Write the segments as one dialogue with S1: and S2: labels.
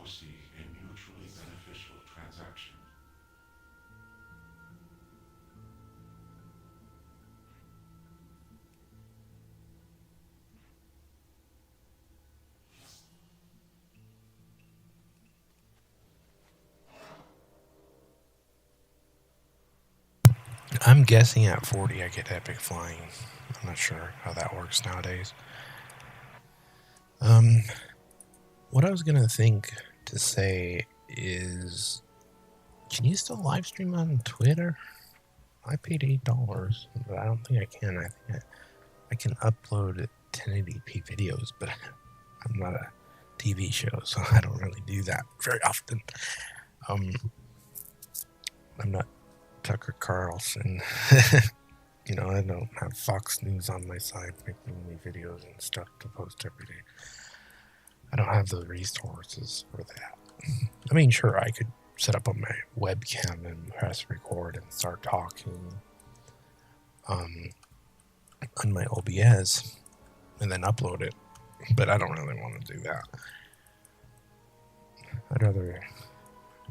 S1: foresee a mutually beneficial transaction.
S2: I'm guessing at 40 I get epic flying. I'm not sure how that works nowadays. Um, what I was gonna think to say is, can you still live stream on Twitter? I paid $8, but I don't think I can. I think I can upload 1080p videos, but I'm not a TV show, so I don't really do that very often. Um, I'm not Tucker Carlson. I don't have Fox News on my side making me videos and stuff to post every day. I don't have the resources for that. I mean, sure, I could set up on my webcam and press record and start talking um, on my OBS and then upload it, but I don't really want to do that. I'd rather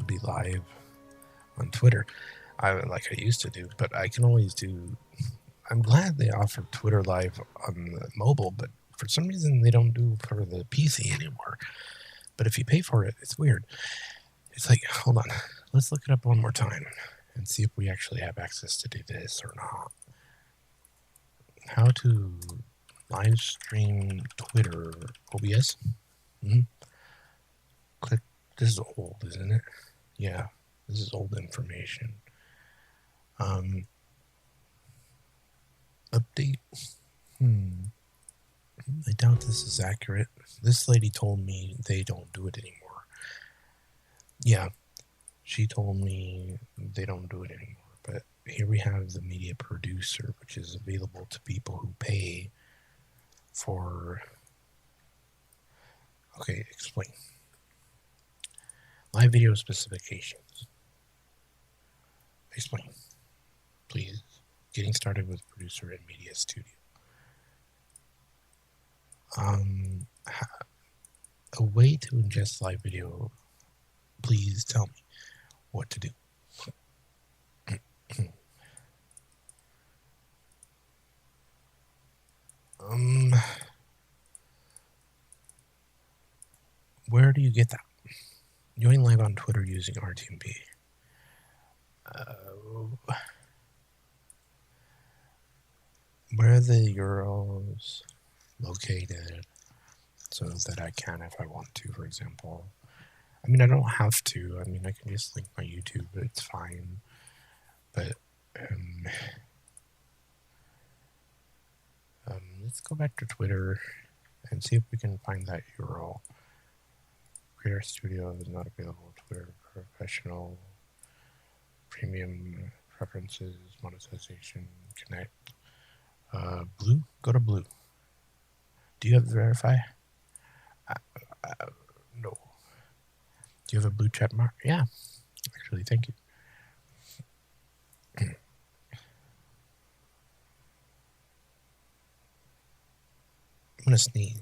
S2: be live on Twitter, like I used to do, but I can always do. I'm glad they offer Twitter Live on the mobile, but for some reason they don't do it for the PC anymore. But if you pay for it, it's weird. It's like, hold on, let's look it up one more time and see if we actually have access to do this or not. How to live stream Twitter OBS? Mm-hmm. Click. This is old, isn't it? Yeah, this is old information. Um, update. I doubt this is accurate. This lady told me they don't do it anymore. Yeah, she told me they don't do it anymore. But here we have the media producer, which is available to people who pay for. Okay, explain. Live video specifications. Explain, please. Getting started with producer and media studio. Um, a way to ingest live video. Please tell me what to do. um, where do you get that? Join live on Twitter using RTMP. Where are the URLs located so that I can, if I want to, for example? I mean, I don't have to. I mean, I can just link my YouTube. It's fine. But let's go back to Twitter and see if we can find that URL. Creator Studio is not available. Twitter Professional, Premium Preferences, Monetization, Connect. Blue? Go to Blue. Do you have Verify? No. Do you have a blue check mark? Yeah. Actually, thank you. I'm going to sneeze.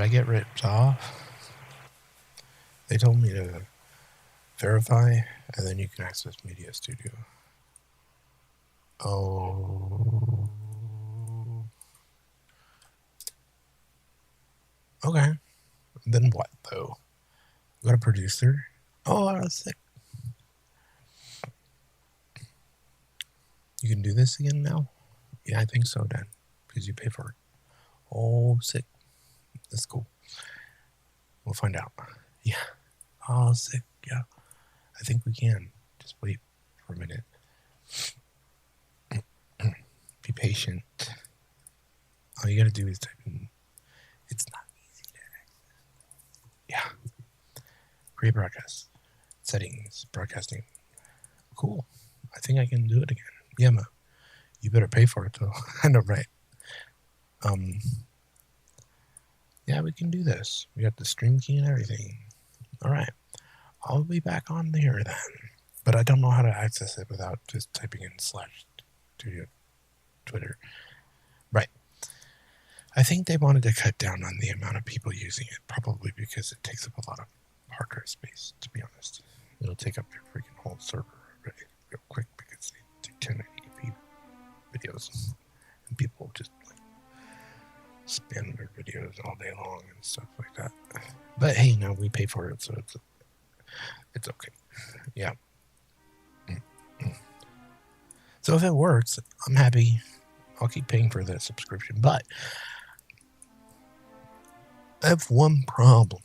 S2: I get ripped off? They told me to verify, and then you can access Media Studio. Oh. Okay. Then what, though? You got a producer? Oh, I was sick. You can do this again now? Yeah, I think so, Dan. Because you pay for it. Oh, sick. That's cool. We'll find out. Yeah. Oh, sick. Yeah. I think we can. Just wait for a minute. Be patient. All you gotta do is type in. It's not easy to access. Yeah. Create broadcast. Settings. Broadcasting. Cool. I think I can do it again. Yeah, ma. You better pay for it, though. I know, right? Yeah, we can do this. We got the stream key and everything. All right. I'll be back on there then. But I don't know how to access it without just typing in /studio Twitter. Right. I think they wanted to cut down on the amount of people using it, probably because it takes up a lot of hard drive space, to be honest. It'll take up your freaking whole server real quick because they do 1080p videos. And people just like spam their videos all day long and stuff like that. But hey, now we pay for it, so it's okay. Yeah. So if it works, I'm happy. I'll keep paying for that subscription. But I have one problem.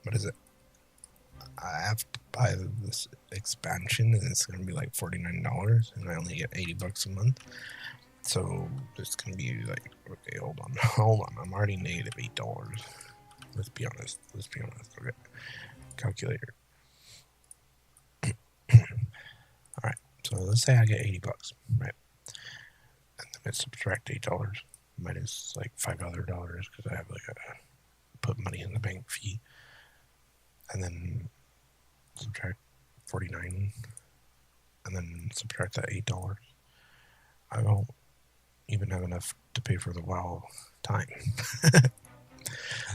S2: What is it? I have to buy this expansion, and it's going to be like $49, and I only get $80 a month. So it's going to be like, okay, hold on. I'm already negative $8. Let's be honest. Okay. Calculator. All right. So let's say I get $80, right? And then I subtract $8 minus like $5 other dollars because I have like a put money in the bank fee, and then subtract 49, and then subtract that $8. I don't even have enough to pay for the WoW time.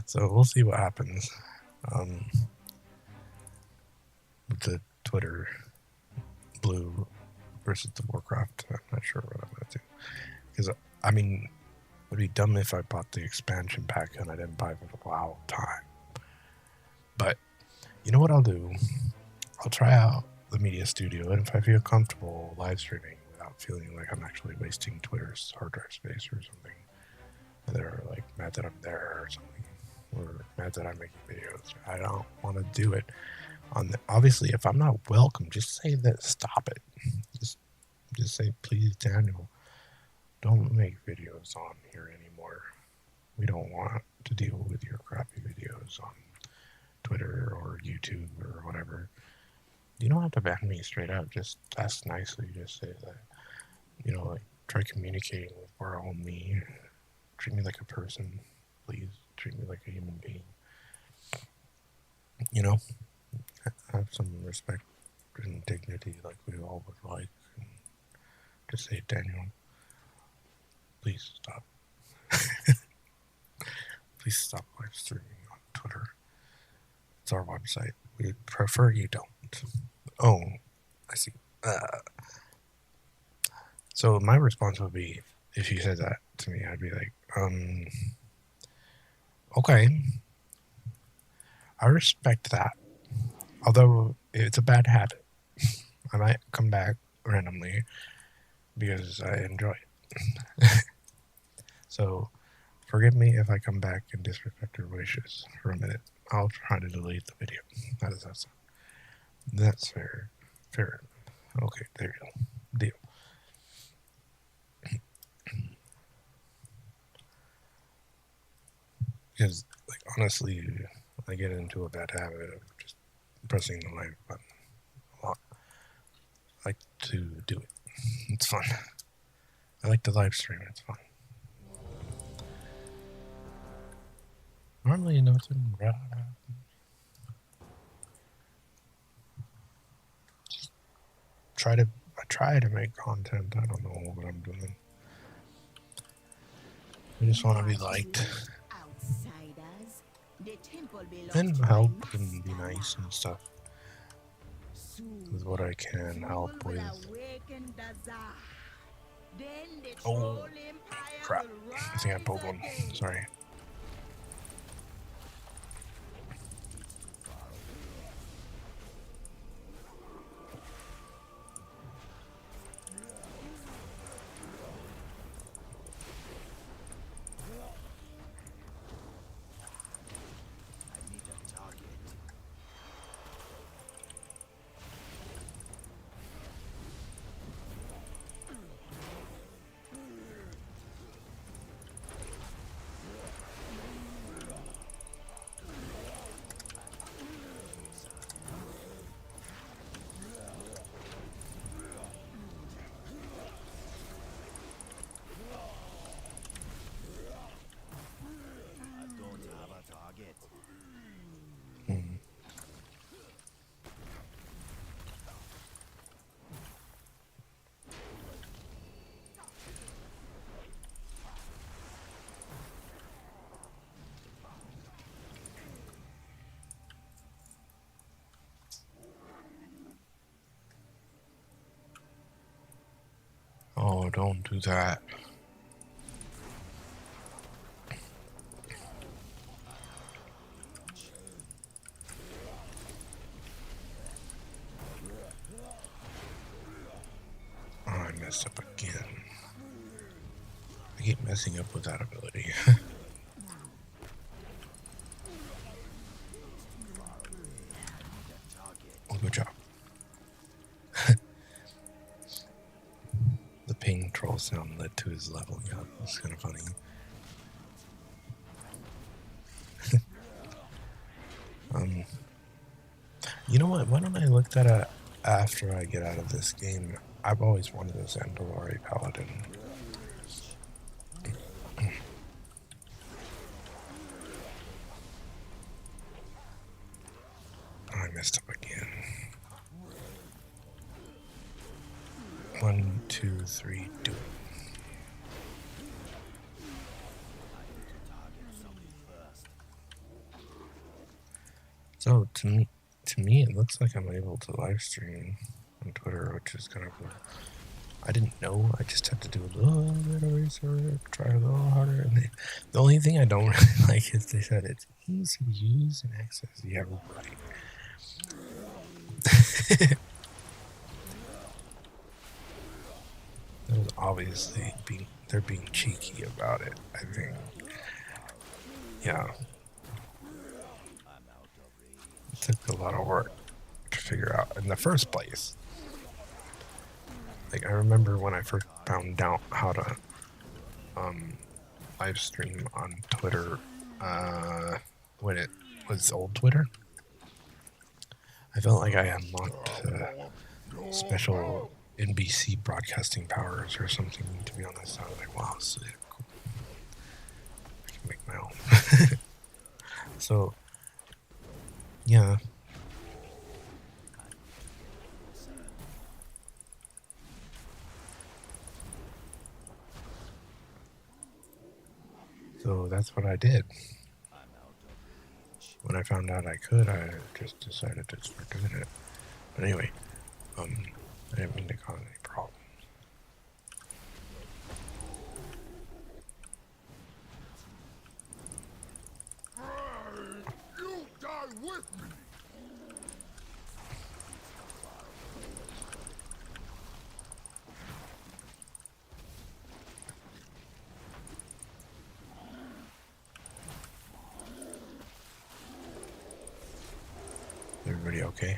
S2: So we'll see what happens with the Twitter Blue versus the Warcraft. I'm not sure what I'm going to do. Because, I mean, it would be dumb if I bought the expansion pack and I didn't buy the WoW time. But, you know what I'll do? I'll try out the Media Studio, and if I feel comfortable live streaming without feeling like I'm actually wasting Twitter's hard drive space or something, they're like mad that I'm there or something, or mad that I'm making videos, I don't want to do it. Obviously, if I'm not welcome, just say that. Stop it. Just say, please, Daniel, don't make videos on here anymore. We don't want to deal with your crappy videos on Twitter or YouTube or whatever. You don't have to ban me straight up. Just ask nicely. Just say that, like, try communicating with our own me. Treat me like a person. Please treat me like a human being. Have some respect and dignity like we all would like. And just say, Daniel, please stop. Please stop live streaming on Twitter. It's our website. We prefer you don't. Oh, I see. So my response would be, if you said that to me, I'd be like, okay. I respect that. Although it's a bad habit. I might come back randomly because I enjoy it. So forgive me if I come back and disrespect your wishes for a minute. I'll try to delete the video. How does that sound? That's fair. Fair. Okay, there you go. Deal. Because, like, honestly, I get into a bad habit of just pressing the like button a lot. I like to do it. It's fun. I like to live stream. It's fun. Normally nothing bad happens. try to make content. I don't know what I'm doing. I just want to be liked and help and be nice and stuff with what I can help with. Oh, crap. I think I pulled one. Sorry. Oh, don't do that. Oh, I messed up again. I keep messing up with that ability. Oh, good job. The ping troll sound led to his leveling up. It's kind of funny. You know what? Why don't I look that up after I get out of this game? I've always wanted this Andalari Paladin. I messed up again. 1, 2, 3, do it. So to me, it looks like I'm able to live stream on Twitter, which is kind of cool. I didn't know. I just had to do a little bit of research, try a little harder. And the only thing I don't really like is they said it's easy to use and access the everybody. That was obviously they're being cheeky about it, I think. Yeah. It took a lot of work to figure out in the first place. Like, I remember when I first found out how to live stream on Twitter, when it was old Twitter, I felt like I unlocked special NBC broadcasting powers or something, to be honest. I was like, wow, sick, cool. I can make my own. So, yeah. So that's what I did. When I found out I could, I just decided to start doing it. But anyway, I didn't mean to cause any problems.
S3: You die with me!
S2: Everybody okay?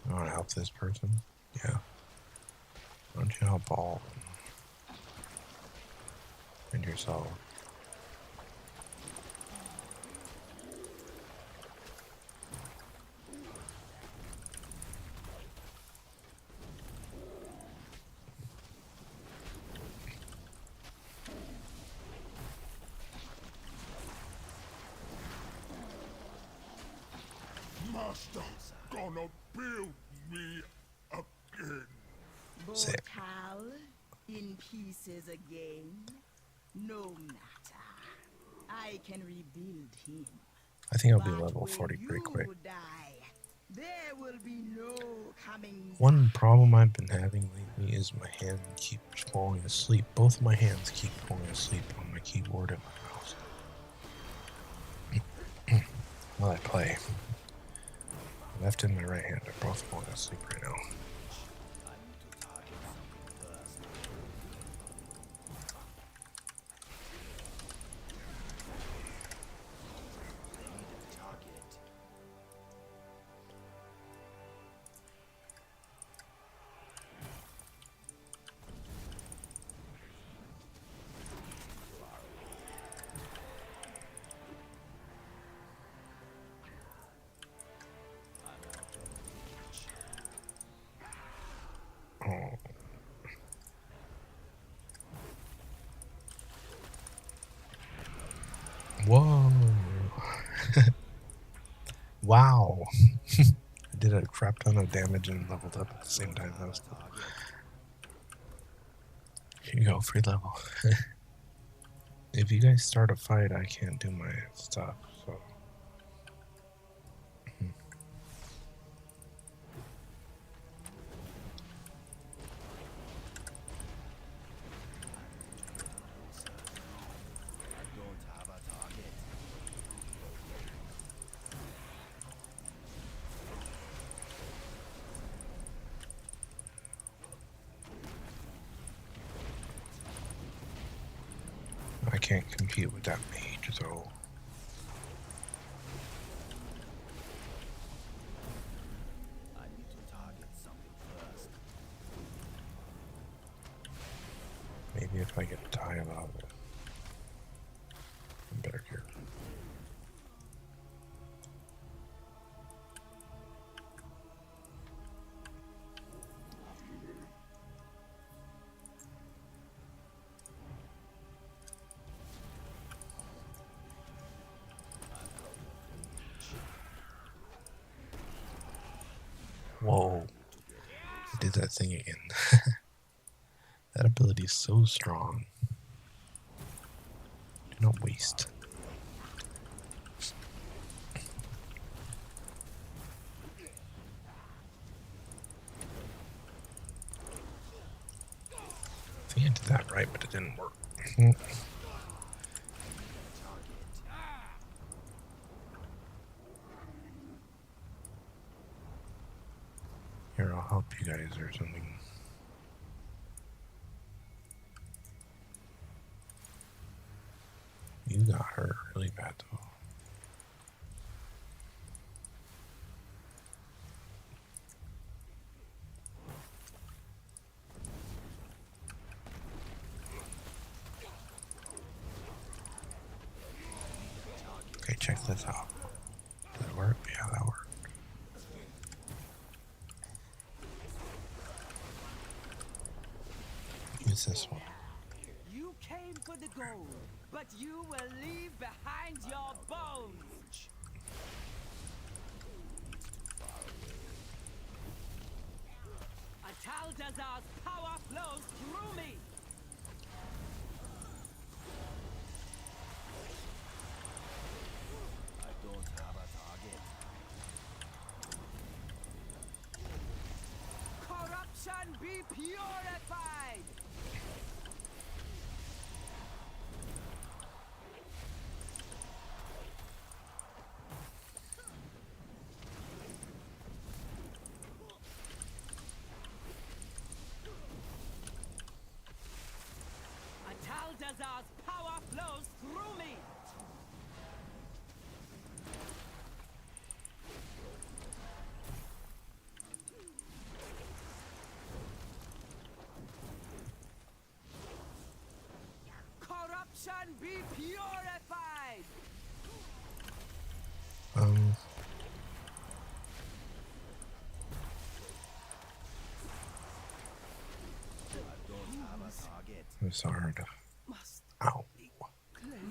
S2: I want to help this person? Yeah. Why don't you help all? And yourself.
S3: Master, gonna build me again.
S2: Sit.
S4: Botal in pieces again. No matter. I can rebuild him.
S2: I think I'll be
S4: But
S2: level
S4: when
S2: 40 pretty quick.
S4: you die, there will be no coming
S2: One
S4: back.
S2: problem I've been having lately is my hand keeps falling asleep. Both of my hands keep falling asleep on my keyboard and my mouse. While I play. My left and my right hand are both falling asleep right now. Oh. Whoa. Wow. I did a crap ton of damage and leveled up at the same time. That was cool. Here you go, free level. If you guys start a fight, I can't do my stuff, so. I can't compete with that mage, though.
S5: I need to target something first.
S2: Maybe if I get tired of it, I'm better here. Whoa. I did that thing again. That ability is so strong. Do not waste. I think I did that right, but it didn't work. Here, I'll help you guys or something. You got hurt really bad, though. Okay, check this out. Does it work? Yeah, that worked. Use this one.
S6: You came for the gold, but you will leave behind your bones. Ataldazar's power flows through me.
S5: I don't have a target.
S6: Corruption be purified. Ataldazar's power flows through me. Corruption be purified.
S2: It's hard.
S4: Must
S2: Ow.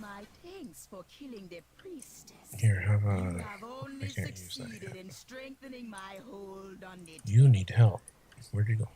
S4: my thanks for killing the priestess.
S2: Here, have
S4: You
S2: a.
S4: have only
S2: I can't use that
S4: succeeded
S2: yet.
S4: in strengthening my hold on the
S2: You need help. Where'd you go?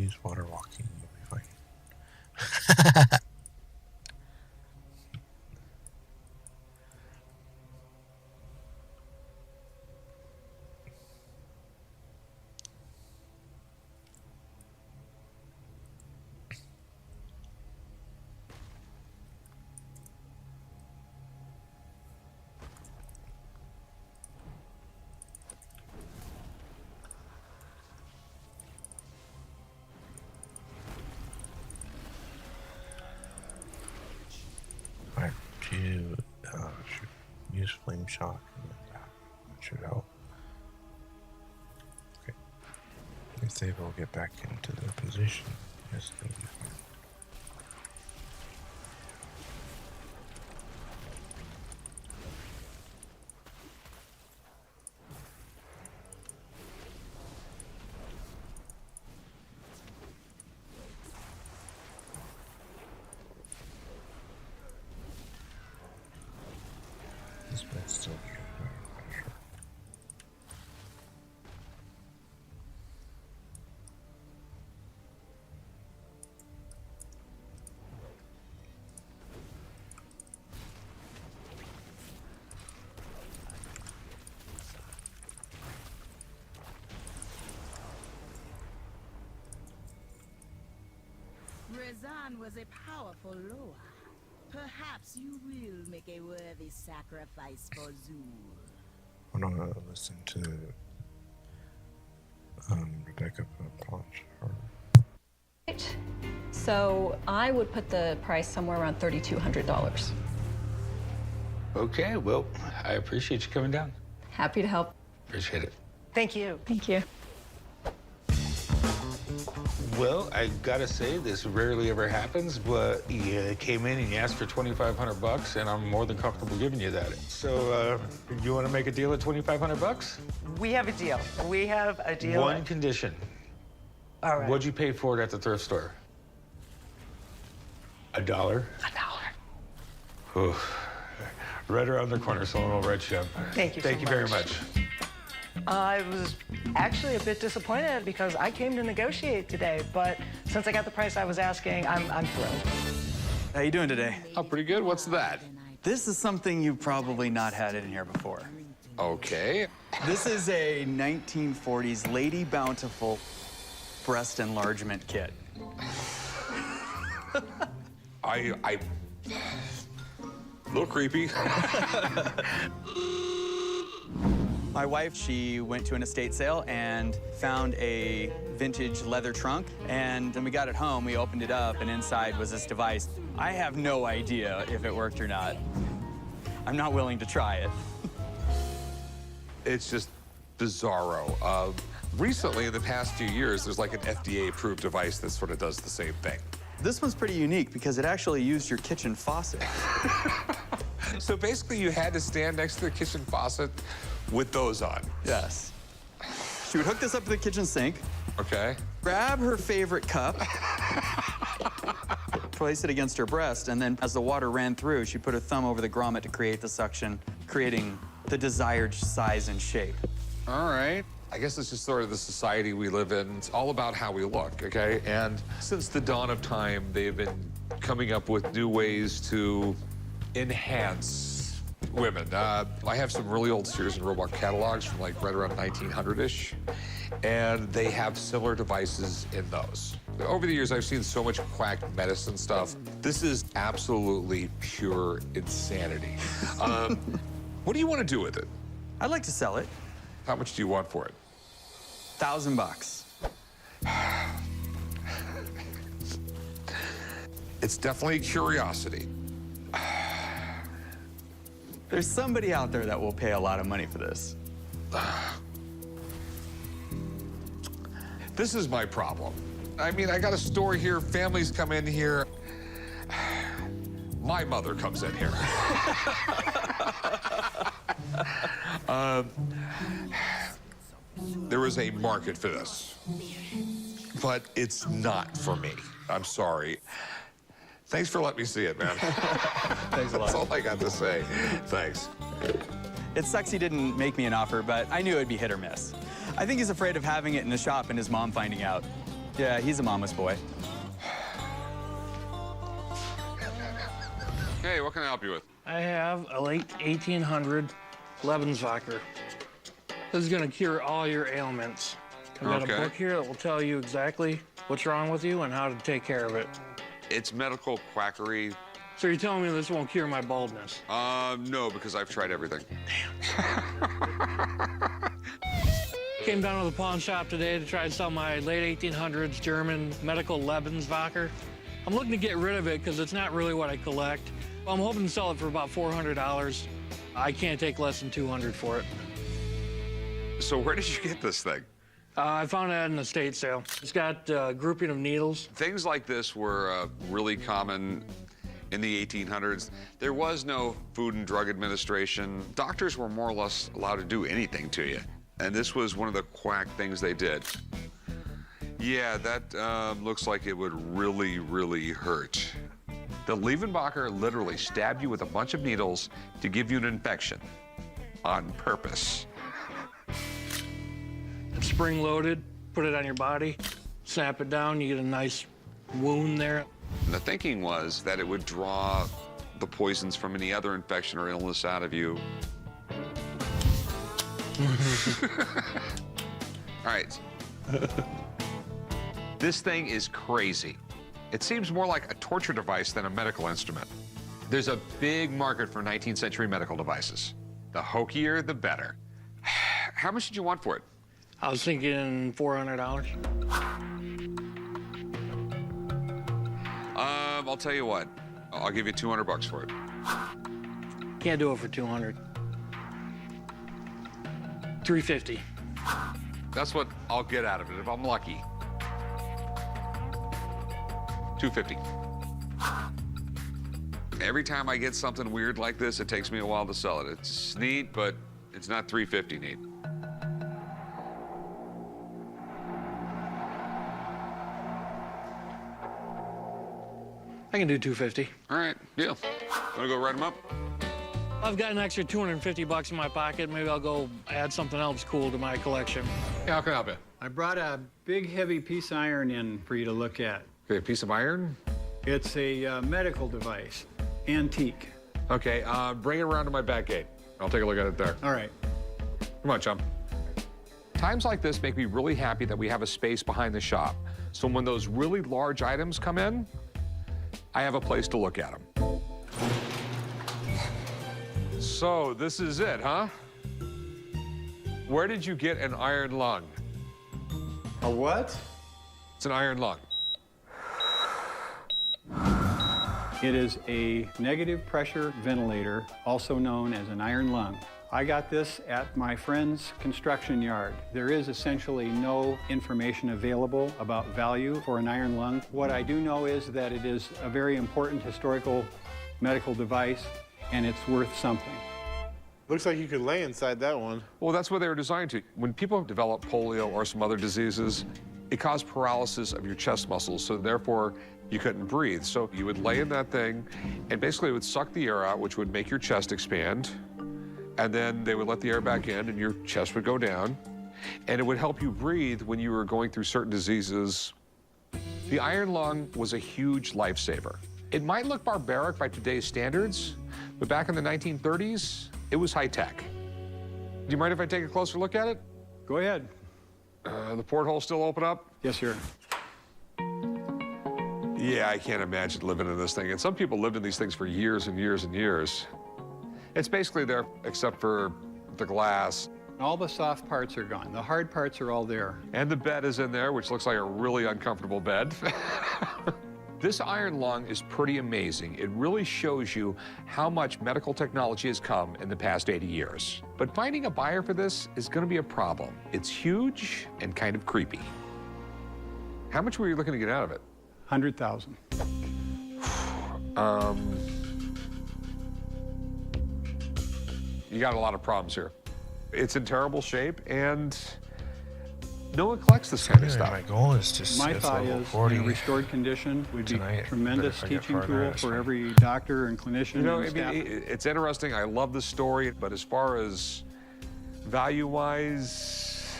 S2: use water walking. You'll be fine. Alright, to use flame shock and then that should help. Okay. If they will get back into their position, yes, they'll be fine. This bed's still here. I'm not sure.
S4: Rezan was a powerful Loa. Perhaps you will make a worthy sacrifice for Zul.
S2: We're not going to listen to Rebecca Planche.
S7: Right. So I would put the price somewhere around $3,200.
S8: Okay, well, I appreciate you coming down.
S7: Happy to help.
S8: Appreciate it.
S9: Thank you.
S7: Thank you.
S8: Well, I gotta say, this rarely ever happens, but you came in and you asked for $2,500, and I'm more than comfortable giving you that. So, you want to make a deal at $2,500?
S9: We have a deal. We have a deal.
S8: One condition.
S9: All right.
S8: What'd you pay for it at the thrift store? $1? $1. Right around the corner, selling a little red chip.
S9: Thank you so
S8: Thank you very
S9: much.
S8: much.
S9: I was actually a bit disappointed because I came to negotiate today, but since I got the price I was asking, I'm thrilled.
S10: How you doing today?
S8: Oh, pretty good. What's that?
S10: This is something you've probably not had in here before.
S8: Okay.
S10: This is a 1940s Lady Bountiful breast enlargement kit.
S8: A little creepy.
S10: My wife, she went to an estate sale and found a vintage leather trunk. And when we got it home, we opened it up, and inside was this device. I have no idea if it worked or not. I'm not willing to try it.
S11: It's just bizarro. Recently, in the past few years, there's like an FDA-approved device that sort of does the same thing.
S10: This one's pretty unique because it actually used your kitchen faucet.
S11: So basically, you had to stand next to the kitchen faucet with those on.
S10: Yes. She would hook this up to the kitchen sink,
S11: Okay.
S10: grab her favorite cup, place it against her breast, and then as the water ran through, she'd put her thumb over the grommet to create the suction, creating the desired size and shape.
S11: All right. I guess it's just sort of the society we live in. It's all about how we look, okay? And since the dawn of time, they've been coming up with new ways to enhance women. I have some really old Sears and Roebuck catalogs from like right around 1900-ish, and they have similar devices in those. Over the years, I've seen so much quack medicine stuff. This is absolutely pure insanity. What do you want to do with it?
S10: I'd like to sell it.
S11: How much do you want for it?
S10: $1,000.
S11: It's definitely a curiosity.
S10: There's somebody out there that will pay a lot of money for this.
S11: This is my problem. I mean, I got a store here, families come in here. My mother comes in here. There is a market for this, but it's not for me. I'm sorry. Thanks for letting me see it, man.
S10: Thanks a lot.
S11: That's all I got to say. Thanks.
S10: It sucks he didn't make me an offer, but I knew it'd be hit or miss. I think he's afraid of having it in the shop and his mom finding out. Yeah, he's a mama's boy.
S11: Hey, what can I help you with?
S12: I have a late 1800 Lebenswecker. This is gonna cure all your ailments. I've got
S11: Okay.
S12: a book here that will tell you exactly what's wrong with you and how to take care of it.
S11: It's medical quackery.
S12: So you're telling me this won't cure my baldness?
S11: No, because I've tried everything.
S12: Came down to the pawn shop today to try and sell my late 1800s German medical Lebenswecker. I'm looking to get rid of it because it's not really what I collect. I'm hoping to sell it for about $400. I can't take less than $200 for it.
S11: So where did you get this thing?
S12: I found it at an estate sale. It's got a grouping of needles.
S11: Things like this were really common in the 1800s. There was no Food and Drug Administration. Doctors were more or less allowed to do anything to you. And this was one of the quack things they did. Yeah, that looks like it would really, really hurt. The Levenbacher literally stabbed you with a bunch of needles to give you an infection on purpose.
S12: It's spring-loaded, put it on your body, snap it down, you get a nice wound there.
S11: And the thinking was that it would draw the poisons from any other infection or illness out of you. All right. This thing is crazy. It seems more like a torture device than a medical instrument. There's a big market for 19th century medical devices. The hokier, the better. How much did you want for it?
S12: I was thinking $400.
S11: I'll tell you what. I'll give you $200 for it.
S12: Can't do it for $200. $350.
S11: That's what I'll get out of it if I'm lucky. $250. Every time I get something weird like this, it takes me a while to sell it. It's neat, but it's not $350 neat.
S12: I can do $250.
S11: All right, deal. Wanna go write them up?
S12: I've got an extra $250 in my pocket. Maybe I'll go add something else cool to my collection.
S11: Yeah, how can I help you?
S13: I brought a big, heavy piece of iron in for you to look at.
S11: Okay, a piece of iron?
S13: It's a medical device, antique.
S11: Okay, bring it around to my back gate. I'll take a look at it there.
S13: All right.
S11: Come on, chum. Times like this make me really happy that we have a space behind the shop. So when those really large items come in, I have a place to look at them. So this is it, huh? Where did you get an iron lung?
S13: A what?
S11: It's an iron lung.
S13: It is a negative pressure ventilator, also known as an iron lung. I got this at my friend's construction yard. There is essentially no information available about value for an iron lung. What I do know is that it is a very important historical medical device, and it's worth something.
S14: Looks like you could lay inside that one.
S11: Well, that's what they were designed to. When people develop polio or some other diseases, it caused paralysis of your chest muscles, so therefore you couldn't breathe. So you would lay in that thing, and basically it would suck the air out, which would make your chest expand. And then they would let the air back in, and your chest would go down. And it would help you breathe when you were going through certain diseases. The iron lung was a huge lifesaver. It might look barbaric by today's standards, but back in the 1930s, it was high tech. Do you mind if I take a closer look at it?
S13: Go ahead.
S11: The porthole still open up?
S13: Yes, sir.
S11: Yeah, I can't imagine living in this thing. And some people lived in these things for years and years and years. It's basically there except for the glass.
S13: All the soft parts are gone. The hard parts are all there.
S11: And the bed is in there, which looks like a really uncomfortable bed. This iron lung is pretty amazing. It really shows you how much medical technology has come in the past 80 years. But finding a buyer for this is going to be a problem. It's huge and kind of creepy. How much were you looking to get out of it?
S13: $100,000.
S11: You got a lot of problems here. It's in terrible shape, and no one collects this kind of stuff.
S2: My goal is to
S13: My
S2: sit
S13: thought
S2: level
S13: is,
S2: 40
S13: in a restored condition would be
S2: tonight,
S13: a tremendous
S2: but if I get
S13: teaching
S2: farther,
S13: tool
S2: it's
S13: for
S2: fine.
S13: every doctor and clinician
S11: You know,
S13: and
S11: I
S13: staff.
S11: mean, it's interesting. I love the story, but as far as value-wise,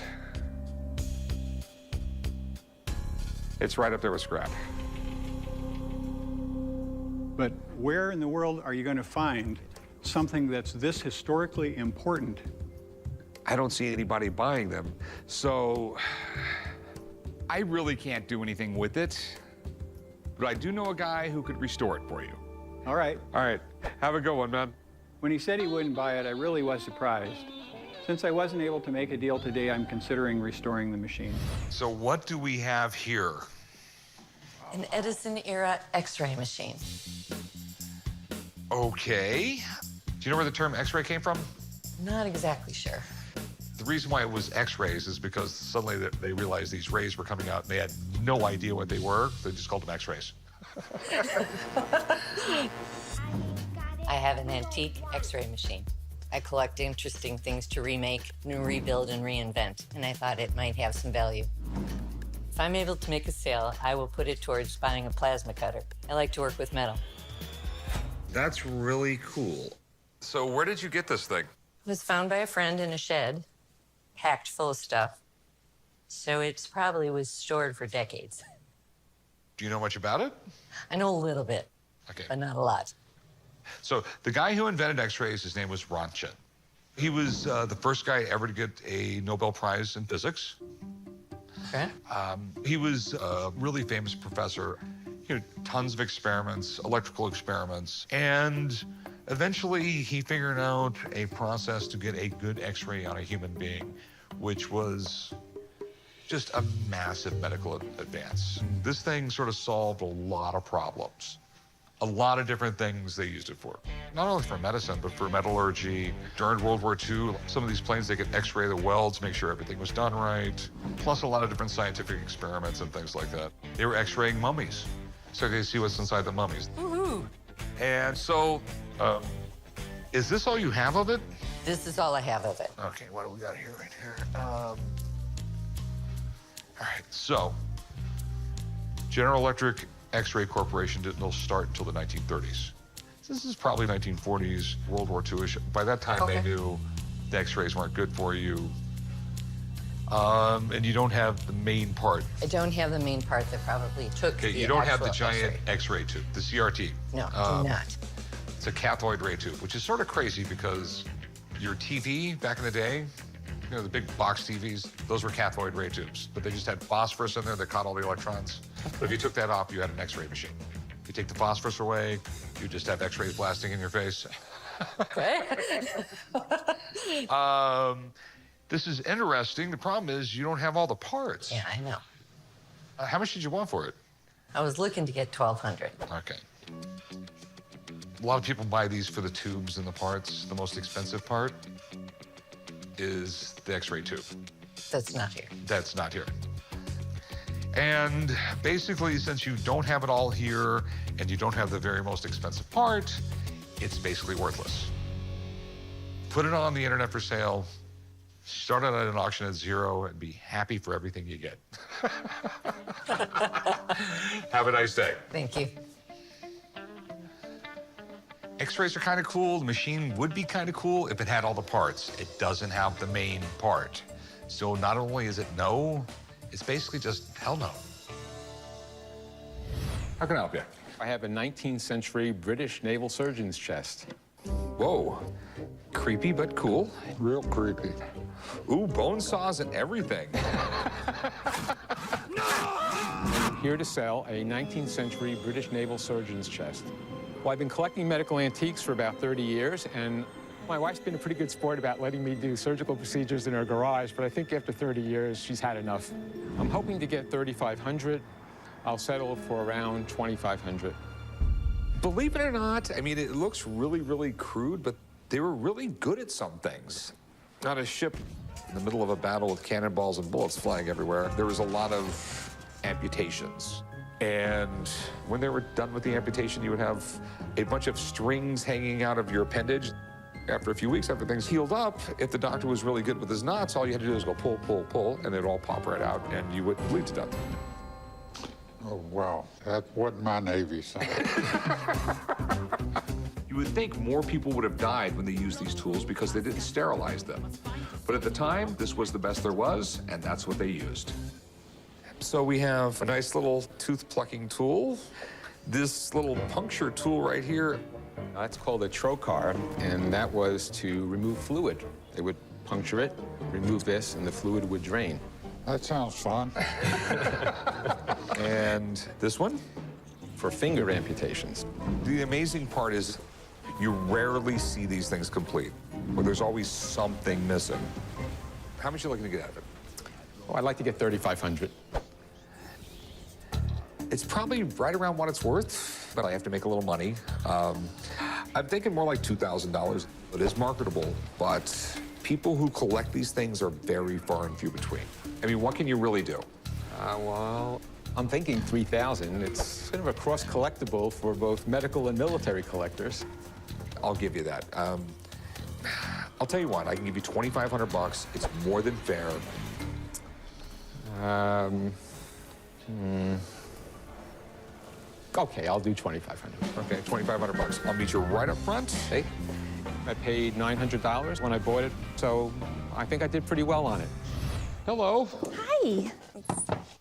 S11: It's right up there with scrap.
S13: But where in the world are you going to find something that's this historically important?
S11: I don't see anybody buying them, so I really can't do anything with it. But I do know a guy who could restore it for you.
S13: All right.
S11: All right. Have a good one, man.
S13: When he said he wouldn't buy it, I really was surprised. Since I wasn't able to make a deal today, I'm considering restoring the machine.
S11: So what do we have here?
S15: An Edison-era X-ray machine.
S11: Okay. Do you know where the term X-ray came from?
S15: Not exactly sure.
S11: The reason why it was X-rays is because suddenly they realized these rays were coming out and they had no idea what they were. They just called them X-rays.
S15: I have an antique X-ray machine. I collect interesting things to remake, rebuild, and reinvent, and I thought it might have some value. If I'm able to make a sale, I will put it towards buying a plasma cutter. I like to work with metal.
S11: That's really cool. So where did you get this thing?
S15: It was found by a friend in a shed, packed full of stuff. So it's probably was stored for decades.
S11: Do you know much about it?
S15: I know a little bit,
S11: Okay.
S15: but not a lot.
S11: So the guy who invented X-rays, his name was Röntgen. He was the first guy ever to get a Nobel Prize in physics.
S15: Okay.
S11: He was a really famous professor. He had tons of experiments, electrical experiments, and eventually he figured out a process to get a good X-ray on a human being, which was just a massive medical advance. This thing sort of solved a lot of problems. A lot of different things they used it for. Not only for medicine, but for metallurgy. During World War II, some of these planes, they could X-ray the welds, make sure everything was done right, plus a lot of different scientific experiments and things like that. They were X-raying mummies, so they could see what's inside the mummies.
S15: Woohoo!
S11: And so, is this all you have of it?
S15: This is all I have of it.
S11: Okay, what do we got here, right here? All right, so, General Electric X-ray Corporation didn't start until the 1930s. This is probably 1940s, World War II-ish. By that time, they knew the X-rays weren't good for you. And you don't have the main part.
S15: I don't have the main part that probably took
S11: Okay,
S15: the
S11: you don't have the
S15: actual
S11: giant X-ray tube, the CRT.
S15: No, do not.
S11: It's a cathode ray tube, which is sort of crazy because your TV back in the day, you know, the big box TVs, those were cathode ray tubes, but they just had phosphorus in there that caught all the electrons. But if you took that off, you had an X-ray machine. If you take the phosphorus away, you just have X-rays blasting in your face. This is interesting. The problem is you don't have all the parts.
S15: Yeah, I know.
S11: How much did you want for it?
S15: I was looking to get $1,200.
S11: Okay. A lot of people buy these for the tubes and the parts. The most expensive part is the X-ray tube.
S15: That's not here.
S11: That's not here. And basically, since you don't have it all here and you don't have the very most expensive part, it's basically worthless. Put it on the internet for sale, start it at an auction at zero, and be happy for everything you get. Have a nice day.
S15: Thank you.
S11: X-rays are kind of cool. The machine would be kind of cool if it had all the parts. It doesn't have the main part. So not only is it no, it's basically just hell no. How can I help you?
S16: I have a 19th century British naval surgeon's chest.
S11: Whoa. Creepy but cool.
S16: Real creepy.
S11: Ooh, bone saws and everything.
S16: I'm here to sell a 19th century British naval surgeon's chest. Well, I've been collecting medical antiques for about 30 years, and my wife's been a pretty good sport about letting me do surgical procedures in her garage, but I think after 30 years, she's had enough. I'm hoping to get $3,500. I'll settle for around $2,500.
S11: Believe it or not, I mean, it looks really, really crude, but they were really good at some things. On a ship in the middle of a battle with cannonballs and bullets flying everywhere, there was a lot of amputations. And when they were done with the amputation, you would have a bunch of strings hanging out of your appendage. After a few weeks, after things healed up, if the doctor was really good with his knots, all you had to do was go pull, pull, pull, and they'd all pop right out, and you wouldn't bleed to death.
S17: Oh, wow. That wasn't my Navy, son.
S11: You would think more people would have died when they used these tools because they didn't sterilize them. But at the time, this was the best there was, and that's what they used. So we have a nice little tooth plucking tool. This little puncture tool right here.
S16: That's called a trocar, and that was to remove fluid. They would puncture it, remove this, and the fluid would drain.
S17: That sounds fun.
S11: And this one?
S16: For finger amputations.
S11: The amazing part is you rarely see these things complete, where there's always something missing. How much are you looking to get out of it?
S16: Oh, I'd like to get $3,500.
S11: It's probably right around what it's worth, but I have to make a little money. I'm thinking more like $2,000. It is marketable, but people who collect these things are very far and few between. I mean, what can you really do?
S16: Well, I'm thinking $3,000. It's kind of a cross collectible for both medical and military collectors.
S11: I'll give you that. I'll tell you what, I can give you $2,500. It's more than fair.
S16: Okay, I'll do $2,500.
S11: Okay, $2,500. I'll meet you right up front.
S16: Hey, I paid $900 when I bought it, so I think I did pretty well on it.
S11: Hello.
S18: Hi.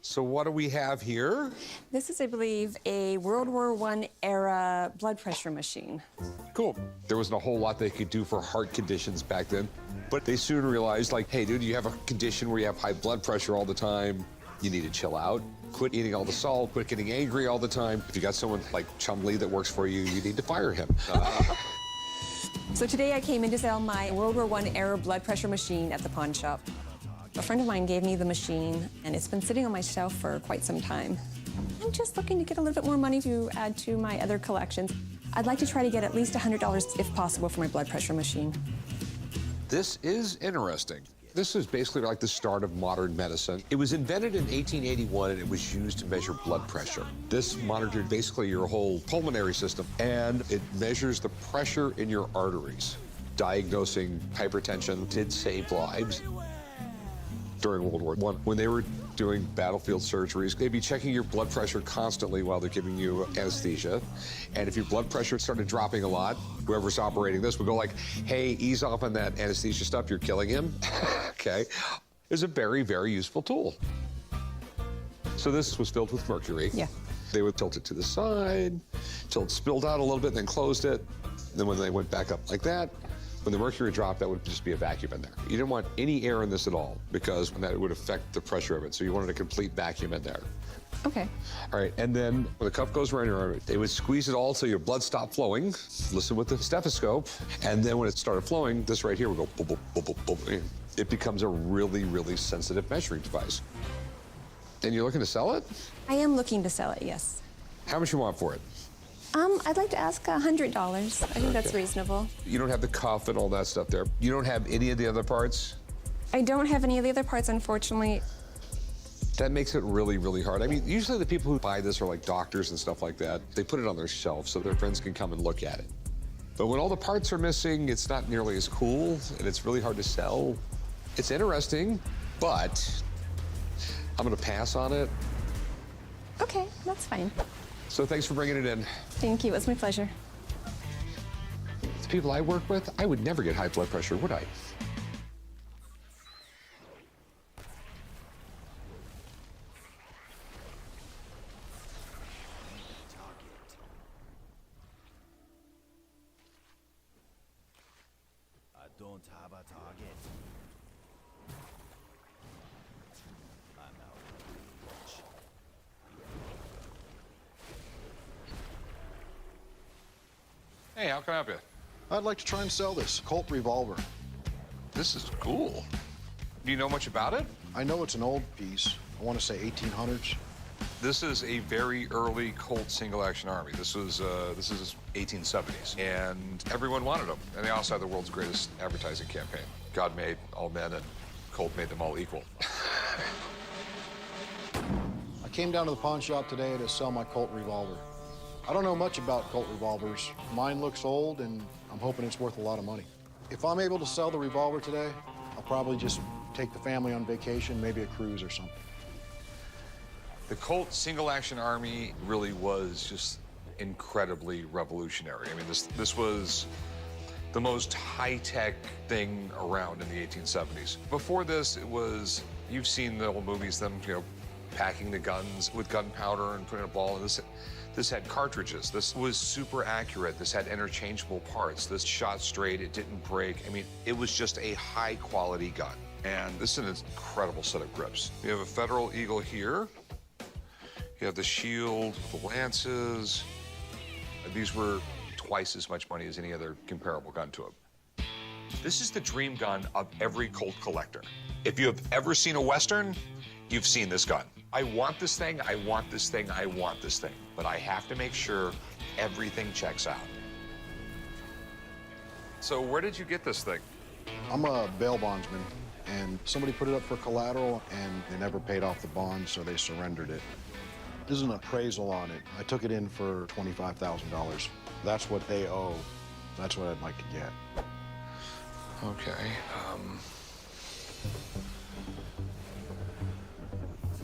S11: So what do we have here?
S18: This is, I believe, a World War I era blood pressure machine.
S11: Cool. There wasn't a whole lot they could do for heart conditions back then, but they soon realized, like, hey, dude, you have a condition where you have high blood pressure all the time. You need to chill out. Quit eating all the salt. Quit getting angry all the time. If you got someone like Chumley that works for you, you need to fire him.
S18: So today I came in to sell my World War I era blood pressure machine at the pawn shop. A friend of mine gave me the machine, and it's been sitting on my shelf for quite some time. I'm just looking to get a little bit more money to add to my other collections. I'd like to try to get at least $100 if possible for my blood pressure machine.
S11: This is interesting. This is basically like the start of modern medicine. It was invented in 1881, and it was used to measure blood pressure. This monitored basically your whole pulmonary system, and it measures the pressure in your arteries. Diagnosing hypertension did save lives. During World War I, when they were doing battlefield surgeries, they'd be checking your blood pressure constantly while they're giving you anesthesia. And if your blood pressure started dropping a lot, whoever's operating this would go like, hey, ease off on that anesthesia stuff, you're killing him. Okay. It's a very, very useful tool. So this was filled with mercury.
S18: Yeah.
S11: They would tilt it to the side till it spilled out a little bit, and then closed it. Then when they went back up like that, when the mercury dropped, that would just be a vacuum in there. You didn't want any air in this at all, because that would affect the pressure of it. So you wanted a complete vacuum in there.
S18: Okay.
S11: All right, and then when the cuff goes around your arm, they would squeeze it all so your blood stopped flowing. Listen with the stethoscope. And then when it started flowing, this right here would go boop, boop, boop, boop, boop. It becomes a really, really sensitive measuring device. And you're looking to sell it?
S18: I am looking to sell it, yes.
S11: How much you want for it?
S18: I'd like to ask $100. I think that's reasonable.
S11: You don't have the cuff and all that stuff there. You don't have any of the other parts?
S18: I don't have any of the other parts, unfortunately.
S11: That makes it really, really hard. I mean, usually the people who buy this are like doctors and stuff like that. They put it on their shelf so their friends can come and look at it. But when all the parts are missing, it's not nearly as cool, and it's really hard to sell. It's interesting, but I'm gonna pass on it.
S18: Okay, that's fine.
S11: So thanks for bringing it in.
S18: Thank you, it was my pleasure.
S11: The people I work with, I would never get high blood pressure, would I?
S5: I don't have a target. I'm out of reach.
S11: Hey, how can I help you?
S19: I'd like to try and sell this Colt revolver.
S11: This is cool. Do you know much about it?
S19: I know it's an old piece. I want to say 1800s.
S11: This is a very early Colt single-action army. This is 1870s, and everyone wanted them. And they also had the world's greatest advertising campaign. God made all men, and Colt made them all equal.
S19: I came down to the pawn shop today to sell my Colt revolver. I don't know much about Colt revolvers. Mine looks old, and I'm hoping it's worth a lot of money. If I'm able to sell the revolver today, I'll probably just take the family on vacation, maybe a cruise or something.
S11: The Colt single-action army really was just incredibly revolutionary. I mean, this was the most high-tech thing around in the 1870s. Before this, it was, you've seen the old movies, them, packing the guns with gunpowder and putting a ball in this. This had cartridges. This was super accurate. This had interchangeable parts. This shot straight. It didn't break. I mean, it was just a high quality gun. And this is an incredible set of grips. You have a Federal Eagle here. You have the shield, the lances. These were twice as much money as any other comparable gun to them. This is the dream gun of every Colt collector. If you have ever seen a Western, you've seen this gun. I want this thing, I want this thing, I want this thing. But I have to make sure everything checks out. So where did you get this thing?
S19: I'm a bail bondsman, and somebody put it up for collateral, and they never paid off the bond, so they surrendered it. There's an appraisal on it. I took it in for $25,000. That's what they owe. That's what I'd like to get.
S11: Okay.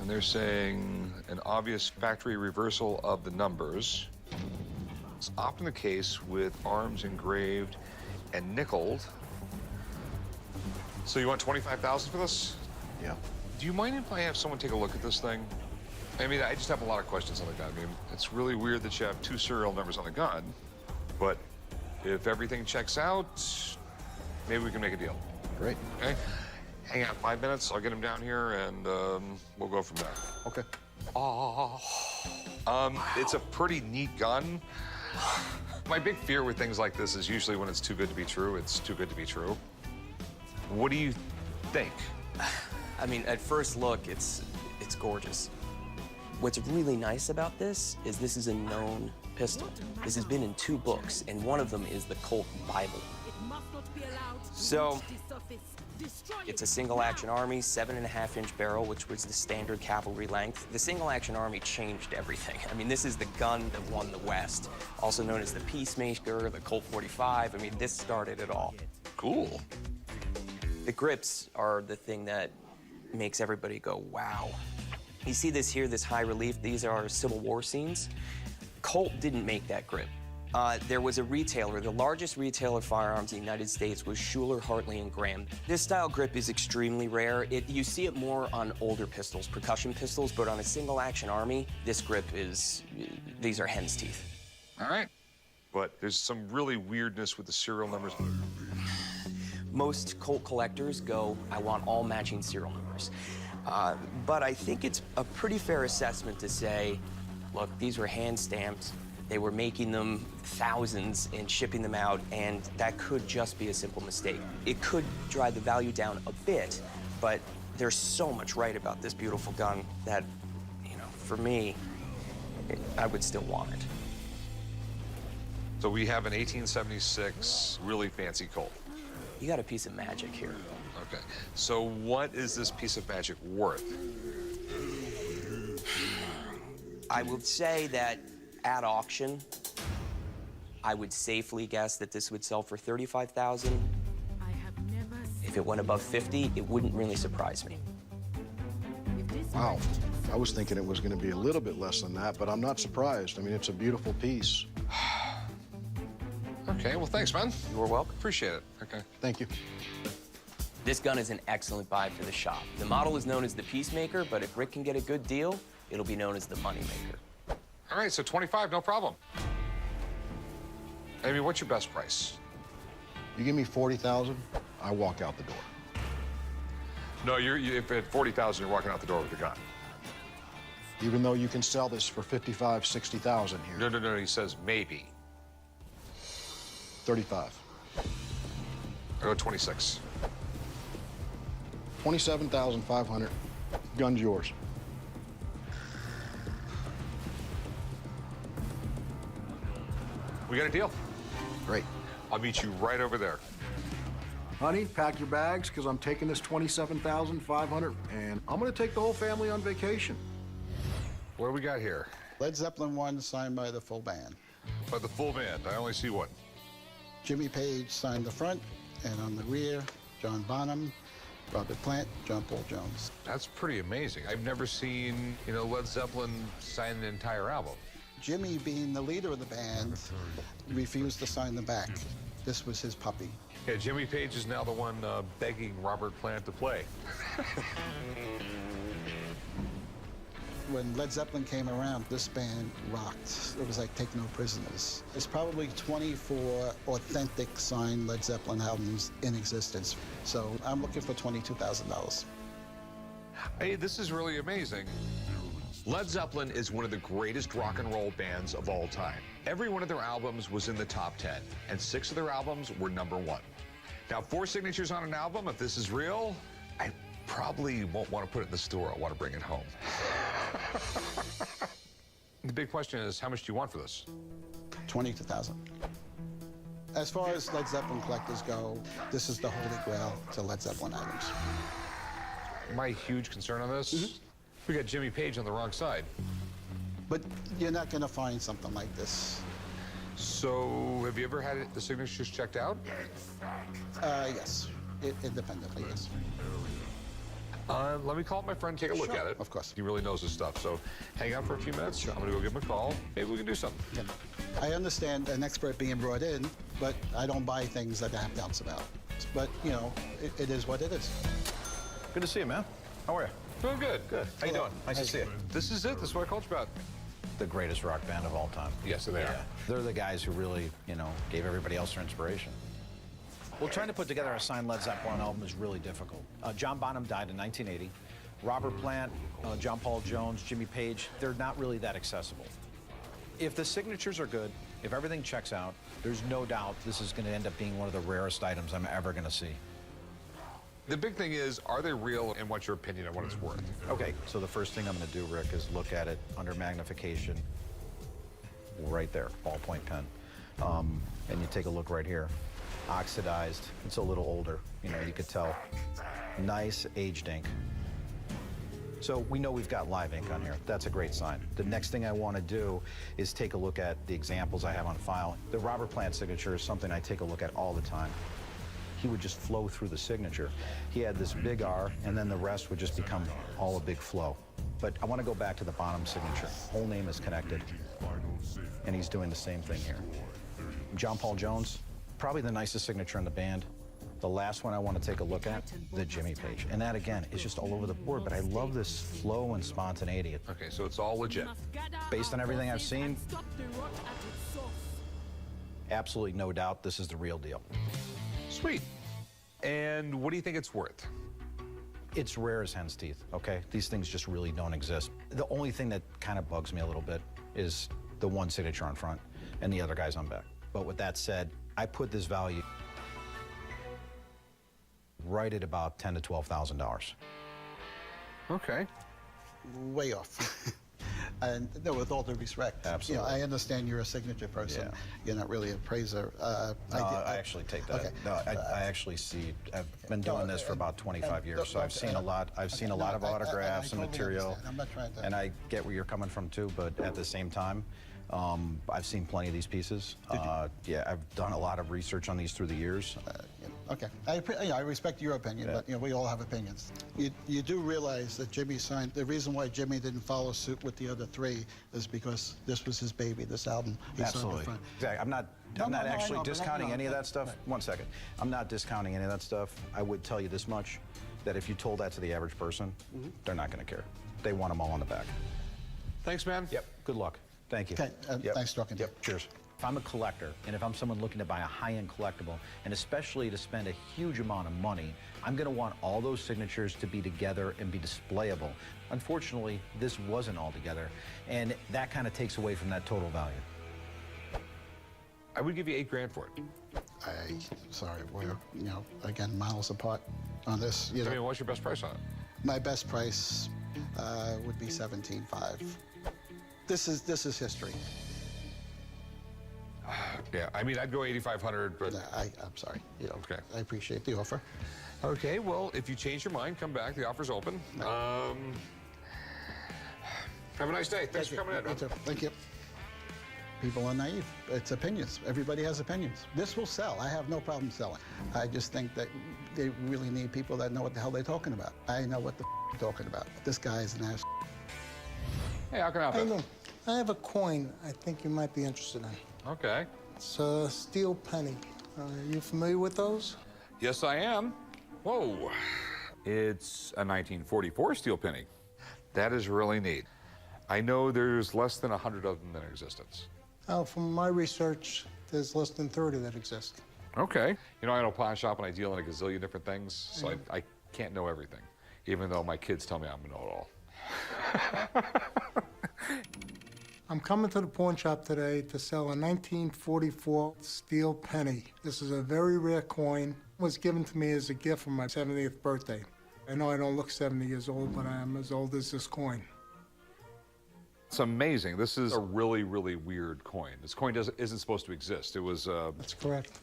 S11: And they're saying an obvious factory reversal of the numbers. It's often the case with arms engraved and nickeled. So you want $25,000 for this?
S19: Yeah.
S11: Do you mind if I have someone take a look at this thing? I mean, I just have a lot of questions on the gun. I mean, it's really weird that you have 2 serial numbers on the gun, but if everything checks out, maybe we can make a deal.
S19: Great.
S11: Okay? Hang out 5 minutes, I'll get him down here, and we'll go from there.
S19: Okay.
S11: Oh. It's a pretty neat gun. My big fear with things like this is usually when it's too good to be true, it's too good to be true. What do you think?
S5: I mean, at first look, it's gorgeous. What's really nice about this is a known pistol. This has been in 2 books, and one of them is the Colt Bible. So, it's a single-action Army, 7.5-inch barrel, which was the standard cavalry length. The single-action Army changed everything. I mean, this is the gun that won the West, also known as the Peacemaker, the Colt 45. I mean, this started it all.
S11: Cool.
S5: The grips are the thing that makes everybody go, wow. You see this here, this high relief, these are Civil War scenes. Colt didn't make that grip. There was a retailer, the largest retailer of firearms in the United States was Schuler, Hartley, and Graham. This style grip is extremely rare. You see it more on older pistols, percussion pistols, but on a single-action Army, this grip is, these are hen's teeth.
S11: All right. But there's some really weirdness with the serial numbers.
S5: Most Colt collectors go, I want all matching serial numbers. But I think it's a pretty fair assessment to say, look, these were hand-stamped. They were making them thousands and shipping them out, and that could just be a simple mistake. It could drive the value down a bit, but there's so much right about this beautiful gun that, you know, for me, I would still want it.
S11: So we have an 1876 really fancy Colt.
S5: You got a piece of magic here.
S11: Okay. So what is this piece of magic worth?
S5: I would say that at auction, I would safely guess that this would sell for $35,000. If it went above 50, it wouldn't really surprise me.
S19: Wow. I was thinking it was going to be a little bit less than that, but I'm not surprised. I mean, it's a beautiful piece.
S11: Okay, well, thanks, man.
S5: You're welcome.
S11: Appreciate it. Okay.
S19: Thank you.
S5: This gun is an excellent buy for the shop. The model is known as the Peacemaker, but if Rick can get a good deal, it'll be known as the Moneymaker.
S11: All right, so 25, no problem. Amy, what's your best price?
S19: You give me $40,000, I walk out the door.
S11: No, if at 40,000, you're walking out the door with the gun.
S19: Even though you can sell this for 55, 60,000 here.
S11: No, he says maybe.
S19: 35.
S11: I go 26.
S19: 27,500. Gun's yours.
S11: We got a deal.
S19: Great.
S11: I'll meet you right over there.
S19: Honey, pack your bags, because I'm taking this 27,500, and I'm going to take the whole family on vacation.
S11: What do we got here?
S20: Led Zeppelin 1 signed by the full band.
S11: By the full band. I only see one.
S20: Jimmy Page signed the front, and on the rear, John Bonham, Robert Plant, John Paul Jones.
S11: That's pretty amazing. I've never seen, Led Zeppelin sign an entire album.
S20: Jimmy, being the leader of the band, refused to sign the back. This was his puppy.
S11: Yeah, Jimmy Page is now the one begging Robert Plant to play.
S20: When Led Zeppelin came around, this band rocked. It was like Take No Prisoners. There's probably 24 authentic signed Led Zeppelin albums in existence. So I'm looking for $22,000.
S11: Hey, this is really amazing. Led Zeppelin is one of the greatest rock and roll bands of all time. Every one of their albums was in the top 10, and 6 of their albums were #1. Now, 4 signatures on an album, if this is real, I probably won't want to put it in the store. I want to bring it home. The big question is, how much do you want for this?
S20: $22,000. As far as Led Zeppelin collectors go, this is the holy grail to Led Zeppelin items.
S11: My huge concern on this, we got Jimmy Page on the wrong side.
S20: But you're not going to find something like this.
S11: So, have you ever had the signatures checked out?
S20: Yes, independently, yes.
S11: Let me call up my friend, take a look at it.
S20: Of course.
S11: He really knows his stuff, so hang out for a few minutes. Sure. I'm going to go give him a call. Maybe we can do something.
S20: Yeah. I understand an expert being brought in, but I don't buy things that I have doubts about. But, you know, it is what it is.
S21: Good to see you, man. How are you?
S11: Doing good.
S21: Good. How you doing? Nice to see you.
S11: This is it. This is what I called you about.
S21: The greatest rock band of all time.
S11: Yes, they are.
S21: They're the guys who really, you know, gave everybody else their inspiration. Well, trying to put together a signed Led Zeppelin album is really difficult. John Bonham died in 1980. Robert Plant, John Paul Jones, Jimmy Page, they're not really that accessible. If the signatures are good, if everything checks out, there's no doubt this is going to end up being one of the rarest items I'm ever going to see.
S11: The big thing is, are they real, and what's your opinion on what it's worth?
S21: Okay, so the first thing I'm going to do, Rick, is look at it under magnification. Right there, ballpoint pen. And you take a look right here. Oxidized, it's a little older, you know, you could tell. Nice aged ink. So we know we've got live ink on here. That's a great sign. The next thing I want to do is take a look at the examples I have on file. The Robert Plant signature is something I take a look at all the time. He would just flow through the signature. He had this big R, and then the rest would just become all a big flow. But I want to go back to the bottom signature. Whole name is connected. And he's doing the same thing here. John Paul Jones, probably the nicest signature in the band. The last one I want to take a look at, the Jimmy Page. And that, again, is just all over the board, but I love this flow and spontaneity.
S11: Okay, so it's all legit.
S21: Based on everything I've seen, absolutely no doubt this is the real deal.
S11: Sweet. And what do you think it's worth?
S21: It's rare as hen's teeth, okay? These things just really don't exist. The only thing that kind of bugs me a little bit is the one signature on front and the other guys on back. But with that said, I put this value right at about $10,000 to $12,000.
S11: Okay.
S20: Way off. And no, with all due respect.
S21: Absolutely.
S20: You know, I understand you're a signature person.
S21: Yeah.
S20: You're not really a praiser.
S21: I actually take that.
S20: Okay.
S21: No, I actually see. I've been doing this for about 25 years, so I've seen a lot. I've seen a lot of autographs and material.
S20: Understand. I'm not trying to.
S21: And I get where you're coming from too, but at the same time, I've seen plenty of these pieces. Yeah, I've done a lot of research on these through the years.
S20: Okay, I respect your opinion, but you know, we all have opinions. You do realize that Jimmy signed. The reason why Jimmy didn't follow suit with the other 3 is because this was his baby, this album. He signed
S21: Absolutely.
S20: up front.
S21: Exactly. I'm not actually discounting any of that stuff.
S20: Right.
S21: One second. I'm not discounting any of that stuff. I would tell you this much, that if you told that to the average person, they're not going to care. They want them all on the back.
S11: Thanks, man.
S21: Yep. Good luck. Thank you.
S20: Okay, nice talking to you.
S21: Yep. Cheers. If I'm a collector, and if I'm someone looking to buy a high-end collectible, and especially to spend a huge amount of money, I'm going to want all those signatures to be together and be displayable. Unfortunately, this wasn't all together, and that kind of takes away from that total value.
S11: I would give you $8 grand for it.
S20: Sorry, we're, you know, again, miles apart on this. You know,
S11: I mean, what's your best price on it?
S20: My best price would be $17,500. This is history.
S11: Yeah, I mean, I'd go $8,500, but...
S20: I'm sorry. You know,
S11: okay.
S20: I appreciate the offer.
S11: Okay, well, if you change your mind, come back. The offer's open. Have a nice day. Thanks for coming in.
S20: You too. Thank you. People are naive. It's opinions. Everybody has opinions. This will sell. I have no problem selling. I just think that they really need people that know what the hell they're talking about. I know what the I'm talking about. This guy is an ass.
S11: Hey, how can I help
S22: Hey,
S11: you?
S22: look, I have a coin I think you might be interested in.
S11: Okay.
S22: It's a steel penny. Are you familiar with those?
S11: Yes, I am. Whoa. It's a 1944 steel penny. That is really neat. I know there's less than 100 of them in existence.
S22: From my research, there's less than 30 that exist.
S11: Okay. You know, I own a pawn shop and I deal in a gazillion different things, so I can't know everything, even though my kids tell me I'm a know-it-all.
S22: I'm coming to the pawn shop today to sell a 1944 steel penny. This is a very rare coin. It was given to me as a gift for my 70th birthday. I know I don't look 70 years old, but I am as old as this coin.
S11: It's amazing. This is a really, really weird coin. This coin isn't supposed to exist. It was...
S22: That's correct.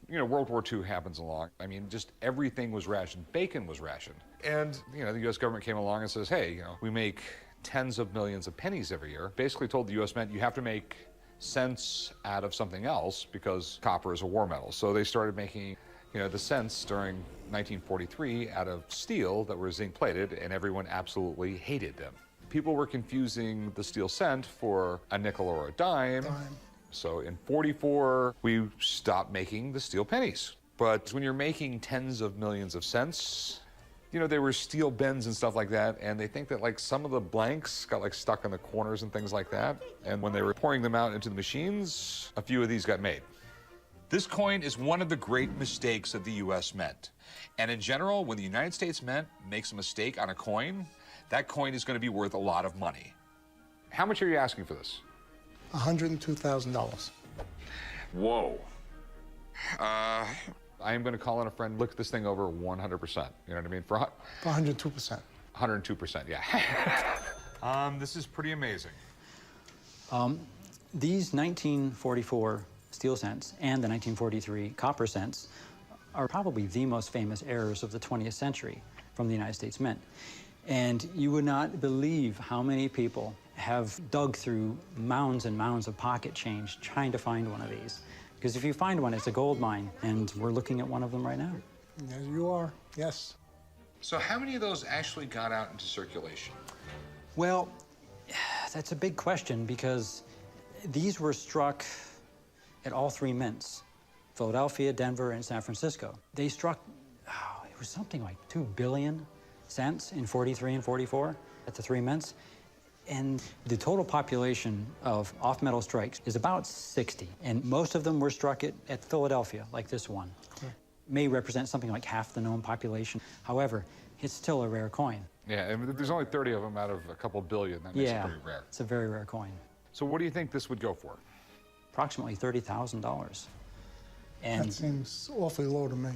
S11: You know, World War II happens along. I mean, just everything was rationed. Bacon was rationed. And, you know, the U.S. government came along and says, hey, you know, we make tens of millions of pennies every year. Basically told the U.S. Mint, you have to make cents out of something else because copper is a war metal. So they started making, you know, the cents during 1943 out of steel that were zinc plated, and everyone absolutely hated them. People were confusing the steel cent for a nickel or a dime. So in 44, we stopped making the steel pennies. But when you're making tens of millions of cents, you know, there were steel bends and stuff like that, and they think that like some of the blanks got like stuck in the corners and things like that. And when they were pouring them out into the machines, a few of these got made. This coin is one of the great mistakes of the U.S. Mint. And in general, when the United States Mint makes a mistake on a coin, that coin is going to be worth a lot of money. How much are you asking for this?
S22: $102,000.
S11: Whoa. I am going to call in a friend, look this thing over 100%. You know what I mean? For
S22: 102%.
S11: 102%, yeah. This is pretty amazing.
S1: These 1944 steel cents and the 1943 copper cents are probably the most famous errors of the 20th century from the United States Mint. And you would not believe how many people have dug through mounds and mounds of pocket change trying to find one of these. Because if you find one, it's a gold mine, and we're looking at one of them right now.
S22: Yes, you are, yes.
S11: So how many of those actually got out into circulation?
S1: Well, that's a big question because these were struck at all three mints, Philadelphia, Denver, and San Francisco. They struck, it was something like 2 billion cents in 43 and 44 at the three mints. And the total population of off-metal strikes is about 60. And most of them were struck at Philadelphia, like this one. Okay. May represent something like half the known population. However, it's still a rare coin.
S11: Yeah, and there's only 30 of them out of a couple billion. That makes it pretty rare.
S1: It's a very rare coin.
S11: So what do you think this would go for?
S1: Approximately $30,000. And
S22: that seems awfully low to me.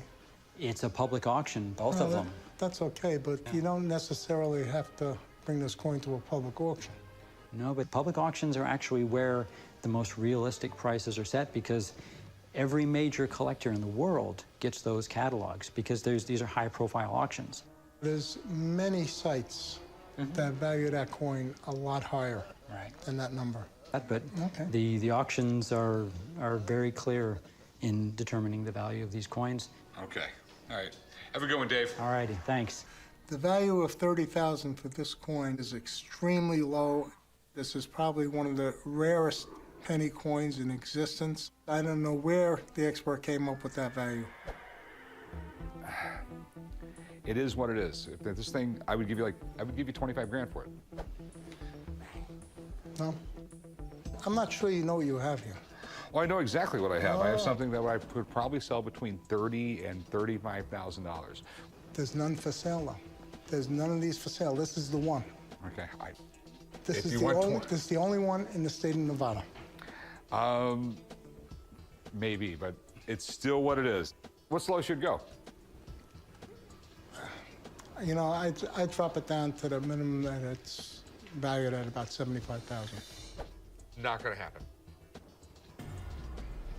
S1: It's a public auction, both of them.
S22: That's okay, but you don't necessarily have to bring this coin to a public auction.
S1: No, but public auctions are actually where the most realistic prices are set because every major collector in the world gets those catalogs because these are high-profile auctions.
S22: There's many sites that value that coin a lot higher than that number.
S1: But the auctions are very clear in determining the value of these coins.
S11: Okay. All right. Have a good one, Dave.
S1: All righty. Thanks.
S22: The value of $30,000 for this coin is extremely low. This is probably one of the rarest penny coins in existence. I don't know where the expert came up with that value.
S11: It is what it is. If this thing, I would give you 25 grand for it.
S22: No, I'm not sure you know what you have here.
S11: Oh, I know exactly what I have. I have something that I could probably sell between $30,000 and $35,000.
S22: There's none for sale, though. There's none of these for sale. This is the one.
S11: Okay.
S22: This is the only one in the state of Nevada.
S11: Maybe, but it's still what it is. What's the lowest you'd go?
S22: You know, I'd drop it down to the minimum that it's valued at about $75,000.
S11: Not going to happen.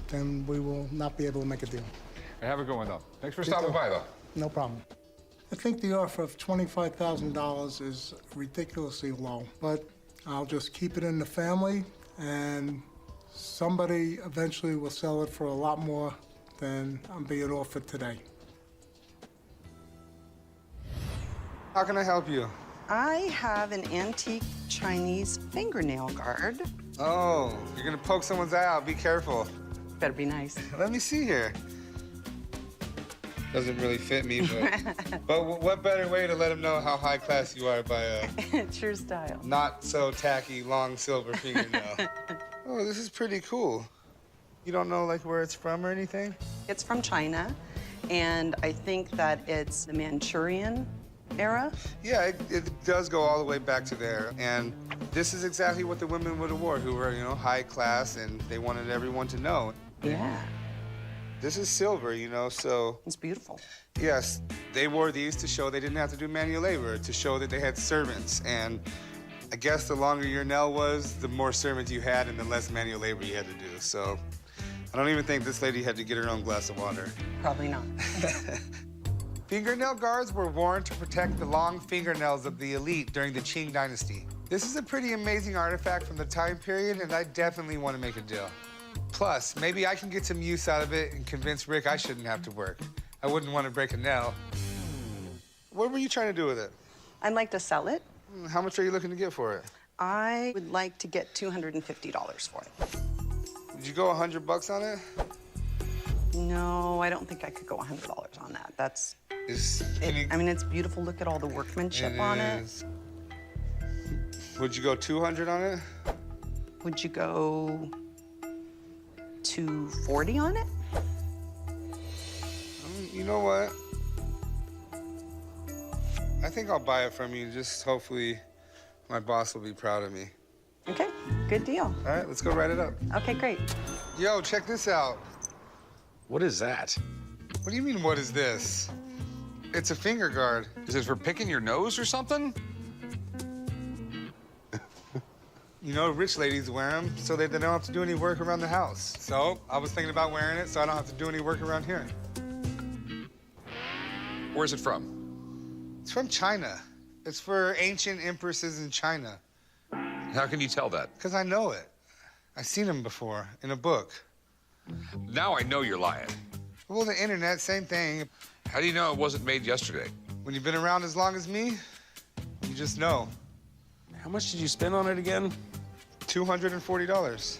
S22: Then we will not be able to make a deal.
S11: Have a good one, though. Thanks for stopping by, though.
S22: No problem. I think the offer of $25,000 is ridiculously low, but I'll just keep it in the family, and somebody eventually will sell it for a lot more than I'm being offered today.
S3: How can I help you?
S23: I have an antique Chinese fingernail guard.
S3: Oh, you're gonna poke someone's eye out. Be careful.
S23: Better be nice.
S3: Let me see here. Doesn't really fit me, but what better way to let them know how high class you are by
S23: It's your style.
S3: not so tacky, long silver fingernail. Oh, this is pretty cool. You don't know like where it's from or anything?
S23: It's from China, and I think that it's the Manchurian era.
S3: Yeah, it does go all the way back to there. And this is exactly what the women would have wore, who were, high class, and they wanted everyone to know.
S23: Yeah.
S3: This is silver, so...
S23: It's beautiful.
S3: Yes, they wore these to show they didn't have to do manual labor, to show that they had servants. And I guess the longer your nail was, the more servants you had and the less manual labor you had to do. So I don't even think this lady had to get her own glass of water.
S23: Probably not.
S3: Fingernail guards were worn to protect the long fingernails of the elite during the Qing dynasty. This is a pretty amazing artifact from the time period, and I definitely want to make a deal. Plus, maybe I can get some use out of it and convince Rick I shouldn't have to work. I wouldn't want to break a nail. What were you trying to do with it?
S23: I'd like to sell it.
S3: How much are you looking to get for it?
S23: I would like to get $250 for it.
S3: Would you go $100 on it?
S23: No, I don't think I could go $100 on that. That's...
S3: I
S23: mean, it's beautiful. Look at all the workmanship on it.
S3: Would you go 200 on it?
S23: Would you go 240 on it?
S3: You know what? I think I'll buy it from you. Just hopefully my boss will be proud of me.
S23: Okay, good deal.
S3: All right, let's go write it up.
S23: Okay, great.
S3: Yo, check this out.
S4: What is that?
S3: What do you mean, what is this? It's a finger guard.
S11: Is it for picking your nose or something?
S3: Rich ladies wear them so they don't have to do any work around the house. So I was thinking about wearing it so I don't have to do any work around here.
S11: Where's it from?
S3: It's from China. It's for ancient empresses in China.
S11: How can you tell that?
S3: Because I know it. I've seen them before in a book.
S11: Now I know you're lying.
S3: Well, the internet, same thing.
S11: How do you know it wasn't made yesterday?
S3: When you've been around as long as me, you just know.
S4: How much did you spend on it again?
S3: $240.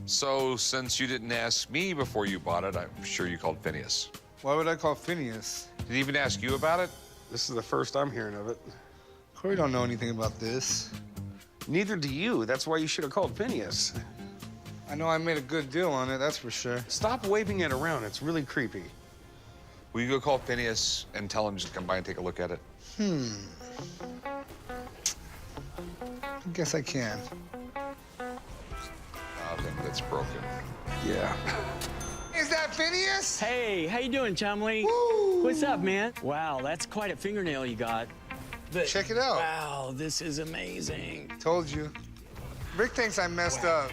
S11: So, since you didn't ask me before you bought it, I'm sure you called Phineas.
S3: Why would I call Phineas?
S11: Did he even ask you about it?
S4: This is the first I'm hearing of it.
S3: Corey don't know anything about this.
S4: Neither do you. That's why you should have called Phineas.
S3: I know I made a good deal on it, that's for sure.
S4: Stop waving it around. It's really creepy.
S11: Will you go call Phineas and tell him to come by and take a look at it?
S3: I guess I can.
S11: I think that's broken.
S4: Yeah.
S3: Is that Phineas?
S6: Hey, how you doing, Chumley?
S3: Woo!
S6: What's up, man? Wow, that's quite a fingernail you got. But,
S3: check it out.
S6: Wow, this is amazing.
S3: Told you. Rick thinks I messed up.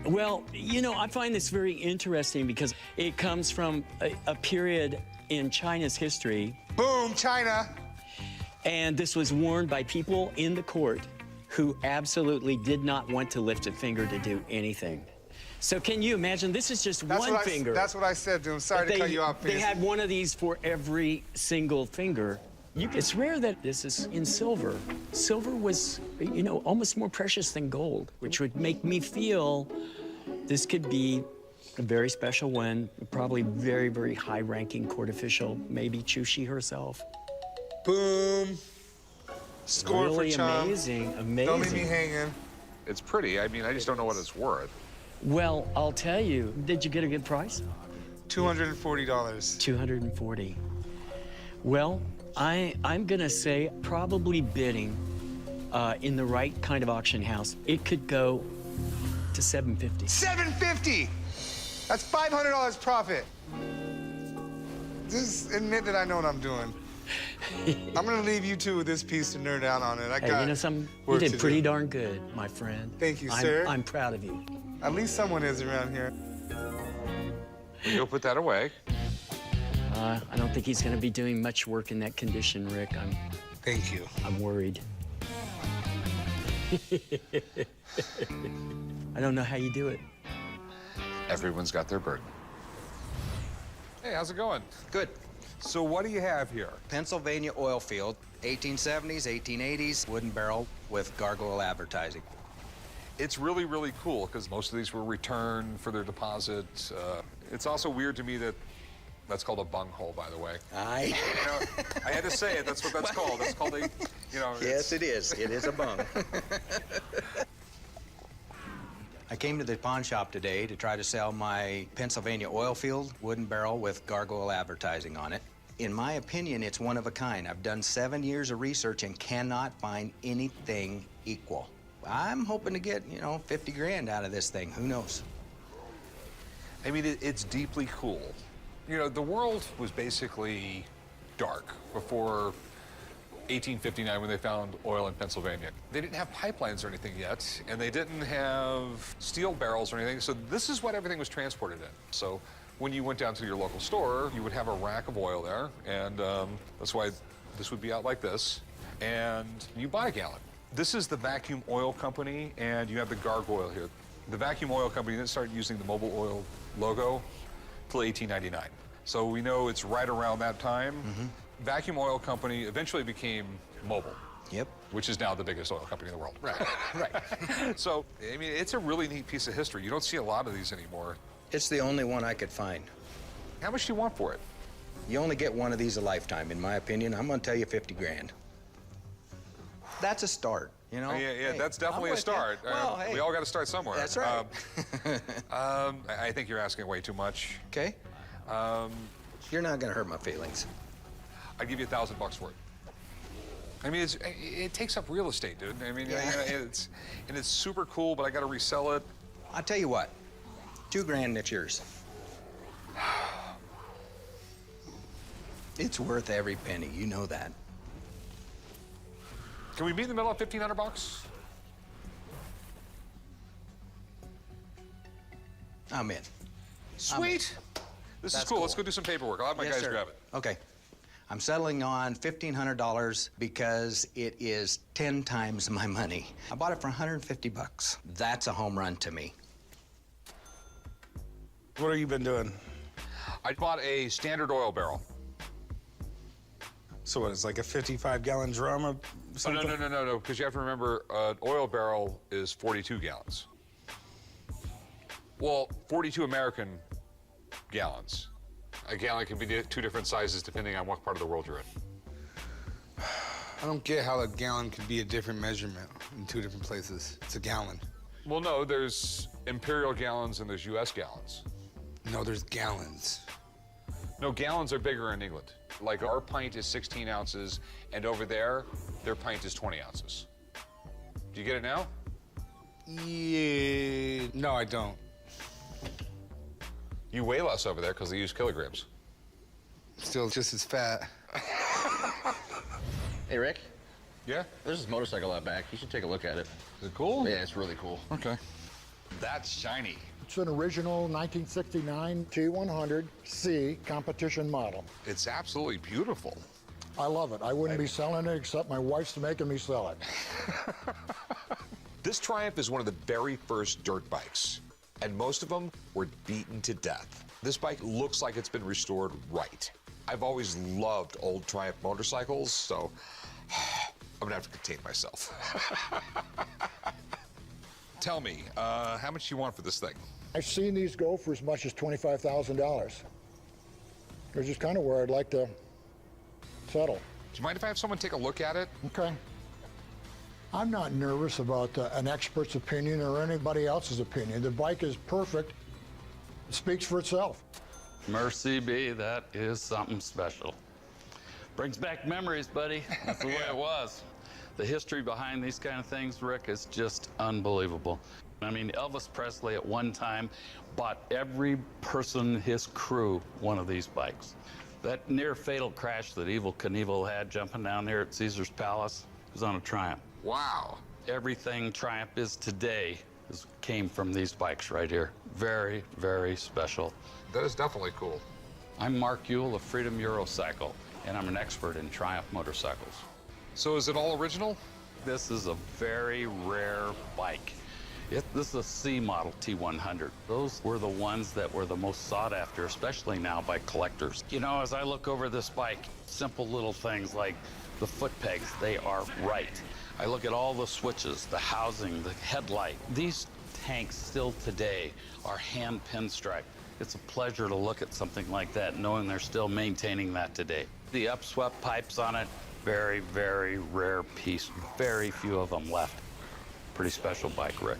S6: Well, I find this very interesting because it comes from a period in China's history.
S3: Boom, China.
S6: And this was worn by people in the court who absolutely did not want to lift a finger to do anything. So can you imagine? This is just one finger.
S3: That's what I said to him. Sorry to cut you off, Phineas.
S6: They had one of these for every single finger. It's rare that this is in silver. Silver was, almost more precious than gold, which would make me feel this could be a very special one, probably very, very high-ranking court official, maybe Chushi herself.
S3: Boom. Score
S6: really
S3: for Chum.
S6: Amazing.
S3: Don't leave me hanging.
S11: It's pretty. I mean, I just don't know what it's worth.
S6: Well, I'll tell you. Did you get a good price?
S3: $240.
S6: $240. Well, I'm gonna say probably bidding in the right kind of auction house. It could go to $750.
S3: $750! That's $500 profit. Just admit that I know what I'm doing. I'm gonna leave you two with this piece to nerd out on it.
S6: You did pretty darn good, my friend.
S3: Thank you, sir.
S6: I'm proud of you.
S3: At least someone is around here.
S11: Will you go put that away?
S6: I don't think he's gonna be doing much work in that condition, Rick.
S3: Thank you.
S6: I'm worried. I don't know how you do it.
S11: Everyone's got their burden. Hey, how's it going?
S7: Good.
S11: So what do you have here?
S7: Pennsylvania oil field, 1870s, 1880s, wooden barrel with gargoyle advertising.
S11: It's really, really cool because most of these were returned for their deposit. It's also weird to me that That's called a bunghole, by the way.
S7: Aye.
S11: You know, I had to say it. That's what that's called. That's called a, you know.
S7: Yes, it is. It is a bung. I came to the pawn shop today to try to sell my Pennsylvania oil field wooden barrel with gargoyle advertising on it. In my opinion, it's one of a kind. I've done 7 years of research and cannot find anything equal. I'm hoping to get, 50 grand out of this thing. Who knows?
S11: I mean, it's deeply cool. You know, the world was basically dark before 1859 when they found oil in Pennsylvania. They didn't have pipelines or anything yet, and they didn't have steel barrels or anything, so this is what everything was transported in. So when you went down to your local store, you would have a rack of oil there, and that's why this would be out like this, and you buy a gallon. This is the Vacuum Oil Company, and you have the gargoyle here. The Vacuum Oil Company didn't start using the Mobil Oil logo till 1899. So we know it's right around that time. Vacuum Oil Company eventually became Mobil.
S7: Yep.
S11: Which is now the biggest oil company in the world. Right, right. So, I mean, it's a really neat piece of history. You don't see a lot of these anymore.
S7: It's the only one I could find.
S11: How much do you want for it?
S7: You only get one of these a lifetime, in my opinion. I'm gonna tell you 50 grand. That's a start, you know?
S11: Yeah,
S7: Hey,
S11: that's definitely a start.
S7: Well, hey.
S11: We all got to start somewhere.
S7: That's right.
S11: I think you're asking way too much.
S7: Okay. You're not gonna hurt my feelings.
S11: I'd give you $1,000 for it. I mean, it takes up real estate, dude. I mean, it's super cool, but I got to resell it.
S7: I'll tell you what, 2 grand, it's yours. It's worth every penny, you know that.
S11: Can we meet in the middle of $1,500?
S7: I'm in.
S11: Sweet. This is
S7: That's
S11: cool. Let's go do some paperwork. I'll have my
S7: Yes,
S11: guys
S7: sir.
S11: grab it.
S7: Okay. I'm settling on $1,500 because it is 10 times my money. I bought it for 150 bucks. That's a home run to me.
S4: What have you been doing?
S11: I bought a standard oil barrel.
S4: So what, it's like a 55-gallon drum or
S11: Oh,
S4: something?
S11: no, because you have to remember, an oil barrel is 42 gallons. Well, 42 American gallons. A gallon can be 2 different sizes depending on what part of the world you're in.
S3: I don't get how a gallon could be a different measurement in 2 different places. It's a gallon.
S11: Well, no, there's imperial gallons and there's U.S. gallons.
S3: No, there's gallons.
S11: No, gallons are bigger in England. Like our pint is 16 ounces, and over there, their pint is 20 ounces. Do you get it now?
S3: Yeah, no, I don't.
S11: You weigh less over there because they use kilograms.
S3: Still just as fat.
S8: Hey, Rick.
S11: Yeah?
S8: There's this motorcycle out back. You should take a look at it.
S11: Is it cool?
S8: Yeah, it's really cool.
S11: Okay. That's shiny.
S9: It's an original 1969 T100C competition model.
S11: It's absolutely beautiful.
S9: I love it. I wouldn't be selling it except my wife's making me sell it.
S11: This Triumph is one of the very first dirt bikes, and most of them were beaten to death. This bike looks like it's been restored right. I've always loved old Triumph motorcycles, so I'm gonna have to contain myself. Tell me, how much do you want for this thing?
S9: I've seen these go for as much as $25,000. Which is kind of where I'd like to settle.
S11: Do you mind if I have someone take a look at it?
S9: Okay. I'm not nervous about an expert's opinion or anybody else's opinion. The bike is perfect. It speaks for itself.
S10: Mercy be, that is something special. Brings back memories, buddy. That's the way it was. The history behind these kind of things, Rick, is just unbelievable. I mean, Elvis Presley at one time bought every person in his crew one of these bikes. That near fatal crash that Evel Knievel had jumping down there at Caesar's Palace was on a Triumph.
S11: Wow.
S10: Everything Triumph is today came from these bikes right here. Very, very special.
S11: That is definitely cool.
S10: I'm Mark Ewell of Freedom Eurocycle, and I'm an expert in Triumph motorcycles.
S11: So is it all original?
S10: This is a very rare bike. This is a C model T100. Those were the ones that were the most sought after, especially now by collectors. You know, as I look over this bike, simple little things like the foot pegs, they are right. I look at all the switches, the housing, the headlight. These tanks still today are hand pinstripe. It's a pleasure to look at something like that, knowing they're still maintaining that today. The upswept pipes on it, very, very rare piece. Very few of them left. Pretty special bike, Rick.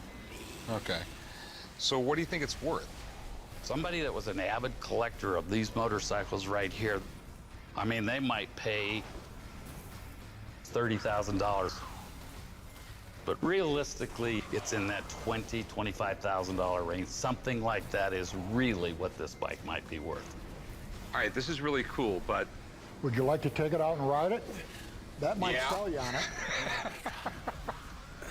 S11: Okay. So what do you think it's worth?
S10: Somebody that was an avid collector of these motorcycles right here, I mean, they might pay $30,000. But realistically, it's in that $20,000, $25,000 range. Something like that is really what this bike might be worth.
S11: All right, this is really cool, but...
S9: Would you like to take it out and ride it? That might sell you on it.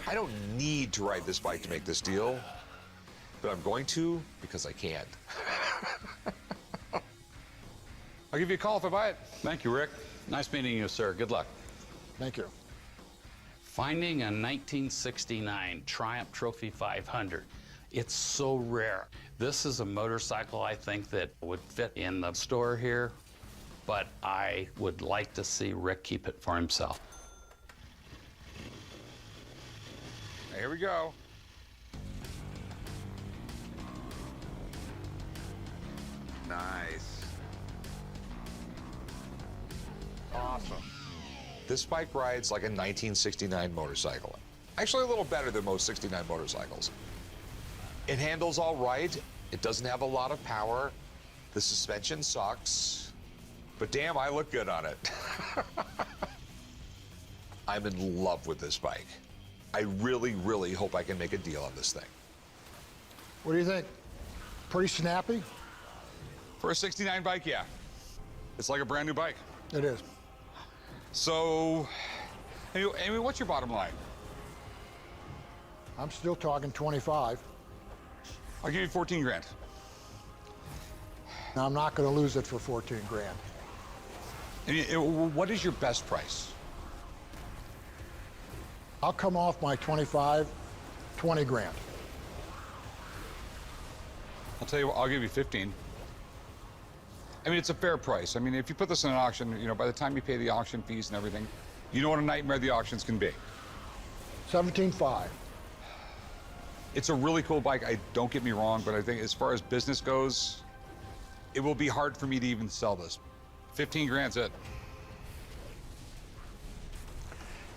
S11: I don't need to ride this bike to make this deal, but I'm going to because I can. I'll give you a call if I buy it.
S10: Thank you, Rick. Nice meeting you, sir. Good luck.
S9: Thank you.
S10: Finding a 1969 Triumph Trophy 500. It's so rare. This is a motorcycle I think that would fit in the store here, but I would like to see Rick keep it for himself.
S11: Here we go. Nice. Awesome. This bike rides like a 1969 motorcycle. Actually, a little better than most 69 motorcycles. It handles all right. It doesn't have a lot of power. The suspension sucks. But damn, I look good on it. I'm in love with this bike. I really, really hope I can make a deal on this thing.
S9: What do you think? Pretty snappy?
S2: For a 69 bike, yeah. It's like a brand new bike.
S9: It is.
S2: So, Amy, what's your bottom line?
S9: I'm still talking 25.
S2: I'll give you 14 grand.
S9: Now, I'm not going to lose it for 14 grand.
S2: What is your best price?
S9: I'll come off my 25, 20 grand.
S2: I'll tell you what, I'll give you 15. I mean, it's a fair price. I mean, if you put this in an auction, you know, by the time you pay the auction fees and everything, you know what a nightmare the auctions can be.
S9: 17.5.
S2: It's a really cool bike. Don't get me wrong, but I think as far as business goes, it will be hard for me to even sell this. 15 grand's it.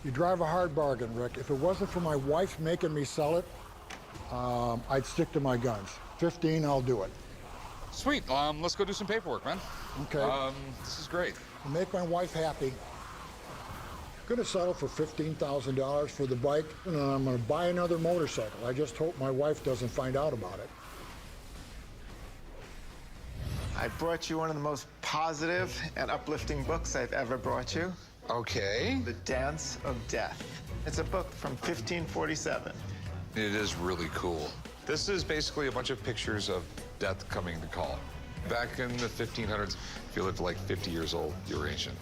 S9: You drive a hard bargain, Rick. If it wasn't for my wife making me sell it, I'd stick to my guns. 15, I'll do it.
S2: Sweet. Let's go do some paperwork, man.
S9: Okay.
S2: This is great.
S9: Make my wife happy. I'm gonna settle for $15,000 for the bike, and then I'm gonna buy another motorcycle. I just hope my wife doesn't find out about it.
S12: I brought you one of the most positive and uplifting books I've ever brought you.
S11: Okay.
S12: The Dance of Death. It's a book from 1547.
S11: It is really cool. This is basically a bunch of pictures of death coming to call. Back in the 1500s, if you lived like 50 years old, you were ancient.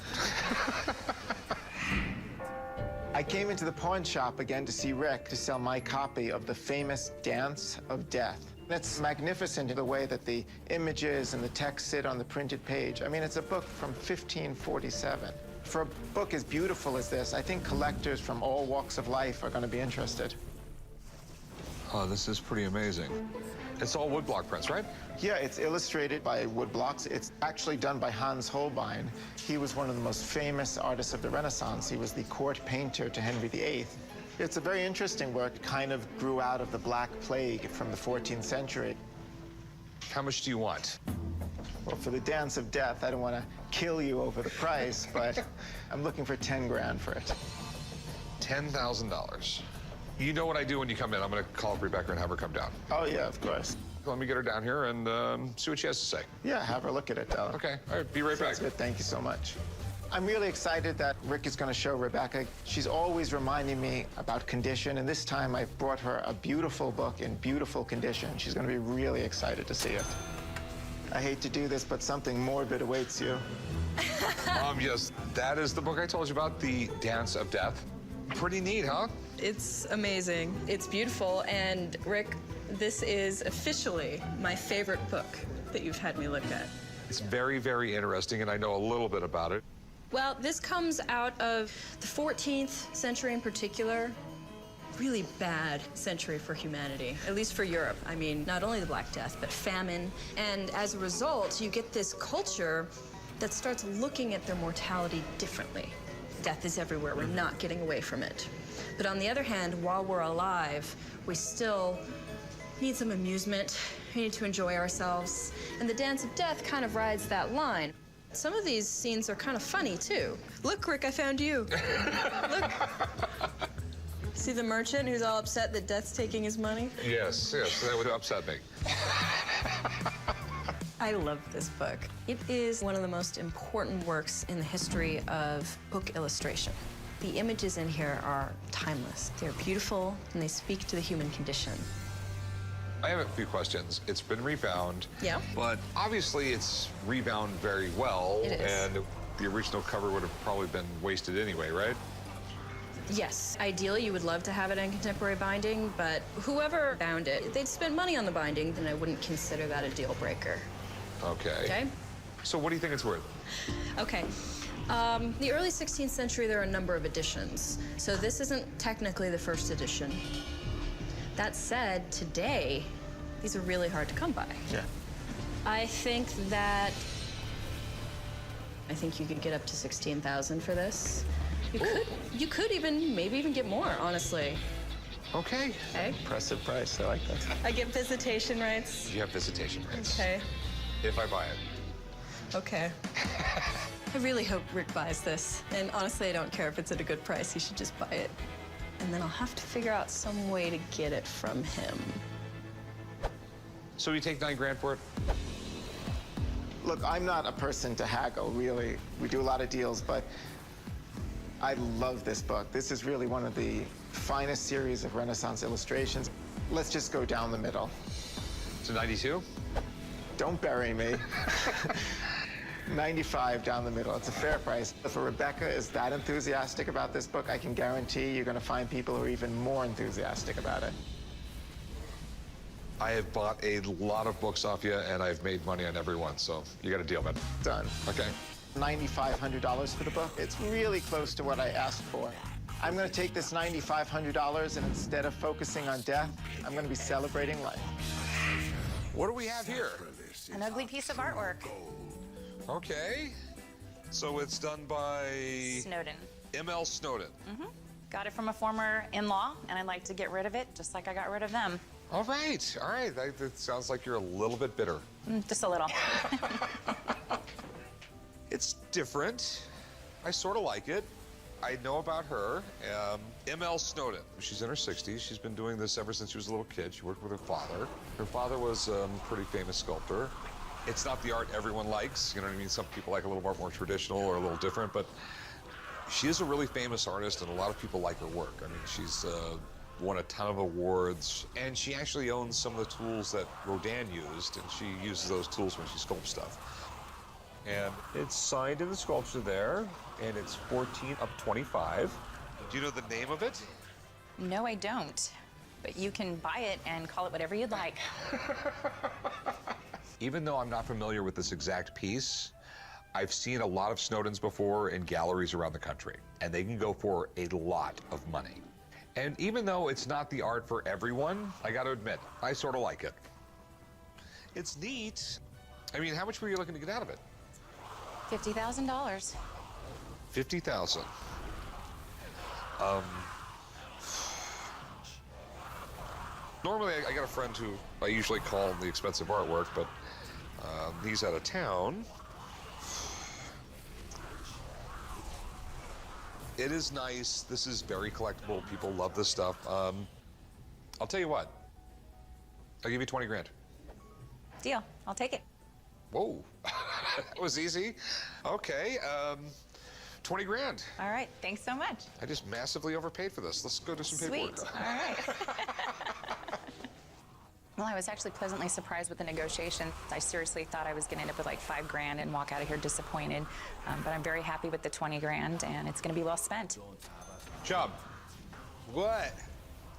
S12: I came into the pawn shop again to see Rick to sell my copy of the famous Dance of Death. It's magnificent in the way that the images and the text sit on the printed page. I mean, it's a book from 1547. For a book as beautiful as this, I think collectors from all walks of life are going to be interested.
S11: Oh, this is pretty amazing. It's all woodblock prints, right?
S12: Yeah, it's illustrated by woodblocks. It's actually done by Hans Holbein. He was one of the most famous artists of the Renaissance. He was the court painter to Henry VIII. It's a very interesting work. It kind of grew out of the Black Plague from the 14th century.
S11: How much do you want?
S12: Well, for the Dance of Death, I don't want to kill you over the price, but I'm looking for 10 grand for it.
S11: $10,000. You know what I do when you come in. I'm going to call Rebecca and have her come down.
S12: Oh, yeah, of course.
S11: Let me get her down here and see what she has to say.
S12: Yeah, have her look at it, though.
S11: Okay. All right, be right back.
S12: Sounds good. Thank you so much. I'm really excited that Rick is going to show Rebecca. She's always reminding me about condition, and this time I brought her a beautiful book in beautiful condition. She's going to be really excited to see it. I hate to do this, but something morbid awaits you.
S11: Yes, that is the book I told you about, The Dance of Death. Pretty neat, huh?
S14: It's amazing. It's beautiful, and Rick, this is officially my favorite book that you've had me look at.
S11: It's very, very interesting, and I know a little bit about it.
S14: Well, this comes out of the 14th century in particular. really bad century for humanity, at least for Europe. I mean, not only the Black Death, but famine. And as a result, you get this culture that starts looking at their mortality differently. Death is everywhere. We're not getting away from it. But on the other hand, while we're alive, we still need some amusement. We need to enjoy ourselves. And the Dance of Death kind of rides that line. Some of these scenes are kind of funny, too. Look, Rick, I found you. Look. See the merchant who's all upset that Death's taking his money?
S11: Yes, that would upset me.
S14: I love this book. It is one of the most important works in the history of book illustration. The images in here are timeless. They're beautiful, and they speak to the human condition.
S11: I have a few questions. It's been rebound.
S14: Yeah.
S11: But obviously it's rebound very well.
S14: It is.
S11: And the original cover would have probably been wasted anyway, right?
S14: Yes. Ideally, you would love to have it in contemporary binding, but whoever bound it, they'd spend money on the binding, then I wouldn't consider that a deal breaker.
S11: Okay.
S14: Okay?
S11: So what do you think it's worth?
S14: Okay. The early 16th century, there are a number of editions. So this isn't technically the first edition. That said, today, these are really hard to come by.
S5: Yeah.
S14: I think you could get up to 16,000 for this. You could even, maybe even get more, honestly.
S11: Okay.
S14: Okay.
S5: Impressive price. I like that.
S14: I get visitation rights.
S11: You have visitation rights.
S14: Okay.
S11: If I buy it.
S14: Okay. I really hope Rick buys this. And honestly, I don't care if it's at a good price. He should just buy it. And then I'll have to figure out some way to get it from him.
S11: So you take $9 grand for it?
S12: Look, I'm not a person to haggle, really. We do a lot of deals, but I love this book. This is really one of the finest series of Renaissance illustrations. Let's just go down the middle.
S11: So 92?
S12: Don't bury me. 95 down the middle. It's a fair price. If Rebecca is that enthusiastic about this book, I can guarantee you're going to find people who are even more enthusiastic about it.
S11: I have bought a lot of books off you, and I've made money on every one, so you got a deal, man.
S12: Done.
S11: Okay.
S12: $9,500 for the book. It's really close to what I asked for. I'm going to take this $9,500, and instead of focusing on death, I'm going to be celebrating life.
S11: What do we have here?
S13: An ugly piece of artwork.
S11: Okay. So it's done by...
S13: Snowden.
S11: M.L. Snowden.
S13: Mm-hmm. Got it from a former in-law, and I'd like to get rid of it, just like I got rid of them.
S11: All right, all right. That sounds like you're a little bit bitter.
S13: Just a little.
S11: It's different. I sort of like it. I know about her. M.L. Snowden. She's in her 60s. She's been doing this ever since she was a little kid. She worked with her father. Her father was a pretty famous sculptor. It's not the art everyone likes. You know what I mean? Some people like a little more traditional or a little different, but she is a really famous artist, and a lot of people like her work. I mean, she's won a ton of awards, and she actually owns some of the tools that Rodin used, and she uses those tools when she sculpts stuff. And it's signed in the sculpture there, and it's 14 up 25. Do you know the name of it?
S13: No, I don't. But you can buy it and call it whatever you'd like.
S11: Even though I'm not familiar with this exact piece, I've seen a lot of Snowdens before in galleries around the country, and they can go for a lot of money. And even though it's not the art for everyone, I got to admit, I sort of like it. It's neat. I mean, how much were you looking to get out of it?
S13: $50,000.
S11: 50,000. Normally, I got a friend who I usually call the expensive artwork, but he's out of town. It is nice. This is very collectible. People love this stuff. I'll tell you what. I'll give you 20 grand.
S13: Deal. I'll take it.
S11: Whoa. That was easy. Okay. 20 grand.
S13: All right. Thanks so much.
S11: I just massively overpaid for this. Let's go do some paperwork.
S13: Sweet. All right. Well, I was actually pleasantly surprised with the negotiation. I seriously thought I was going to end up with like $5 grand and walk out of here disappointed. But I'm very happy with the 20 grand, and it's going to be well spent.
S11: Chubb.
S3: What?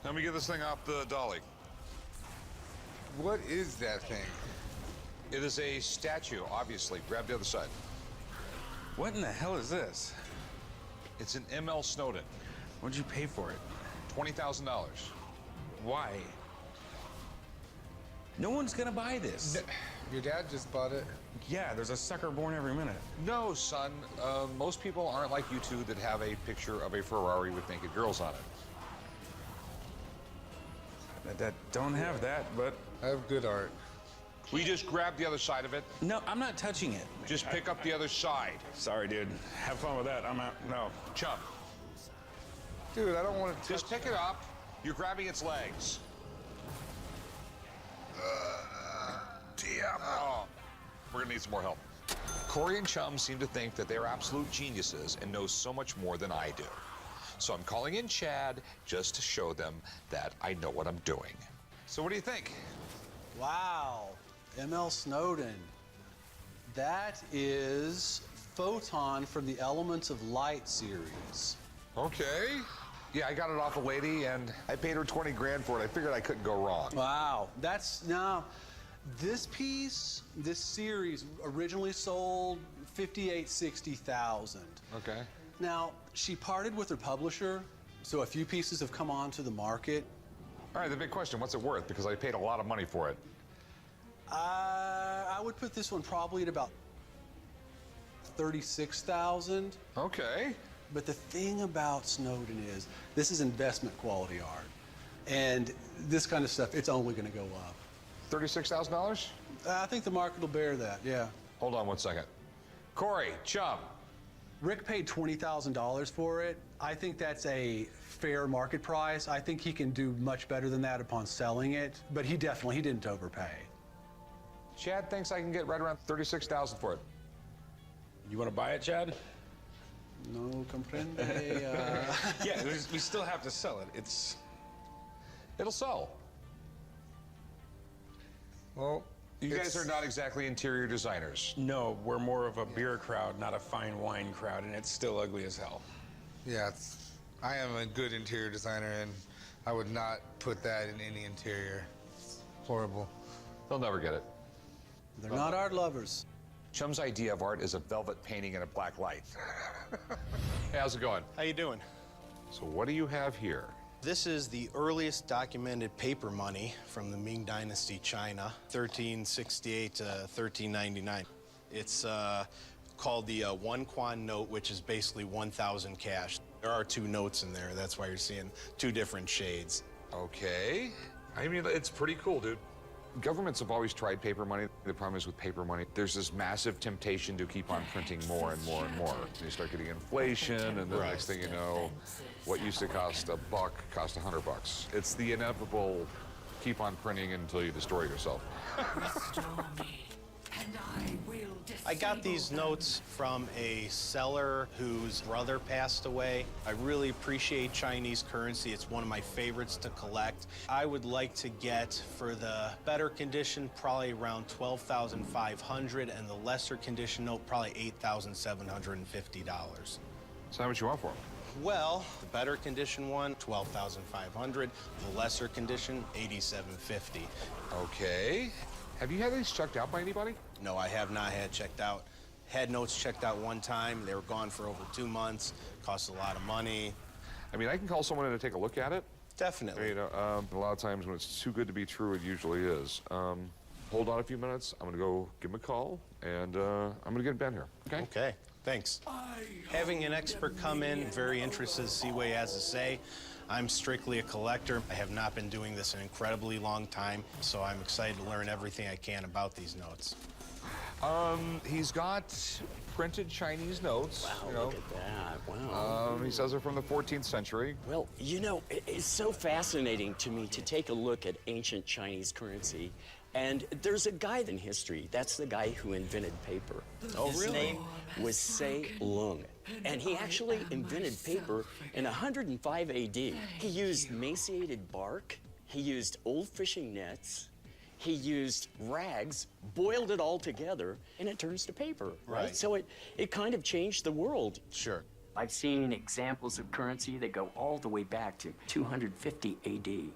S11: Let me get this thing off the dolly.
S3: What is that thing?
S11: It is a statue, obviously. Grab the other side.
S3: What in the hell is this?
S11: It's an M.L. Snowden.
S3: What'd you pay for it?
S2: $20,000.
S4: Why? No one's gonna buy this.
S3: Your dad just bought it.
S4: Yeah, there's a sucker born every minute.
S2: No, son. Most people aren't like you two that have a picture of a Ferrari with naked girls on it.
S4: That don't have that, but
S3: I have good art.
S2: Will you just grab the other side of it?
S4: No, I'm not touching it.
S2: Just pick up the other side.
S4: Sorry, dude. Have fun with that. I'm out. No.
S2: Chum.
S3: Dude, I don't want to
S2: Just pick it up. You're grabbing its legs. Oh, we're gonna need some more help. Corey and Chum seem to think that they're absolute geniuses and know so much more than I do. So I'm calling in Chad just to show them that I know what I'm doing. So what do you think?
S15: Wow, M.L. Snowden. That is Photon from the Elements of Light series.
S2: Okay. Yeah, I got it off a lady and I paid her 20 grand for it. I figured I couldn't go wrong.
S15: Wow, that's now, this piece, this series originally sold $58,000-$60,000.
S2: Okay.
S15: Now, she parted with her publisher, so a few pieces have come onto the market.
S2: All right, the big question, what's it worth? Because I paid a lot of money for it.
S15: I would put this one probably at about $36,000.
S2: Okay.
S15: But the thing about Snowden is, this is investment quality art. And this kind of stuff, it's only gonna go up.
S2: $36,000?
S15: I think the market will bear that, yeah.
S2: Hold on one second. Corey, Chum.
S15: Rick paid $20,000 for it. I think that's a fair market price. I think he can do much better than that upon selling it, but he didn't overpay.
S2: Chad thinks I can get right around $36,000 for it.
S4: You want to buy it, Chad?
S15: No comprende.
S4: Yeah, we still have to sell it.
S2: It'll sell.
S3: Well,
S2: you guys are not exactly interior designers.
S4: No, we're more of a beer crowd, not a fine wine crowd, and it's still ugly as hell.
S3: Yeah, I am a good interior designer, and I would not put that in any interior. Horrible.
S2: They'll never get it.
S15: They're not art lovers.
S2: Chum's idea of art is a velvet painting in a black light. Hey, how's it going?
S16: How you doing?
S2: So what do you have here?
S16: This is the earliest documented paper money from the Ming Dynasty, China, 1368 to 1399. It's called the 1 Quan note, which is basically 1,000 cash. There are 2 notes in there. That's why you're seeing 2 different shades.
S2: Okay. I mean, it's pretty cool, dude. Governments have always tried paper money. The problem is with paper money, there's this massive temptation to keep on printing more and more and more. You start getting inflation, and the next thing you know, what used to cost $1 costs $100. It's the inevitable keep on printing until you destroy yourself.
S16: I got these notes from a seller whose brother passed away. I really appreciate Chinese currency. It's one of my favorites to collect. I would like to get, for the better condition, probably around $12,500, and the lesser condition note, probably $8,750.
S2: So how much you want for them?
S16: Well, the better condition one, $12,500. The lesser condition, $8,750.
S2: Okay. Have you had these checked out by anybody?
S16: No, I have not had checked out. Had notes checked out one time. They were gone for over 2 months. Cost a lot of money.
S2: I mean, I can call someone in to take a look at it.
S16: Definitely.
S2: You know, a lot of times when it's too good to be true, it usually is. Hold on a few minutes. I'm gonna go give him a call, and I'm gonna get Ben here. Okay.
S16: Okay. Thanks. Having an expert come in, very interested to see what he has to say. I'm strictly a collector. I have not been doing this an incredibly long time, so I'm excited to learn everything I can about these notes.
S2: He's got printed Chinese notes.
S6: Wow,
S2: you know.
S6: look at that. Wow.
S2: He says they're from the 14th century.
S6: Well, you know, it's so fascinating to me to take a look at ancient Chinese currency. And there's a guy in history, that's the guy who invented paper.
S16: Oh,
S6: His
S16: really?
S6: name was Sei Lung. And he actually invented paper in 105 AD. He used emaciated bark, he used old fishing nets, he used rags, boiled it all together, and it turns to paper, right? So it kind of changed the world.
S16: Sure.
S6: I've seen examples of currency that go all the way back to 250 AD.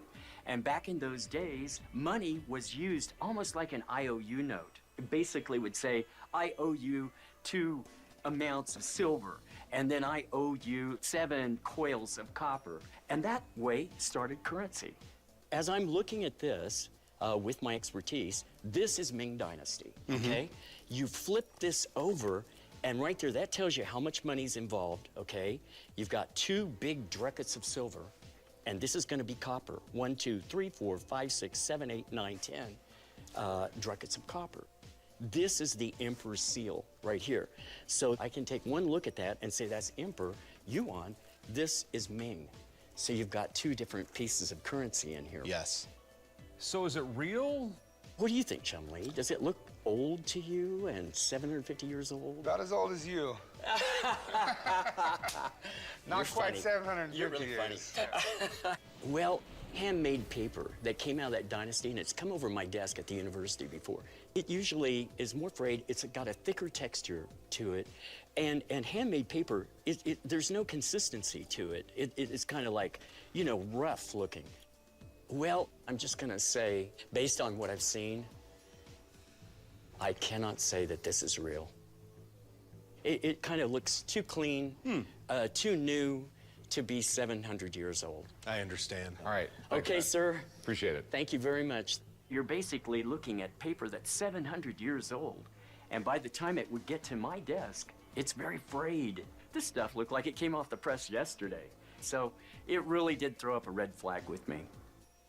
S6: And back in those days, money was used almost like an IOU note. It basically would say, I owe you 2 amounts of silver. and then I owed you 7 coils of copper, and that way started currency. As I'm looking at this, with my expertise, this is Ming Dynasty, okay? You flip this over, and right there, that tells you how much money's involved, okay? You've got 2 big ducats of silver, and this is gonna be copper. 1, 2, 3, 4, 5, 6, 7, 8, 9, 10 ducats of copper. This is the Emperor's seal right here. So I can take one look at that and say that's Emperor Yuan, this is Ming. So you've got 2 different pieces of currency in here.
S16: Yes.
S11: So is it real?
S6: What do you think, Chumley? Does it look old to you and 750 years old?
S3: About as old as you. Not
S6: You're
S3: quite
S6: funny.
S3: 750
S6: You're really
S3: years.
S6: funny. Well, handmade paper that came out of that dynasty, and it's come over my desk at the university before. It usually is more frayed. It's got a thicker texture to it, and handmade paper, there's no consistency to it. It's kind of like, you know, rough looking. Well, I'm just gonna say, based on what I've seen, I cannot say that this is real. It kind of looks too clean, too new to be 700 years old.
S16: I understand.
S11: All right.
S6: Okay, sir.
S11: Appreciate it.
S6: Thank you very much. You're basically looking at paper that's 700 years old, and by the time it would get to my desk, it's very frayed. This stuff looked like it came off the press yesterday. So it really did throw up a red flag with me.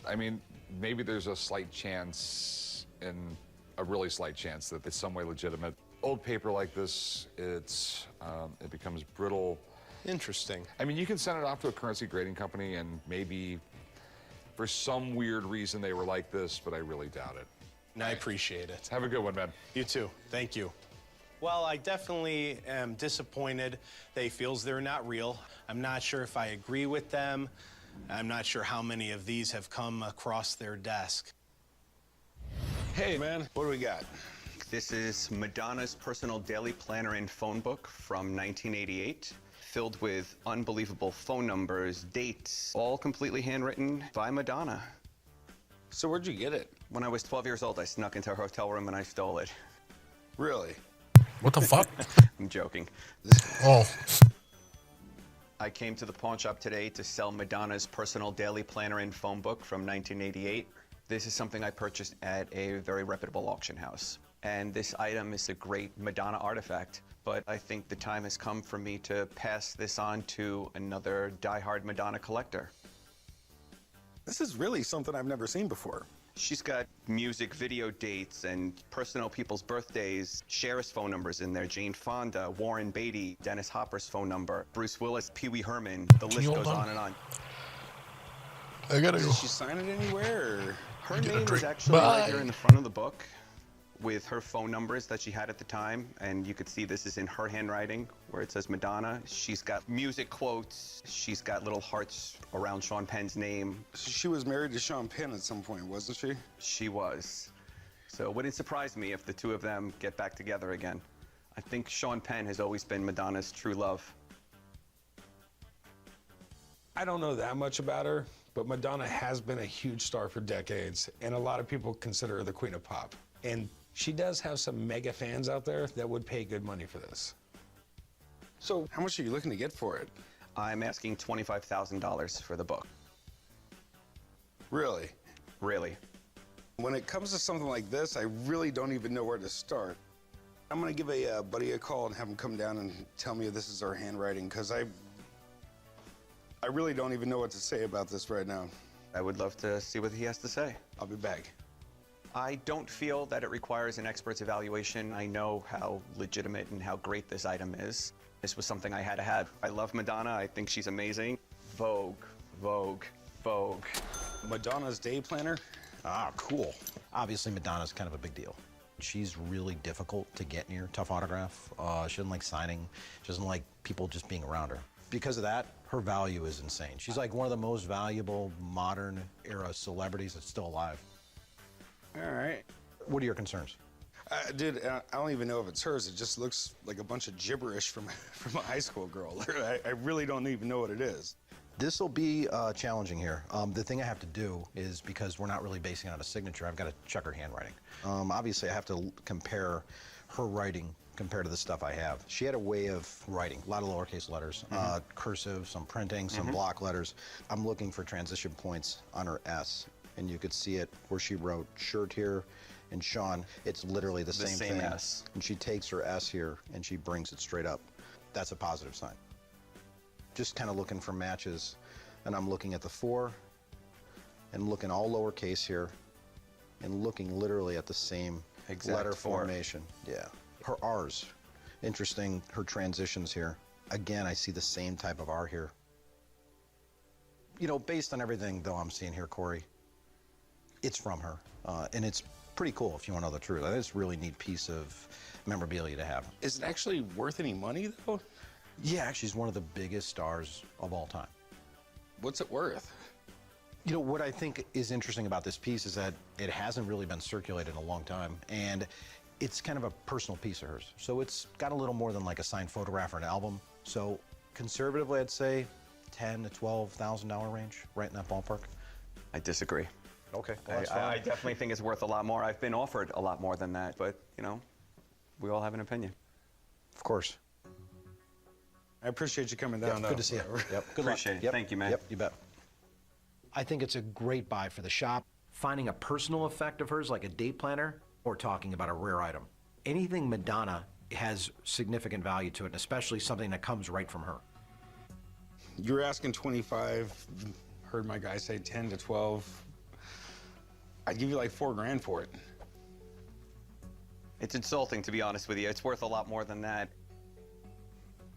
S2: I mean, maybe there's a slight chance, and a really slight chance, that it's some way legitimate. Old paper like this, it becomes brittle.
S16: Interesting.
S2: I mean, you can send it off to a currency grading company, and maybe for some weird reason they were like this, but I really doubt it.
S16: And I appreciate it.
S2: Have a good one, man.
S16: You too. Thank you. Well, I definitely am disappointed that he feels they're not real. I'm not sure if I agree with them. I'm not sure how many of these have come across their desk.
S4: Hey, man, what do we got?
S17: This is Madonna's personal daily planner and phone book from 1988, filled with unbelievable phone numbers, dates, all completely handwritten by Madonna.
S4: So where'd you get it?
S17: When I was 12 years old, I snuck into her hotel room and I stole it.
S4: Really?
S18: What the fuck?
S17: I'm joking.
S18: Oh.
S17: I came to the pawn shop today to sell Madonna's personal daily planner and phone book from 1988. This is something I purchased at a very reputable auction house. And this item is a great Madonna artifact, but I think the time has come for me to pass this on to another diehard Madonna collector.
S4: This is really something I've never seen before.
S17: She's got music video dates and personal people's birthdays, Cher's phone numbers in there, Jane Fonda, Warren Beatty, Dennis Hopper's phone number, Bruce Willis, Pee Wee Herman, the list goes on and on.
S18: I gotta go.
S4: Did she sign it anywhere? Or
S17: her name is actually right here in the front of the book with her phone numbers that she had at the time, and you could see this is in her handwriting where it says Madonna. She's got music quotes, she's got little hearts around Sean Penn's name.
S4: She was married to Sean Penn at some point, wasn't she?
S17: She was. So it wouldn't surprise me if the two of them get back together again. I think Sean Penn has always been Madonna's true love.
S4: I don't know that much about her, but Madonna has been a huge star for decades, and a lot of people consider her the queen of pop. And she does have some mega fans out there that would pay good money for this. So how much are you looking to get for it?
S17: I'm asking $25,000 for the book.
S4: Really?
S17: Really.
S4: When it comes to something like this, I really don't even know where to start. I'm gonna give a buddy a call and have him come down and tell me if this is our handwriting, because I really don't even know what to say about this right now.
S17: I would love to see what he has to say.
S4: I'll be back.
S17: I don't feel that it requires an expert's evaluation. I know how legitimate and how great this item is. This was something I had to have. I love Madonna. I think she's amazing. Vogue, Vogue, Vogue.
S4: Madonna's day planner?
S19: Ah, cool. Obviously, Madonna's kind of a big deal. She's really difficult to get near, tough autograph. She doesn't like signing. She doesn't like people just being around her. Because of that, her value is insane. She's like one of the most valuable modern era celebrities that's still alive.
S4: All right.
S19: What are your concerns?
S4: Dude, I don't even know if it's hers. It just looks like a bunch of gibberish from a high school girl. I really don't even know what it is.
S19: This will be challenging here. The thing I have to do is, because we're not really basing it on a signature, I've got to check her handwriting. Obviously, I have to compare her writing compared to the stuff I have. She had a way of writing, a lot of lowercase letters, cursive, some printing, some block letters. I'm looking for transition points on her S, and you could see it where she wrote shirt here, and Sean, it's literally the same thing.
S17: S.
S19: And she takes her S here, and she brings it straight up. That's a positive sign. Just kind of looking for matches, and I'm looking at the 4, and looking all lowercase here, and looking literally at the same
S17: Exact
S19: letter
S17: 4.
S19: formation. Yeah. Her R's, interesting, her transitions here. Again, I see the same type of R here. You know, based on everything, though, I'm seeing here, Corey, it's from her. And it's pretty cool, if you want to know the truth. I think it's a really neat piece of memorabilia to have.
S4: Is it actually worth any money, though?
S19: Yeah, she's one of the biggest stars of all time.
S4: What's it worth?
S19: You know, what I think is interesting about this piece is that it hasn't really been circulated in a long time, and it's kind of a personal piece of hers. So it's got a little more than like a signed photograph or an album. So conservatively, I'd say $10,000 to $12,000 range, right in that ballpark.
S17: I disagree.
S19: Okay, well, that's
S17: I
S19: fine.
S17: definitely think it's worth a lot more. I've been offered a lot more than that, but, you know, we all have an opinion.
S19: Of course.
S4: I appreciate you coming down.
S19: Good to see you. Yep. Good luck.
S17: Appreciate it.
S19: Yep.
S17: Thank you, man.
S19: Yep, you bet.
S1: I think it's a great buy for the shop. Finding a personal effect of hers like a date planner or talking about a rare item. Anything Madonna has significant value to it, and especially something that comes right from her.
S4: You're asking 25, heard my guy say 10 to 12. I'd give you like $4,000 for it.
S17: It's insulting, to be honest with you. It's worth a lot more than that.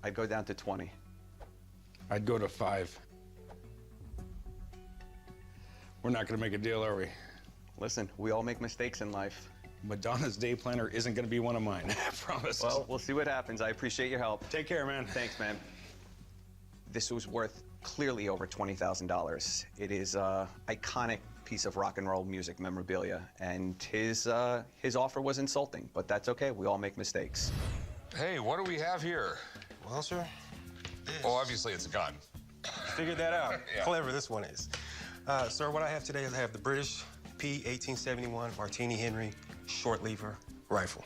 S17: I'd go down to 20.
S4: I'd go to 5. We're not gonna make a deal, are we?
S17: Listen, we all make mistakes in life.
S4: Madonna's day planner isn't gonna be one of mine, I promise.
S17: Well, we'll see what happens. I appreciate your help.
S4: Take care, man.
S17: Thanks, man. This was worth clearly over $20,000. It is an iconic piece of rock and roll music memorabilia, and his offer was insulting, but that's okay. We all make mistakes.
S11: Hey, what do we have here?
S20: Well, sir.
S11: Oh, obviously it's a gun.
S20: Figured that out.
S11: Yeah.
S20: Clever this one is. Sir, what I have today is I have the British P1871 Martini Henry short lever rifle.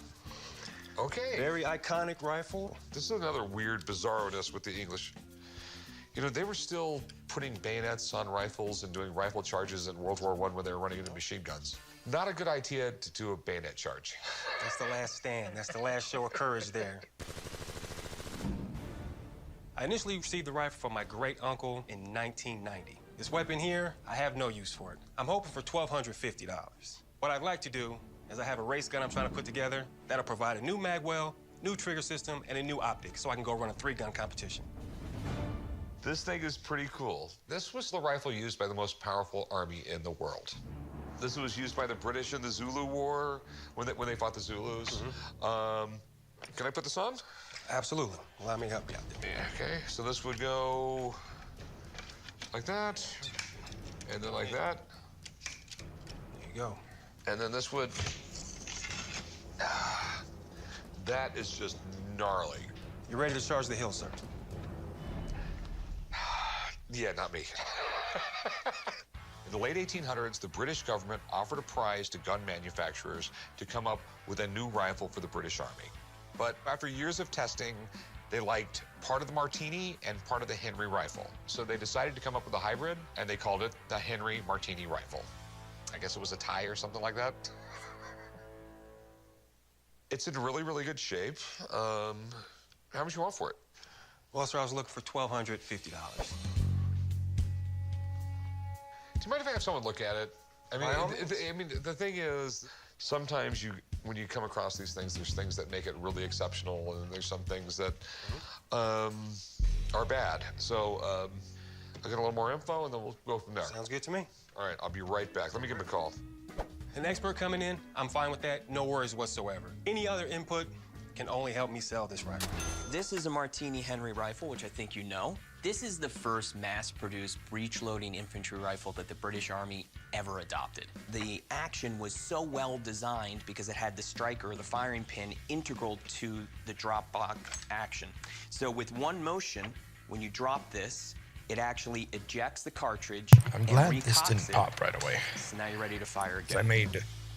S11: Okay.
S20: Very iconic rifle.
S11: This is another weird bizarro-ness with the English. You know, they were still putting bayonets on rifles and doing rifle charges in World War I when they were running into machine guns. Not a good idea to do a bayonet charge.
S20: That's the last stand. That's the last show of courage there. I initially received the rifle from my great uncle in 1990. This weapon here, I have no use for it. I'm hoping for $1,250. What I'd like to do is I have a race gun I'm trying to put together that'll provide a new mag well, new trigger system, and a new optic so I can go run a 3-gun competition.
S11: This thing is pretty cool. This was the rifle used by the most powerful army in the world. This was used by the British in the Zulu War when they fought the Zulus. Can I put this on?
S20: Absolutely. Allow me to help you out there.
S11: Yeah, okay, so this would go like that, and then like that.
S20: There you go.
S11: And then this would, that is just gnarly.
S20: You ready to charge the hill, sir?
S11: Yeah, not me. In the late 1800s, the British government offered a prize to gun manufacturers to come up with a new rifle for the British Army. But after years of testing, they liked part of the Martini and part of the Henry rifle. So they decided to come up with a hybrid, and they called it the Henry Martini rifle. I guess it was a tie or something like that. It's in really, really good shape. How much you want for it?
S20: Well, sir, I was looking for $1,250.
S11: Do you mind if I have someone look at it? I mean, the thing is, sometimes when you come across these things, there's things that make it really exceptional, and there's some things that are bad. So I'll get a little more info, and then we'll go from there.
S20: Sounds good to me.
S11: All right, I'll be right back. Let me give him a call.
S20: An expert coming in, I'm fine with that. No worries whatsoever. Any other input can only help me sell this rifle.
S5: This is a Martini Henry rifle, which I think you know. This is the first mass-produced breech-loading infantry rifle that the British Army ever adopted. The action was so well designed because it had the striker, the firing pin, integral to the drop block action. So with one motion, when you drop this, it actually ejects the cartridge.
S18: I'm
S5: and
S18: glad this
S5: recocks
S18: didn't
S5: it.
S18: pop right away.
S5: So now you're ready to fire
S18: I
S5: again.
S18: made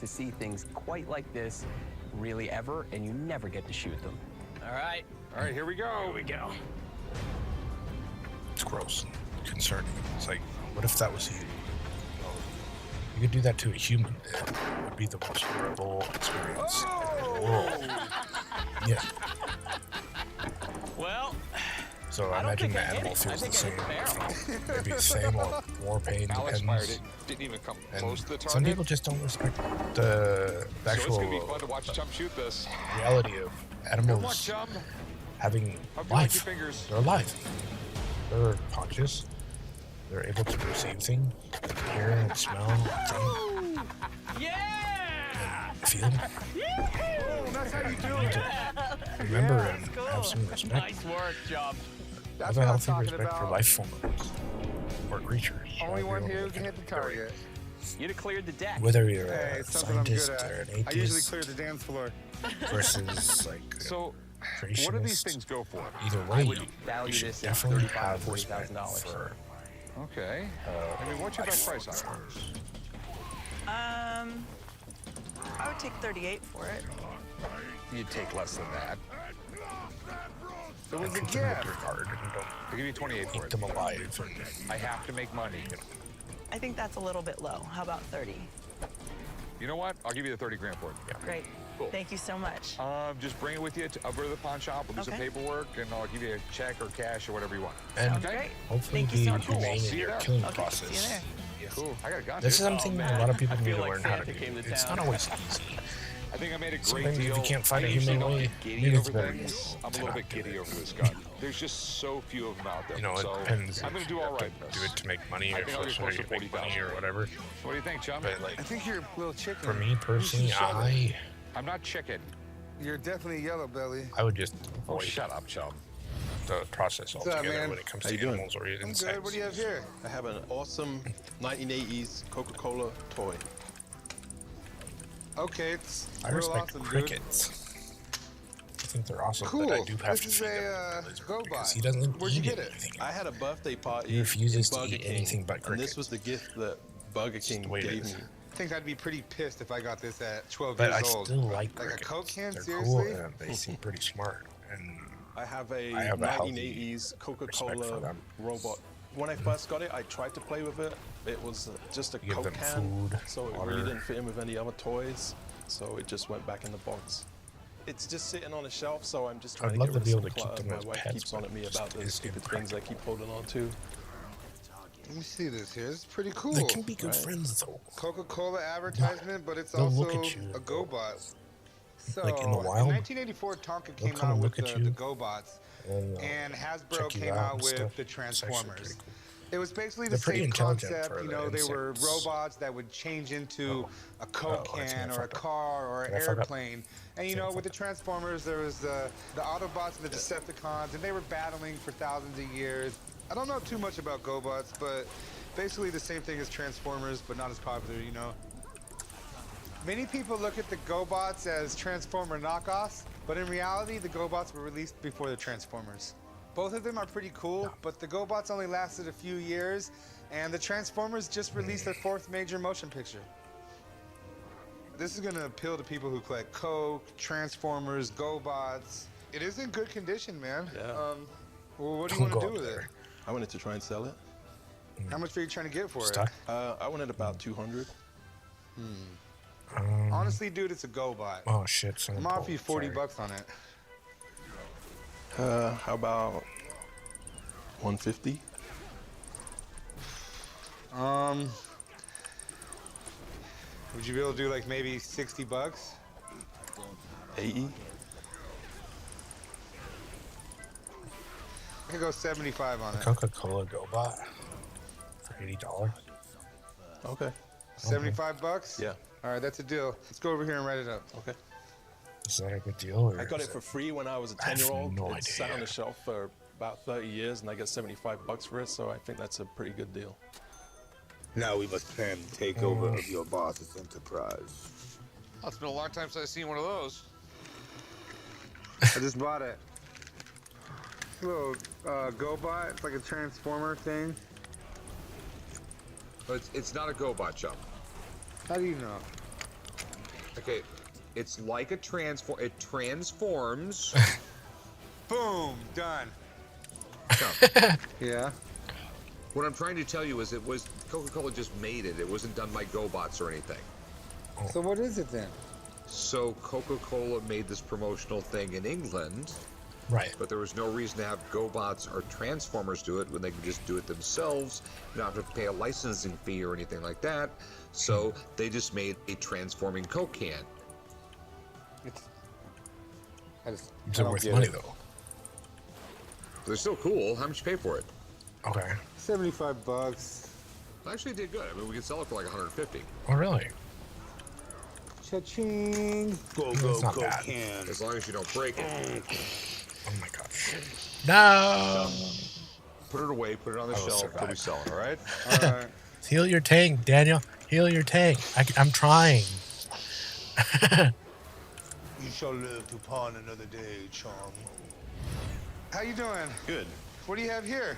S5: to see things quite like this really ever, and you never get to shoot them.
S2: All right, here we go.
S6: Here we go.
S19: gross and concerning. It's like, what if that was you? You could do that to a human. It would be the most horrible experience in the world. Yeah.
S6: Well,
S19: So I imagine the animal feels the same. Maybe the same or more pain,
S11: Alex
S19: depends.
S11: fired it. Didn't even come
S19: And
S11: close to the target.
S19: some people just don't respect the
S11: So it's
S19: actual
S11: gonna be fun to watch Chum shoot this.
S19: reality of
S11: Good luck,
S19: animals
S11: Chum.
S19: having
S11: Hope you like
S19: life.
S11: your fingers.
S19: They're alive. They're conscious. They're able to perceive things, hear and smell, think,
S6: yeah!
S19: and feel.
S3: That's how you do
S19: You need
S3: it.
S19: to remember and have some respect.
S6: Nice work, Chum.
S19: Have a healthy respect for life forms or creatures.
S3: Only
S19: however
S3: one
S19: you
S3: here who
S19: wanna
S3: can hit the
S19: look at it.
S3: target.
S6: You'd have cleared the deck.
S19: Whether you're
S3: Hey,
S19: a
S3: something I'm good
S19: scientist
S3: at.
S19: or an
S3: I usually
S19: atheist
S3: clear the dance floor.
S19: versus like
S11: So, what do these
S19: creationist,
S11: things go for?
S19: either
S6: I
S19: way,
S6: would
S19: you
S6: value
S19: should
S6: this at
S19: definitely
S6: $35,000
S19: have
S6: to
S19: respect
S6: $40,000.
S19: for
S11: Okay. I mean, what's your best price on it?
S21: I would take 38 for it.
S11: You'd take less than that.
S3: It was a
S19: keep them with
S3: gift.
S19: your card and don't
S11: I'll give you 28 for
S19: keep
S11: it.
S19: them alive. And
S11: I have to make money.
S21: I think that's a little bit low. How about 30?
S11: You know what? I'll give you the 30 grand for it. Yeah.
S21: Great.
S11: Cool.
S21: Thank you so much.
S11: Just bring it with you over to the pawn shop. We'll do some
S21: Okay.
S11: paperwork, and I'll give you a check or cash or whatever you want.
S19: And
S21: Sounds great.
S19: hopefully
S21: Thank you so
S19: be
S21: much.
S19: humane in
S11: See you
S19: your
S11: there.
S19: killing
S21: Okay,
S19: process.
S21: see you there.
S11: Cool. I got a gun.
S19: This is
S11: dude.
S19: something
S6: Oh,
S19: that a
S6: man.
S19: lot of people
S6: I
S19: need
S6: feel
S19: to
S6: like
S19: learn how to
S6: Santa
S19: do.
S6: came to
S19: It's
S6: town.
S19: not always easy.
S11: I think I made a great
S19: Sometimes if
S11: deal.
S19: you can't find
S11: I
S19: a
S11: usually
S19: human
S11: don't
S19: way,
S11: get giddy
S19: maybe it's
S11: over
S19: better
S11: things. I'm a
S19: to
S11: little
S19: not
S11: bit
S19: do
S11: giddy
S19: it.
S11: over this gun. There's just so few of them out there.
S19: You know, it
S11: so
S19: depends.
S11: I'm going
S19: if
S11: to do
S19: you
S11: all
S19: have
S11: right.
S19: to do it to make money
S11: I
S19: or
S11: think I'll
S19: for
S11: get
S19: so
S11: close
S19: you
S11: to
S19: make money
S11: 40,000.
S19: or whatever.
S11: What do you think, Chum?
S19: But like,
S3: I think you're a little chicken.
S19: for me personally,
S11: I'm not chicken.
S3: You're definitely yellow belly.
S19: I would just
S11: Oh,
S19: avoid
S11: shut up, Chum.
S19: the process
S3: What's up,
S19: altogether
S3: man?
S19: when it comes
S22: How
S19: to
S22: you doing?
S19: animals or
S3: I'm
S19: insects.
S3: good. What do you have here?
S22: I have an awesome 1980s Coca-Cola toy.
S3: Okay, it's
S19: I
S3: real
S19: respect
S3: awesome,
S19: crickets. I think they're awesome,
S3: Cool.
S19: but I do have
S3: This
S19: to
S3: is
S19: feed
S3: a,
S19: him the lizard
S3: GoBot.
S19: because he doesn't
S3: Where'd you
S19: eat
S3: get it?
S19: anything.
S22: I had a birthday party.
S19: He refuses
S22: in
S19: to
S22: Burger
S19: eat
S22: King,
S19: anything but
S22: and
S19: crickets.
S22: this was the gift that Burger King
S19: the way it
S22: gave
S19: is.
S22: me.
S3: I think I'd be pretty pissed if I got this at 12
S19: But
S3: years
S19: I
S3: old.
S19: still like
S3: a
S19: crickets.
S3: Coke can?
S19: They're
S3: Seriously?
S19: cool and they seem pretty smart. And
S22: I have a
S19: I have a healthy
S22: 1980s
S19: respect for
S22: Coca-Cola
S19: them.
S22: robot. When I first got it, I tried to play with it. It was just a
S19: You give
S22: Coke
S19: them
S22: can,
S19: food,
S22: so it
S19: water.
S22: really didn't fit in with any other toys. So it just went back in the box. It's just sitting on a shelf, so I'm just trying
S19: I'd
S22: to
S19: love
S22: get
S19: to
S22: rid
S19: be
S22: of
S19: able
S22: some
S19: to keep
S22: clutter.
S19: them
S22: My
S19: as
S22: wife
S19: pets,
S22: keeps on at me
S19: but
S22: about
S19: just
S22: those
S19: is
S22: stupid things I keep holding on to.
S3: Let me see this here. It's pretty cool.
S19: They can be good friends though.
S3: Coca-Cola advertisement, but it's
S19: They'll
S3: also
S19: look at you.
S3: a GoBot. So,
S19: Like in the wild,
S3: 1984, Tonka
S19: they'll
S3: came
S19: come
S3: out
S19: and
S3: with
S19: look at
S3: the
S19: you,
S3: GoBots, and Hasbro
S19: check you
S3: came
S19: out
S3: out
S19: and
S3: with
S19: stuff.
S3: the
S19: It's actually
S3: Transformers.
S19: pretty cool.
S3: It was basically the
S19: They're pretty
S3: same
S19: intelligent
S3: concept.
S19: for
S3: You
S19: the
S3: know, they were
S19: insects.
S3: robots that would change into a Coke
S19: Oh, that's
S3: can
S19: my
S3: or a
S19: fuck up.
S3: car or an
S19: Did I fuck up?
S3: airplane. And you know, with the Transformers, there was the Autobots and the Decepticons, and they were battling for thousands of years. I don't know too much about GoBots, but basically the same thing as Transformers, but not as popular, you know. Many people look at the GoBots as Transformer knockoffs, but in reality, the GoBots were released before the Transformers. Both of them are pretty cool, but the GoBots only lasted a few years, and the Transformers just released their 4th major motion picture. This is gonna appeal to people who collect Coke, Transformers, GoBots. It is in good condition, man.
S22: Yeah.
S3: Well, what do you want to
S19: Go
S3: do
S19: up
S3: with
S19: there.
S3: it?
S22: I wanted to try and sell it.
S3: How much are you trying to get for
S19: Stuck?
S22: I wanted about 200.
S3: it? Honestly, dude, it's a GoBot.
S19: Oh shit!
S3: I'm
S19: someone
S3: off you
S19: pulled.
S3: 40
S19: Sorry.
S3: bucks on it.
S22: How about 150?
S3: Would you be able to do like maybe 60 bucks?
S22: 80?
S3: I could go 75 on
S19: A
S3: it.
S19: Coca-Cola GoBot for $80.
S22: Okay.
S3: 75 bucks?
S22: Yeah.
S3: All right, that's a deal. Let's go over here and write it up.
S22: Okay.
S19: Is that a good deal? Or
S22: I got
S19: is
S22: it for free when I was a
S19: I have
S22: 10-year-old.
S19: no
S22: It sat
S19: idea.
S22: on the shelf for about 30 years, and I got 75 bucks for it, so I think that's a pretty good deal.
S23: Now we must plan the takeover of your boss's enterprise.
S11: Oh, it's been a long time since I've seen one of those.
S3: I just bought it. It's a little GoBot. It's like a transformer thing.
S11: But it's not a GoBot, Chum.
S3: How do you know?
S11: Okay, it's like a transform. It transforms.
S3: Boom, done.
S11: Chum,
S3: Yeah.
S2: What I'm trying to tell you is it was Coca-Cola just made it. It wasn't done by GoBots or anything.
S3: So what is it then?
S2: So Coca-Cola made this promotional thing in England.
S18: Right.
S2: But there was no reason to have GoBots or Transformers do it when they can just do it themselves. You don't have to pay a licensing fee or anything like that. So they just made a transforming Coke can.
S18: It's worth money though.
S2: They're still cool. How much you pay for it?
S18: Okay.
S3: $75.
S2: Actually, it did good. I mean, we could sell it for like 150.
S18: Oh, really?
S23: Cha-ching. Go,
S18: That's
S23: go,
S18: not
S23: go,
S18: bad.
S23: can.
S2: As long as you don't break it.
S18: Oh my gosh. No.
S2: Put it away. Put it on the shelf till we sell it. All right.
S3: All right.
S18: Heal your tank, Daniel. Heal your tank. I'm trying.
S23: You shall live to pawn another day, Chong.
S3: How you doing?
S7: Good.
S3: What do you have here?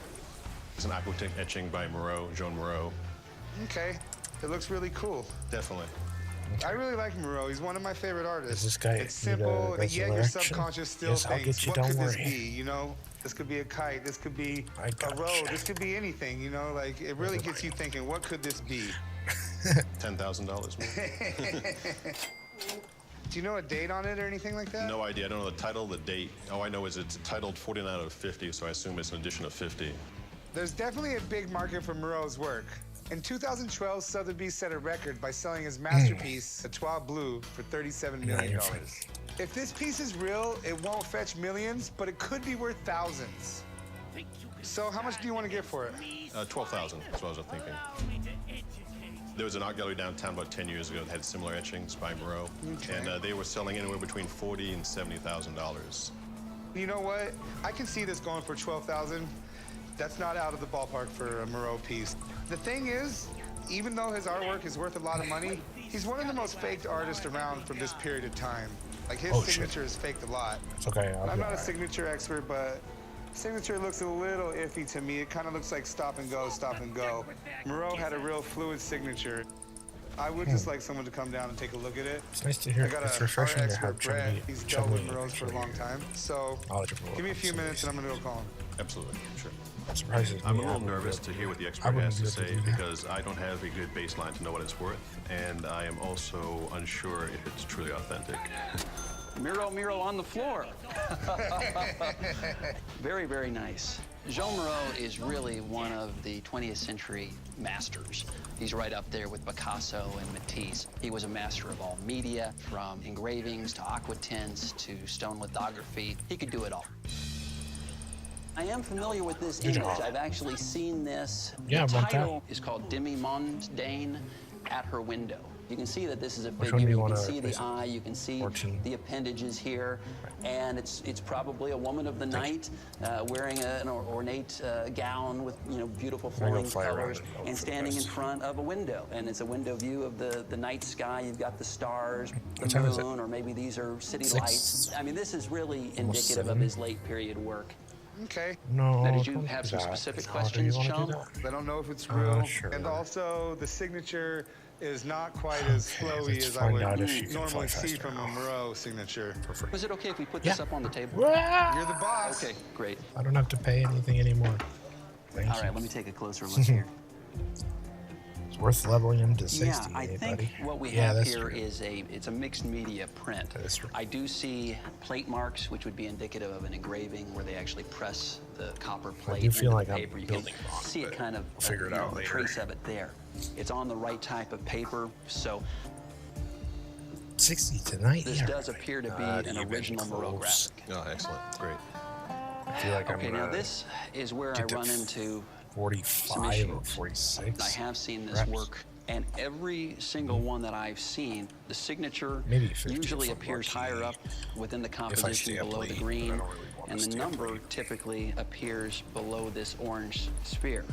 S7: It's an aquatint etching by Moreau, Jean Moreau.
S3: Okay. It looks really cool.
S7: Definitely.
S3: I really like Moreau. He's one of my favorite artists.
S18: Does this guy
S3: It's
S18: need a
S3: simple, and yet your
S18: resurrection?
S3: subconscious still
S18: Yes, I'll
S3: thinks,
S18: get you,
S3: what
S18: don't
S3: could this
S18: worry.
S3: be? You know, this could be a kite. This could be
S18: I
S3: a
S18: got
S3: road.
S18: you.
S3: This could be anything. You know, like it really gets you thinking, what could this be?
S7: $10,000 more.
S3: Do you know a date on it or anything like that?
S7: No idea. I don't know the title, the date. All I know is it's titled 49 out of 50, so I assume it's an edition of 50.
S3: There's definitely a big market for Moreau's work. In 2012, Sotheby's set a record by selling his masterpiece, a Trois Bleu, for $37 million. If this piece is real, it won't fetch millions, but it could be worth thousands. So how much do you want to get for it?
S7: 12,000. That's what I was thinking. There was an art gallery downtown about 10 years ago that had similar etchings by Moreau, and they were selling anywhere between $40,000 and $70,000.
S3: You know what? I can see this going for $12,000. That's not out of the ballpark for a Moreau piece. The thing is, even though his artwork is worth a lot of money, he's one of the most faked artists around from this period of time. Like his signature is faked a lot.
S18: It's okay.
S3: I'm not a signature expert, but signature looks a little iffy to me. It kind of looks like stop and go, stop and go. Moreau had a real fluid signature. I would just like someone to come down and take a look at it.
S18: It's nice to hear.
S3: I got
S18: It's
S3: a
S18: refreshing
S3: art
S18: to have
S3: expert, Brett.
S18: somebody
S3: He's dealt with Moreau's for a long time. So give me a few minutes and I'm gonna go call him.
S7: Absolutely, sure.
S18: Surprises
S7: I'm a
S18: me.
S7: little nervous to hear what the
S18: I
S7: expert
S18: wouldn't
S7: has to
S18: be able to
S7: say
S18: do that.
S7: because I don't have a good baseline to know what it's worth, and I am also unsure if it's truly authentic.
S8: Miro on the floor. Very, very nice. Jean Moreau is really one of the 20th century masters. He's right up there with Picasso and Matisse. He was a master of all media, from engravings to aquatints to stone lithography. He could do it all. I am familiar with this
S18: Good
S8: image.
S18: job.
S8: I've actually seen this.
S18: Yeah,
S8: the
S18: about that.
S8: title is called Demi-Mondaine at Her Window. You can see that this is a
S18: Which
S8: figure.
S18: one do you
S8: You
S18: wanna
S8: can see
S18: replace
S8: the
S18: it?
S8: eye. You can see
S18: 14.
S8: the appendages here, and it's probably a woman of the night wearing an ornate gown with beautiful
S18: I'm gonna
S8: flowing
S18: fly around
S8: colors
S18: and hope
S8: and
S18: for the
S8: standing in
S18: best.
S8: front of a window. And it's a window view of the night sky. You've got the stars,
S18: What
S8: the
S18: time is it?
S8: moon, or maybe these are city
S18: 6.
S8: lights. I mean, this is really
S18: Almost
S8: indicative
S18: 7.
S8: of his late period work.
S3: Okay.
S18: No.
S8: Now, did you
S18: don't
S8: have
S18: do
S8: some
S18: that.
S8: specific
S18: No,
S8: questions,
S18: do you wanna do
S8: Sean?
S18: that?
S3: I don't know if it's real.
S18: Sure.
S3: And also, the signature is not quite as flowy
S18: let's
S3: as I
S18: find
S3: would
S18: out if you can
S3: normally
S18: fly
S3: see
S18: faster
S3: from a Moreau signature.
S8: Was it okay if we put
S18: Yeah.
S8: this up on the table?
S3: You're the boss.
S8: Okay, great.
S18: I don't have to pay anything anymore. Thank
S8: All
S18: you.
S8: right, let me take a closer look here.
S18: It's worth leveling him to 60,
S8: Yeah, I
S18: eh,
S8: think
S18: buddy?
S8: what we
S18: Yeah,
S8: have
S18: that's
S8: here
S18: true.
S8: is it's a mixed media print.
S18: That's true.
S8: I do see plate marks, which would be indicative of an engraving where they actually press the copper plate
S18: do
S8: into
S18: feel
S8: the
S18: like I'm
S8: paper. You
S18: building
S8: can
S18: wrong,
S8: see it
S18: but
S8: kind of
S18: we'll figure it out later.
S8: trace of it there. It's on the right type of paper, so
S18: 60 tonight?
S8: this
S18: Yeah,
S8: does
S18: right.
S8: appear to be
S18: God,
S8: an
S18: you've been
S8: original Moreau
S18: close.
S8: graphic.
S7: Oh, excellent. Great.
S18: I feel like
S8: Okay,
S18: I'm
S8: now
S18: gonna
S8: this is where I
S18: get to
S8: run into
S18: 45 or
S8: issues.
S18: 46.
S8: I have seen this
S18: Perhaps.
S8: work, and every single one that I've seen, the signature
S18: Maybe 50
S8: usually
S18: if I'm
S8: appears
S18: lucky.
S8: higher up within the
S18: If I
S8: composition
S18: stay up
S8: below
S18: late,
S8: the
S18: but I
S8: green,
S18: don't really want
S8: and
S18: to
S8: the
S18: stay up
S8: number
S18: late.
S8: typically appears below this orange sphere.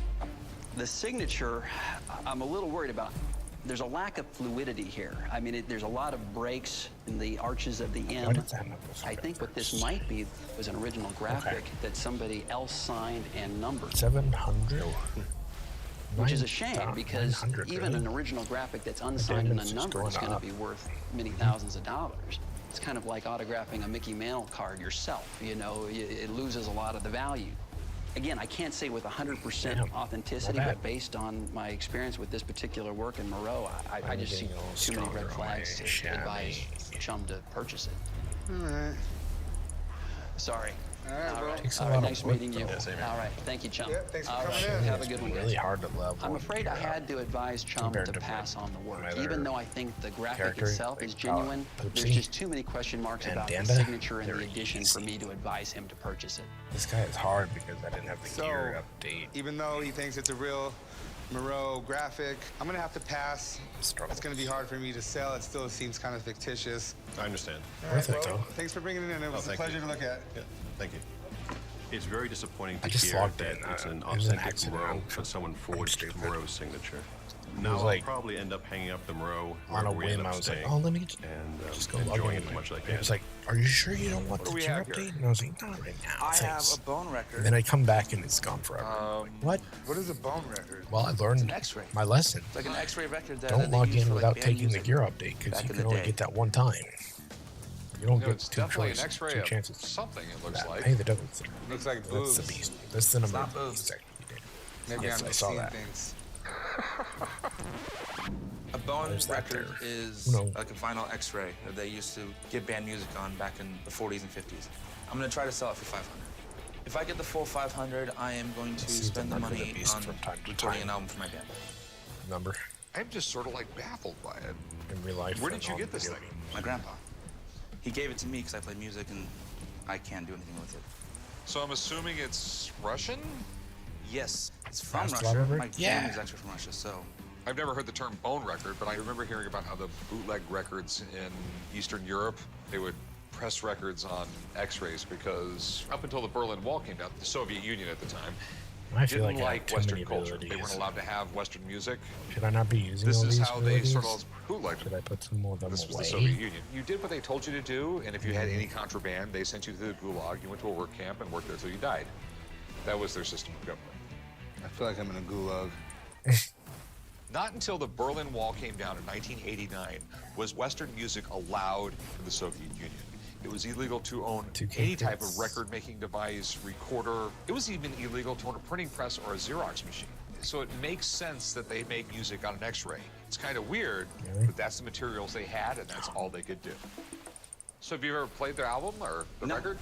S8: The signature, I'm a little worried about. There's a lack of fluidity here. I mean, there's a lot of breaks in the arches of the
S18: Why
S8: M.
S18: did that not go
S8: I think what this might be was an original graphic that somebody else signed and numbered.
S18: 700?
S8: Which is a shame
S18: 900,
S8: because even
S18: really?
S8: an original graphic that's unsigned and
S18: diamond's just
S8: unnumbered is
S18: going
S8: going to
S18: up.
S8: be worth many thousands of dollars. It's kind of like autographing a Mickey Mantle card yourself. You know, it loses a lot of the value. Again, I can't say with 100% authenticity, but based on my experience with this particular work in Moreau, I just see too many red flags to advise Chum to purchase it.
S3: All right.
S8: Sorry.
S3: All right, bro.
S8: All right, nice meeting you. All right, thank you, Chum.
S3: Yeah, thanks for
S8: All
S3: coming
S8: right,
S3: in.
S8: have a good one, guys.
S18: Really hard to level.
S8: I'm afraid I had to advise Chum to pass on the work. Even though I think the graphic itself is genuine, there's just too many question marks about the signature and the edition for me to advise him to purchase it.
S18: This guy is hard because I didn't have the gear update.
S3: Even though he thinks it's a real Moreau graphic, I'm gonna have to pass. It's gonna be hard for me to sell. It still seems kind of fictitious.
S7: I understand.
S3: All right, well, thanks for bringing it in. It was a pleasure to look at.
S7: Yeah, thank you. It's very disappointing
S18: I
S7: to
S18: just
S7: hear
S18: logged
S7: that
S18: in.
S7: it's an
S18: It was an
S7: authentic
S18: accident.
S7: Moreau, but someone forged Moreau's signature.
S18: It
S7: Now
S18: was
S7: I'll
S18: like-
S7: probably end up hanging up the Moreau
S18: On a
S7: wherever we end
S18: whim,
S7: up
S18: I was like,
S7: staying,
S18: oh, let me get
S7: and
S18: just go log
S7: enjoying
S18: in.
S7: it as much as I
S18: It
S7: can.
S18: was like, are you sure you don't want
S2: What do
S18: the
S2: we
S18: gear
S2: have here?
S18: update? And I was like, not right now.
S23: I
S18: thanks.
S23: have a bone record.
S18: And then I come back and it's gone forever. What?
S3: What is a bone record?
S18: Well, I learned
S23: an X-ray.
S18: my lesson.
S23: It's like an X-ray record that
S18: Don't
S23: they
S18: log
S23: use
S18: in
S23: for,
S18: without
S23: band
S18: taking the
S23: music
S18: gear update because
S23: back
S18: you
S23: in
S18: can
S23: the
S18: only
S23: day.
S18: get that one time. You don't get
S2: It's
S18: two
S2: definitely
S18: choices,
S2: an X-ray
S18: two
S2: of
S18: chances.
S2: something, it looks like.
S18: Hey, the devil's
S3: Looks like
S18: That's
S3: boobs.
S18: the beast. That's the number
S23: not
S18: of
S23: boobs.
S18: beast that you did.
S3: Maybe
S18: Yes,
S3: I'm
S18: I
S3: just
S18: saw
S3: seeing
S18: that.
S3: things.
S23: A bone
S18: There's that
S23: record
S18: there.
S23: is
S18: Who knows?
S23: like a vinyl X-ray that they used to get band music on back in the 40s and 50s. I'm gonna try to sell it for 500. If I get the full 500, I am going to
S18: See the
S23: spend the
S18: number of the
S23: money
S18: beast
S23: on
S18: from time to
S23: recording
S18: time.
S23: an album for my band.
S18: Number
S2: I'm just sort of like baffled by it.
S18: in real life.
S2: Where
S18: and
S2: did you
S18: on
S2: get this
S18: video.
S2: thing?
S23: My grandpa. He gave it to me because I play music and I can't do anything with it.
S2: So I'm assuming it's Russian?
S23: Yes, it's from
S18: Fast
S23: Russia.
S18: Lava
S23: My
S18: Bird? Yeah.
S23: family's actually from Russia, so
S2: I've never heard the term bone record, but I remember hearing about how the bootleg records in Eastern Europe, they would press records on X-rays because up until the Berlin Wall came down, the Soviet Union at the time
S18: I feel
S2: didn't
S18: like I have
S2: like
S18: too
S2: Western
S18: many
S2: culture. They
S18: abilities.
S2: weren't allowed to have Western music.
S18: Should I not be using
S2: This
S18: all
S2: is
S18: these
S2: how they sort
S18: abilities?
S2: of bootlegged.
S18: Should I put some more of them
S2: This was the
S18: away?
S2: Soviet Union. You did what they told you to do, and if you had any contraband, they sent you to the Gulag. You went to a work camp and worked there till you died. That was their system of government.
S3: I feel like I'm in a gulag.
S2: Not until the Berlin Wall came down in 1989 was Western music allowed in the Soviet Union. It was illegal to own any type of record-making device, recorder. It was even illegal to own a printing press or a Xerox machine. So it makes sense that they make music on an X-ray. It's kind of weird, but that's the materials they had, and that's all they could do. So have you ever played their album or the record?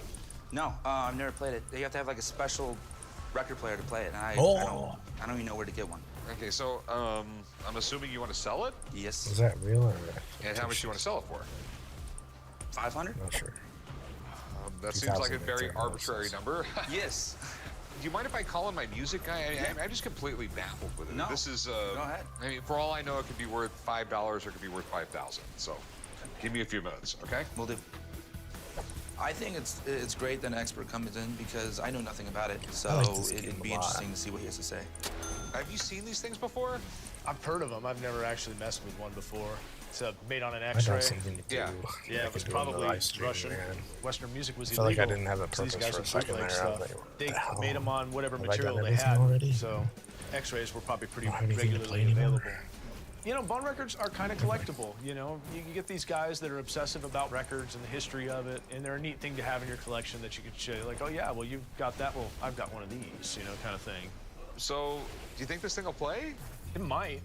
S23: no, I've never played it. You have to have like a special record player to play it, and I don't even know where to get one.
S2: Okay, so I'm assuming you want to sell it?
S23: Yes.
S18: Is that real or?
S2: And how much do you want to sell it for?
S23: 500?
S18: Not sure.
S2: That seems like a
S18: 2,000
S2: very
S18: is
S2: arbitrary number.
S23: Yes.
S2: Do you mind if I call in my music guy? I'm just completely baffled with it.
S23: No.
S2: This is,
S23: Go ahead.
S2: I mean, for all I know, it could be worth $5 or it could be worth 5,000. So give me a few minutes, okay?
S23: Will do. I think it's great that an expert comes in because I know nothing about it, so
S18: like this game
S23: it'd
S18: a
S23: be
S18: lot.
S23: interesting to see what he has to say.
S2: Have you seen these things before?
S9: I've heard of them. I've never actually messed with one before. It's made on an
S18: I
S9: X-ray.
S18: got something to do.
S2: Yeah.
S9: Yeah,
S18: I
S9: it was
S18: could do on the
S9: probably
S18: live stream,
S9: Russian.
S18: man.
S9: Western music was
S18: I felt like I
S9: illegal.
S18: didn't have a
S9: so these
S18: purpose
S9: guys
S18: for a
S9: would
S18: second
S9: bootleg
S18: there. I was
S9: stuff.
S18: like, what
S9: They
S18: the hell?
S9: made them on whatever
S18: Have I
S9: material
S18: done
S9: they
S18: everything
S9: had.
S18: already?
S9: So X-rays were probably pretty
S18: Don't have anything to play
S9: regularly
S18: anymore?
S9: available. You know, bone records are kind of collectible. You know, you get these guys that are obsessive about records and the history of it, and they're a neat thing to have in your collection that you could show. Like, oh yeah, well you've got that. Well, I've got one of these. You know, kind of thing.
S2: So do you think this thing will play?
S9: It might.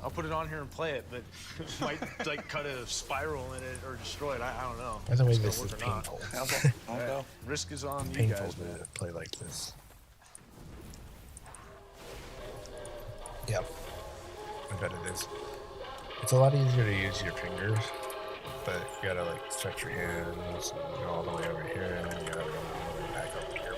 S9: I'll put it on here and play it, but it might like cut a spiral in it or destroy it. I don't know.
S18: By the way,
S9: If
S18: this
S9: it's gonna
S18: is
S9: work or not.
S18: painful.
S9: Yeah. Risk is on you
S18: Painful
S9: guys, man.
S18: to play like this. Yep. I bet it is. It's a lot easier to use your fingers, but you gotta like stretch your hands and go all the way over here, and then you gotta go all the way back over here.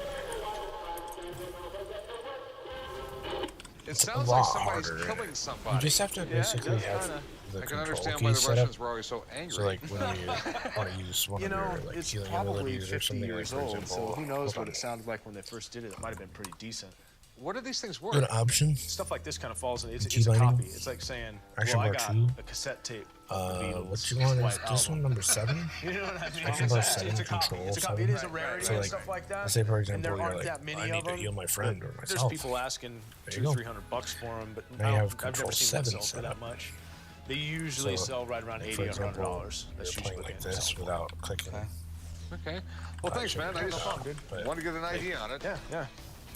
S2: It
S18: It's
S2: sounds
S18: a
S2: like
S18: lot
S2: somebody's
S18: harder.
S2: killing somebody.
S18: You just have to basically have the
S2: I can
S18: control
S2: understand why
S18: keys
S2: the
S18: set
S2: Russians
S18: up.
S2: were always so angry.
S18: So like when you want to use one
S9: You
S18: of
S9: know,
S18: your like
S9: it's
S18: healing
S9: probably
S18: abilities or
S9: 50
S18: something, like
S9: years
S18: for
S9: old,
S18: example,
S9: so who knows
S18: hold
S9: what
S18: on.
S9: it sounded like when they first did it. It might have been pretty decent.
S2: What are these things worth?
S18: Go to option.
S9: Stuff like this kind of falls in. It's
S18: Key
S9: a
S18: binding.
S9: copy. It's like saying,
S18: Action
S9: well, I
S18: bar
S9: got
S18: 2.
S9: a cassette tape of the Beatles.
S18: What you want
S9: White
S18: is this
S9: Album.
S18: one, number 7?
S9: You know what I mean?
S18: Action bar
S9: It's
S18: 7,
S9: a copy.
S18: control
S9: It's a copy.
S18: 7.
S9: It is a rarity
S18: So
S9: and
S18: like,
S9: stuff like that.
S18: let's say for
S9: and
S18: example,
S9: there
S18: you're
S9: aren't
S18: like,
S9: that many
S18: I
S9: of
S18: need to
S9: them.
S18: heal my friend or
S9: There's
S18: myself.
S9: people asking
S18: There you go.
S9: $200-300 for them, but
S18: Now you have
S9: I've
S18: control
S9: never seen one
S18: 7
S9: sell for
S18: set
S9: that
S18: up.
S9: much. They usually
S18: So,
S9: sell right around
S18: like,
S9: $80
S18: for
S9: or
S18: example,
S9: $100. That's
S18: you're
S9: usually
S18: playing
S9: what
S18: like
S9: they
S18: this
S9: sell for.
S18: without clicking.
S2: Okay. Well, thanks, man. I just
S9: No problem, dude.
S2: want to get an idea on it.
S9: Yeah.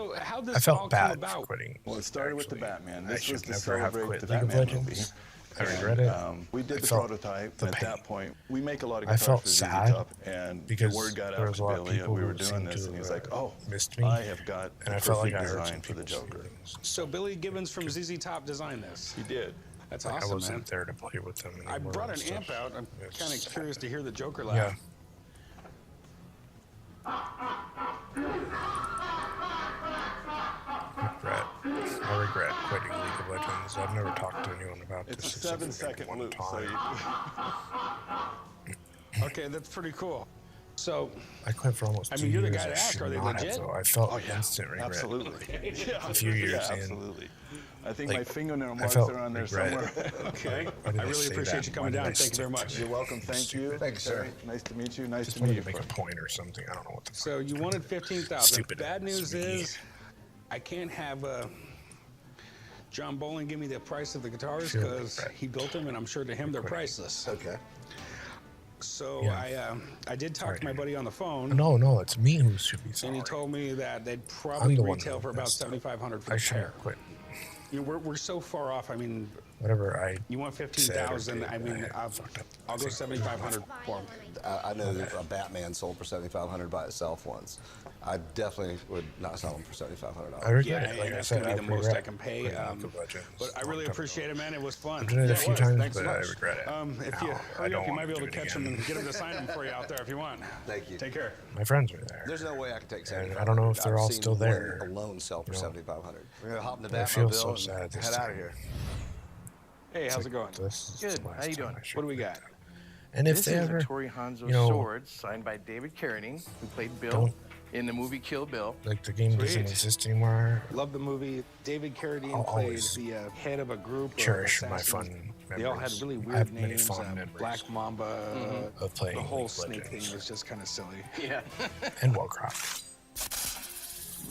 S4: So how
S18: I felt bad for quitting.
S14: Well, it started with the Batman.
S18: I
S14: This was
S18: should
S14: to
S18: never have
S14: celebrate
S18: quit
S14: the
S18: League of
S14: Batman movie.
S18: Legends. I regret it.
S14: We did
S18: I
S14: the
S18: felt
S14: prototype.
S18: the
S14: At
S18: pain.
S14: that point, we make a lot of
S18: I
S14: guitars
S18: felt
S14: for ZZ
S18: sad
S14: Top, and
S18: because
S14: the word got
S18: there
S14: out
S18: was
S14: to
S18: a lot of
S14: Billy that
S18: people
S14: we were
S18: who
S14: doing
S18: seemed
S14: this,
S18: to
S14: and he's like,
S18: have
S14: "Oh,
S18: missed me,
S14: I have got
S18: and
S14: the
S18: I felt like
S14: perfect
S18: I hurt
S14: design
S18: some
S14: for the
S18: people's
S14: Joker."
S18: feelings.
S4: So Billy Gibbons from ZZ Top designed this.
S14: He did.
S4: That's
S18: Like,
S4: awesome,
S18: I wasn't
S4: man.
S18: there to play with them anymore.
S4: I brought an
S18: and
S4: amp
S18: stuff.
S4: out. I'm
S18: It's
S4: kind of
S18: sad.
S4: curious to hear the Joker
S18: Yeah.
S4: laugh.
S18: I regret quitting League of Legends. I've never talked to anyone about
S14: It's
S18: this.
S14: a
S18: except for maybe
S14: 7-second
S18: one
S14: loop, so
S18: time.
S14: you...
S4: Okay, that's pretty cool. So,
S18: I quit for almost 2
S4: you're the
S18: years
S4: guy to
S18: of
S4: ask. Are they
S18: shooting on it,
S4: legit?
S18: so I felt instant regret.
S14: Absolutely.
S18: A few years
S14: yeah,
S18: in.
S14: absolutely. I think
S18: Like,
S14: my fingernail
S18: I
S14: marks
S18: felt
S14: are on there
S18: regret.
S14: somewhere.
S4: Okay.
S18: Why did
S4: I really
S18: say
S4: appreciate
S18: that?
S4: you coming
S18: Why did
S4: down.
S18: I
S4: Thank you very
S18: stick
S4: much.
S18: to it?
S14: You're welcome. Thank you.
S10: Thanks, sir.
S14: Nice to meet you. Nice
S18: Just
S14: to
S18: wanted
S14: meet
S18: to
S14: you.
S18: make a point or something. I don't know what the
S4: So you wanted 15,000.
S18: Stupid
S4: Bad news
S18: SVD.
S4: is, I can't have John Bowling give me the price of the guitars
S18: Feel
S4: because
S18: regret.
S4: he built them, and I'm sure to him they're priceless.
S10: Okay.
S4: So
S18: Yeah.
S4: I did talk to my buddy on the phone.
S18: No, it's me who should be sorry.
S4: And he told me that they'd
S18: I'm
S4: probably
S18: the one
S4: retail
S18: who
S4: for about
S18: messed up.
S4: $7,500 for
S18: I
S4: the
S18: shouldn't
S4: pair.
S18: have quit.
S4: We're so far off. I mean,
S18: Whatever I
S4: you want
S18: said or
S4: 15,000.
S18: did,
S4: I mean, I'll go 7,500 for them.
S10: I know that a Batman sold for $7,500 by itself once. I definitely would not sell them for $7,500.
S18: I regret
S4: Yeah,
S18: it. Like I
S4: that's
S18: said,
S4: gonna be
S18: I
S4: the most
S18: regret
S4: I can pay.
S18: putting out the budget.
S4: But I really appreciate it, man. It was fun.
S18: I've done it a
S4: Yeah,
S18: few
S4: was.
S18: times,
S4: Thanks
S18: but
S4: so
S18: I
S4: much.
S18: regret it.
S4: If you
S18: Now, I
S4: hurry
S18: don't
S4: up, you
S18: want
S4: might be
S18: to
S4: able to
S18: do it
S4: catch them
S18: again.
S4: and get them to sign them for you out there if you want.
S10: Thank you.
S4: Take care.
S18: My friends are there.
S10: There's no way I could take
S18: And
S10: 7,500.
S18: I don't know if they're
S10: I've
S18: all
S10: seen
S18: still
S10: one
S18: there.
S10: alone sell for
S18: You know,
S10: 7,500. We're gonna hop in the
S18: I feel so
S10: Batmobile
S18: sad
S10: and
S18: this
S10: head out
S18: time.
S10: of here.
S4: Hey,
S18: It's
S4: how's
S18: like,
S4: it going?
S18: this is the
S1: Good.
S18: last
S1: How you
S18: time
S1: doing?
S18: I should
S4: What do we
S18: quit.
S4: got?
S18: And if
S1: This
S18: they
S1: is
S18: ever,
S1: a Tori Hanzo
S18: you know,
S1: sword signed by David Carradine, who played Bill
S18: Don't-
S1: in the movie Kill Bill.
S18: like the game doesn't
S4: Sweet.
S18: exist anymore,
S4: Love the movie. David Carradine
S18: I'll
S4: played
S18: always
S4: the head of a group
S18: cherish
S4: of
S18: my
S4: assassins.
S18: fun
S4: They all had
S18: memories.
S4: really
S18: I
S4: weird
S18: have many
S4: names.
S18: fond memories
S4: Black Mamba.
S18: of playing
S4: The whole
S18: League of
S4: snake
S18: Legends.
S4: thing was just kind of silly.
S1: Yeah.
S18: and Warcraft.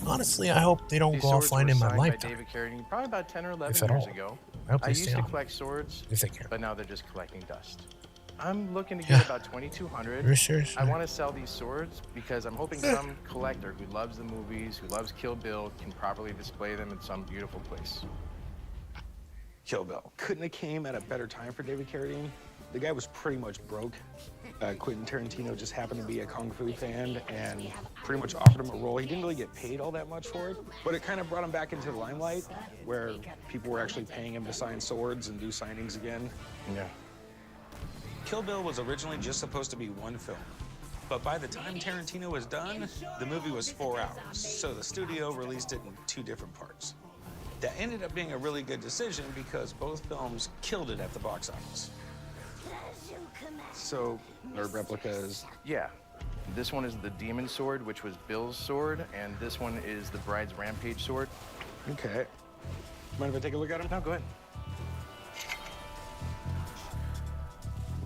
S18: Honestly, I hope they don't
S1: These
S18: go
S1: swords
S18: offline
S1: were
S18: in my
S1: signed by
S18: lifetime.
S1: David Carradine probably about 10 or 11
S18: If at
S1: years
S18: all.
S1: ago.
S18: I hope they
S1: used
S18: stay
S1: to
S18: on.
S1: collect swords,
S18: If they can.
S1: but now they're just collecting dust. I'm looking to
S18: Yeah.
S1: get about 2,200.
S18: Are you serious?
S1: I want to sell these swords because I'm hoping some collector who loves the movies, who loves Kill Bill, can properly display them in some beautiful place.
S4: Kill Bill. Couldn't have came at a better time for David Carradine. The guy was pretty much broke. Quentin Tarantino just happened to be a kung fu fan and pretty much offered him a role. He didn't really get paid all that much for it, but it kind of brought him back into the limelight where people were actually paying him to sign swords and do signings again.
S1: Yeah.
S13: Kill Bill was originally just supposed to be one film. But by the time Tarantino was done, the movie was 4 hours. So the studio released it in 2 different parts. That ended up being a really good decision because both films killed it at the box office.
S4: So, or replicas.
S1: Yeah. This one is the Demon Sword, which was Bill's sword, and this one is the Bride's Rampage sword.
S4: Okay. Mind if I take a look at them?
S1: No, go ahead.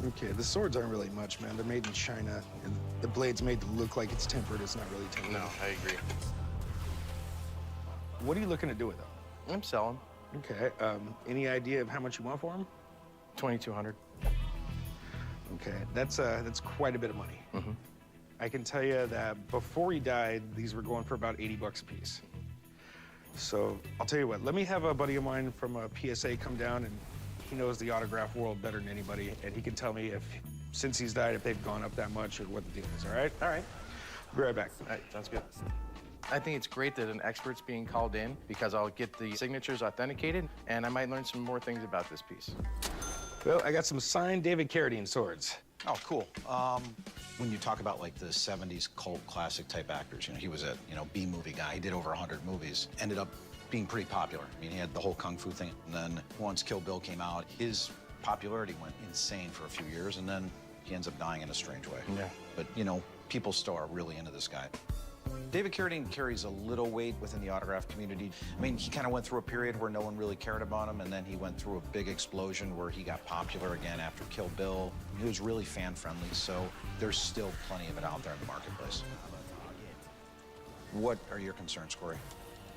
S4: Okay, the swords aren't really much, man. They're made in China, and the blade's made to look like it's tempered. It's not really tempered.
S1: No, I agree.
S4: What are you looking to do with them?
S1: I'm selling.
S4: Okay. Any idea of how much you want for them?
S1: 2,200.
S4: Okay, that's quite a bit of money.
S1: Mm-hmm.
S4: I can tell you that before he died, these were going for about $80 a piece. So I'll tell you what. Let me have a buddy of mine from PSA come down, and he knows the autograph world better than anybody, and he can tell me if, since he's died, if they've gone up that much or what the deal is. All right?
S1: All right.
S4: I'll be right back.
S1: All right, sounds good. I think it's great that an expert's being called in because I'll get the signatures authenticated, and I might learn some more things about this piece.
S4: Well, I got some signed David Carradine swords.
S19: Oh, cool. When you talk about like the 70s cult classic type actors, you know, he was a, B-movie guy. He did over 100 movies. Ended up being pretty popular. I mean, he had the whole kung fu thing. And then once Kill Bill came out, his popularity went insane for a few years, and then he ends up dying in a strange way.
S1: Yeah.
S19: But, people still are really into this guy. David Carradine carries a little weight within the autograph community. I mean, he kind of went through a period where no one really cared about him, and then he went through a big explosion where he got popular again after Kill Bill. He was really fan-friendly, so there's still plenty of it out there in the marketplace. What are your concerns, Corey?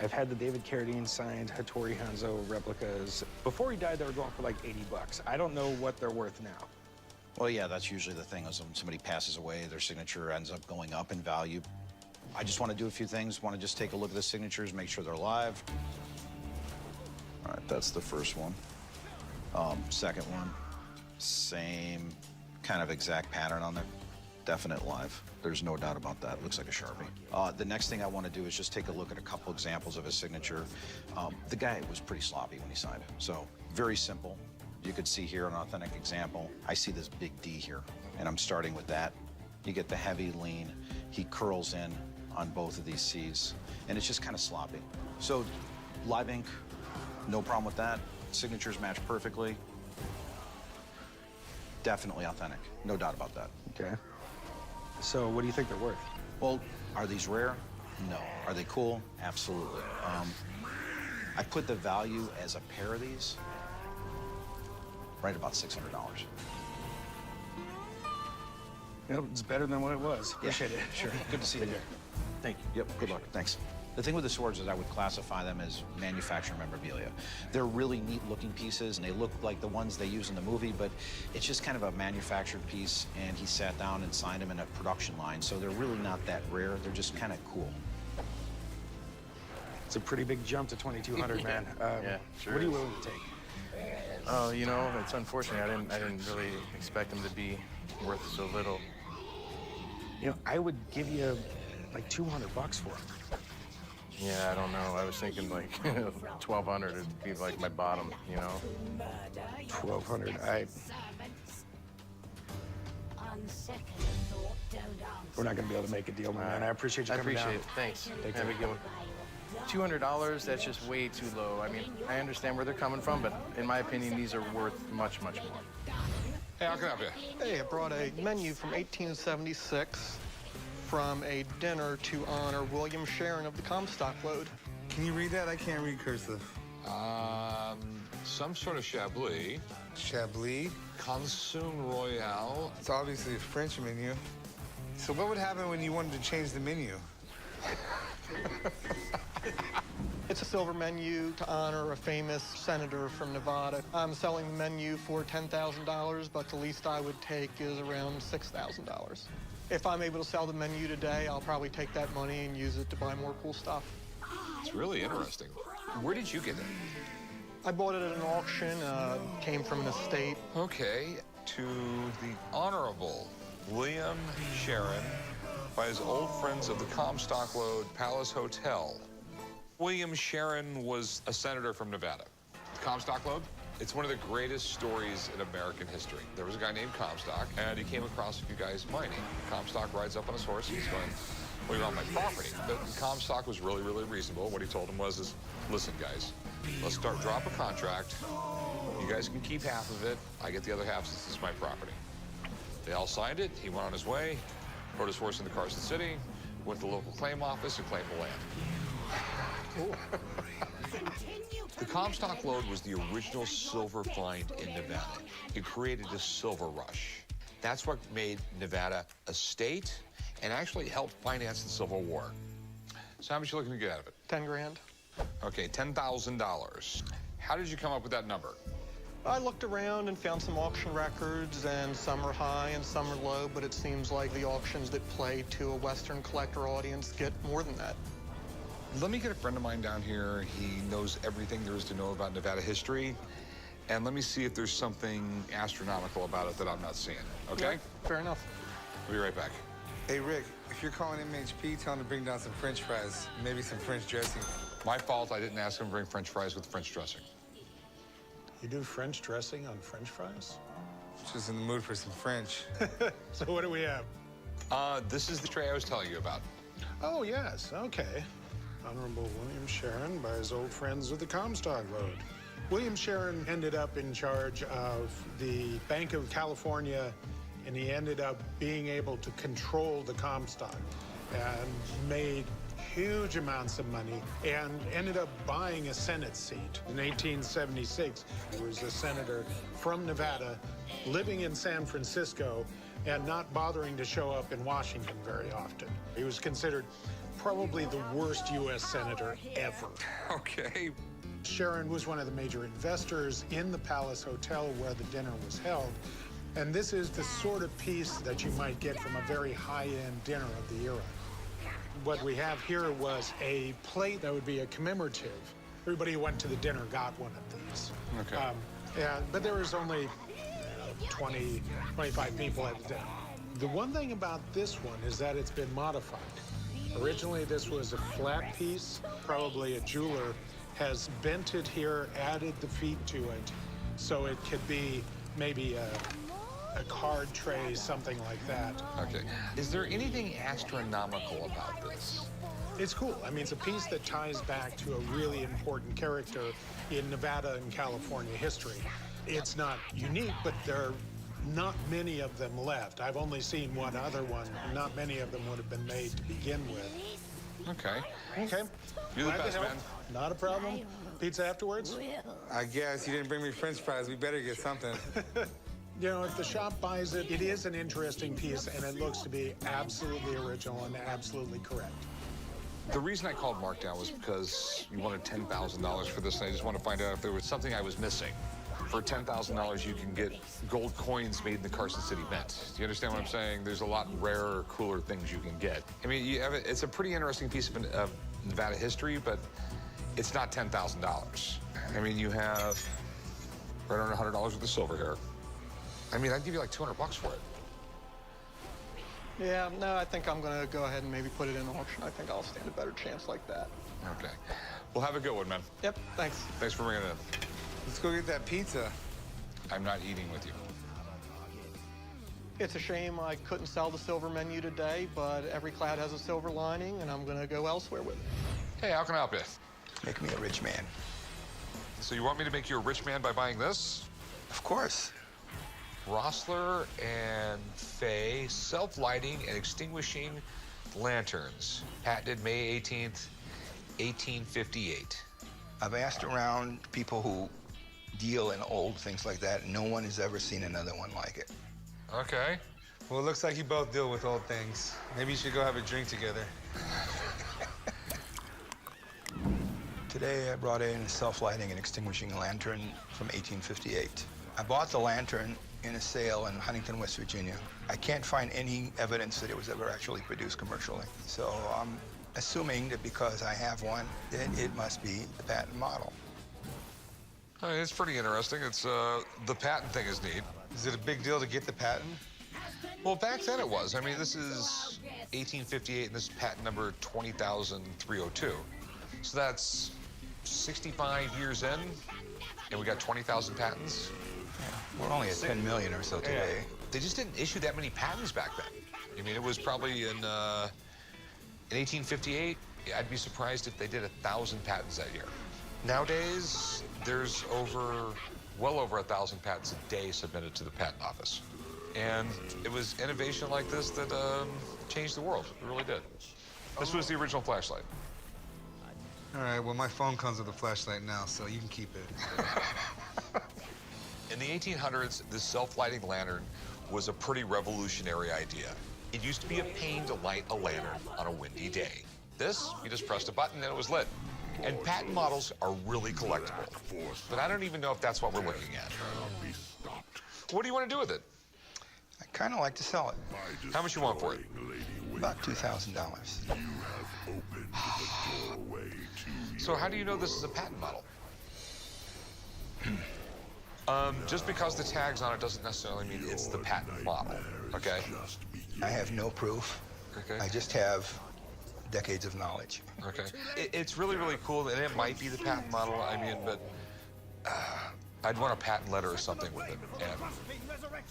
S4: I've had the David Carradine signed Hattori Hanzo replicas. Before he died, they were going for like $80. I don't know what they're worth now.
S19: Well, yeah, that's usually the thing is when somebody passes away, their signature ends up going up in value. I just want to do a few things. Want to just take a look at the signatures, make sure they're live. All right, that's the first one. Second one, same kind of exact pattern on there. Definite live. There's no doubt about that. Looks like a Sharpie. The next thing I want to do is just take a look at a couple examples of his signature. The guy was pretty sloppy when he signed, so very simple. You could see here an authentic example. I see this big D here, and I'm starting with that. You get the heavy lean. He curls in on both of these C's, and it's just kind of sloppy. So live ink, no problem with that. Signatures match perfectly. definitely authentic. No doubt about that.
S4: Okay. So what do you think they're worth?
S19: Well, are these rare? No. Are they cool? Absolutely. I put the value as a pair of these right about $600.
S4: Yep, it's better than what it was. Appreciate it.
S19: Sure. Good to see you.
S4: Thank
S19: you. Yep, good luck. Thanks. The thing with the swords is I would classify them as manufacturer memorabilia. They're really neat looking pieces and they look like the ones they use in the movie, but it's just kind of a manufactured piece and he sat down and signed them in a production line. So they're really not that rare. They're just kind of cool.
S4: It's a pretty big jump to 2,200, man.
S1: Yeah, sure
S4: What are you
S1: is.
S4: willing to take?
S1: Oh, you know, it's unfortunate. I didn't really expect them to be worth so little.
S4: You know, I would give you like $200 for it.
S1: Yeah, I don't know. I was thinking like 1,200 would be like my bottom, you know?
S4: 1,200. We're not gonna be able to make a deal, man. I appreciate you coming down.
S1: I appreciate it. Thanks.
S4: Take
S1: Have
S4: care.
S1: a good one. $200, that's just way too low. I mean, I understand where they're coming from, but in my opinion, these are worth much, much more.
S2: Hey, how can I help you?
S15: Hey, I brought a menu from 1876 from a dinner to honor William Sharon of the Comstock Load.
S3: Can you read that? I can't read cursive.
S2: Some sort of Chablis.
S3: Chablis?
S2: Consomme Royale.
S3: It's obviously a French menu. So what would happen when you wanted to change the menu?
S15: It's a silver menu to honor a famous senator from Nevada. I'm selling the menu for $10,000, but the least I would take is around $6,000. If I'm able to sell the menu today, I'll probably take that money and use it to buy more cool stuff.
S2: It's really interesting. Where did you get it?
S15: I bought it at an auction, came from an estate.
S2: Okay, to the Honorable William Sharon by his old friends of the Comstock Load Palace Hotel. William Sharon was a senator from Nevada. The Comstock Load? It's one of the greatest stories in American history. There was a guy named Comstock, and he came across a few guys mining. Comstock rides up on his horse, and he's going, well, you're on my property. But Comstock was really, really reasonable. What he told him was, listen, guys, let's drop a contract. You guys can keep half of it. I get the other half since it's my property. They all signed it. He went on his way, rode his horse into Carson City, went to the local claim office, and claimed the land. The Comstock Load was the original silver find in Nevada. It created a silver rush. That's what made Nevada a state and actually helped finance the Civil War. So how much are you looking to get out of it?
S15: 10 grand.
S2: Okay, $10,000. How did you come up with that number?
S15: I looked around and found some auction records, and some are high and some are low, but it seems like the auctions that play to a Western collector audience get more than that.
S2: Let me get a friend of mine down here. He knows everything there is to know about Nevada history. And let me see if there's something astronomical about it that I'm not seeing, okay?
S15: Yeah, fair enough.
S2: We'll be right back.
S3: Hey, Rick, if you're calling MHP, tell them to bring down some French fries, maybe some French dressing.
S2: My fault, I didn't ask him to bring French fries with French dressing.
S4: You do French dressing on French fries?
S3: Just in the mood for some French.
S4: So what do we have?
S2: This is the tray I was telling you about.
S4: Oh, yes, okay. Honorable William Sharon by his old friends of the Comstock Load. William Sharon ended up in charge of the Bank of California, and he ended up being able to control the Comstock and made huge amounts of money and ended up buying a Senate seat. In 1876, he was a senator from Nevada living in San Francisco and not bothering to show up in Washington very often. He was considered probably the worst U.S. senator ever.
S2: Okay.
S4: Sharon was one of the major investors in the Palace Hotel where the dinner was held. And this is the sort of piece that you might get from a very high-end dinner of the era. What we have here was a plate that would be a commemorative. Everybody who went to the dinner got one of these.
S2: Okay.
S4: But there was only 20, 25 people at the dinner. The one thing about this one is that it's been modified. Originally, this was a flat piece. Probably a jeweler has bent it here, added the feet to it, so it could be maybe a card tray, something like that.
S2: Okay. Is there anything astronomical about this?
S4: It's cool. I mean, it's a piece that ties back to a really important character in Nevada and California history. It's not unique, but there are
S16: not many of them left. I've only seen one other one. Not many of them would have been made to begin with.
S2: Okay.
S16: Okay.
S2: You're the
S16: Glad to
S2: best,
S16: help.
S2: man.
S16: Not a problem. Pizza afterwards?
S3: I guess you didn't bring me French fries. We better get something.
S16: You know, if the shop buys it, it is an interesting piece, and it looks to be absolutely original and absolutely correct.
S2: The reason I called Mark down was because you wanted $10,000 for this, and I just want to find out if there was something I was missing. For $10,000, you can get gold coins made in the Carson City Mint. Do you understand what I'm saying? There's a lot rarer, cooler things you can get. I mean, it's a pretty interesting piece of Nevada history, but it's not $10,000. I mean, you have right around $100 worth of silver here. I mean, I'd give you like $200 for it.
S15: Yeah, no, I think I'm going to go ahead and maybe put it in auction. I think I'll stand a better chance like that.
S2: Okay. Well, have a good one, man.
S15: Yep, thanks.
S2: Thanks for bringing it in.
S3: Let's go get that pizza.
S2: I'm not eating with you.
S15: It's a shame I couldn't sell the silver menu today, but every cloud has a silver lining, and I'm going to go elsewhere with it.
S2: Hey, how can I help you?
S17: Make me a rich man.
S2: So you want me to make you a rich man by buying this?
S17: Of course.
S2: Rossler and Fay self-lighting and extinguishing lanterns, patented May 18th, 1858.
S17: I've asked around people who deal in old things like that, and no one has ever seen another one like it.
S2: Okay.
S3: Well, it looks like you both deal with old things. Maybe you should go have a drink together.
S17: Today I brought in a self-lighting and extinguishing lantern from 1858. I bought the lantern in a sale in Huntington, West Virginia. I can't find any evidence that it was ever actually produced commercially. So I'm assuming that because I have one, that it must be the patent model.
S2: I mean, it's pretty interesting. It's the patent thing is neat.
S3: Is it a big deal to get the patent?
S2: Well, back then it was. I mean, this is 1858, and this is patent number 20,302. So that's 65 years in, and we got 20,000 patents.
S17: We're only at 10 million or so today.
S2: They just didn't issue that many patents back then. I mean, it was probably in 1858. I'd be surprised if they did 1,000 patents that year. Nowadays, there's well over 1,000 patents a day submitted to the patent office. And it was innovation like this that changed the world. It really did. This was the original flashlight.
S3: All right, well, my phone comes with a flashlight now, so you can keep it.
S2: In the 1800s, this self-lighting lantern was a pretty revolutionary idea. It used to be a pain to light a lantern on a windy day. This, you just pressed a button and it was lit. And patent models are really collectible. But I don't even know if that's what we're looking at. What do you want to do with it?
S17: I kind of like to sell it.
S2: How much you want for it?
S17: About $2,000.
S2: So how do you know this is a patent model? Just because the tag's on it doesn't necessarily mean it's the patent model, okay?
S17: I have no proof.
S2: Okay.
S17: I just have decades of knowledge.
S2: Okay. It's really, really cool, and it might be the patent model. I mean, but I'd want a patent letter or something with it. And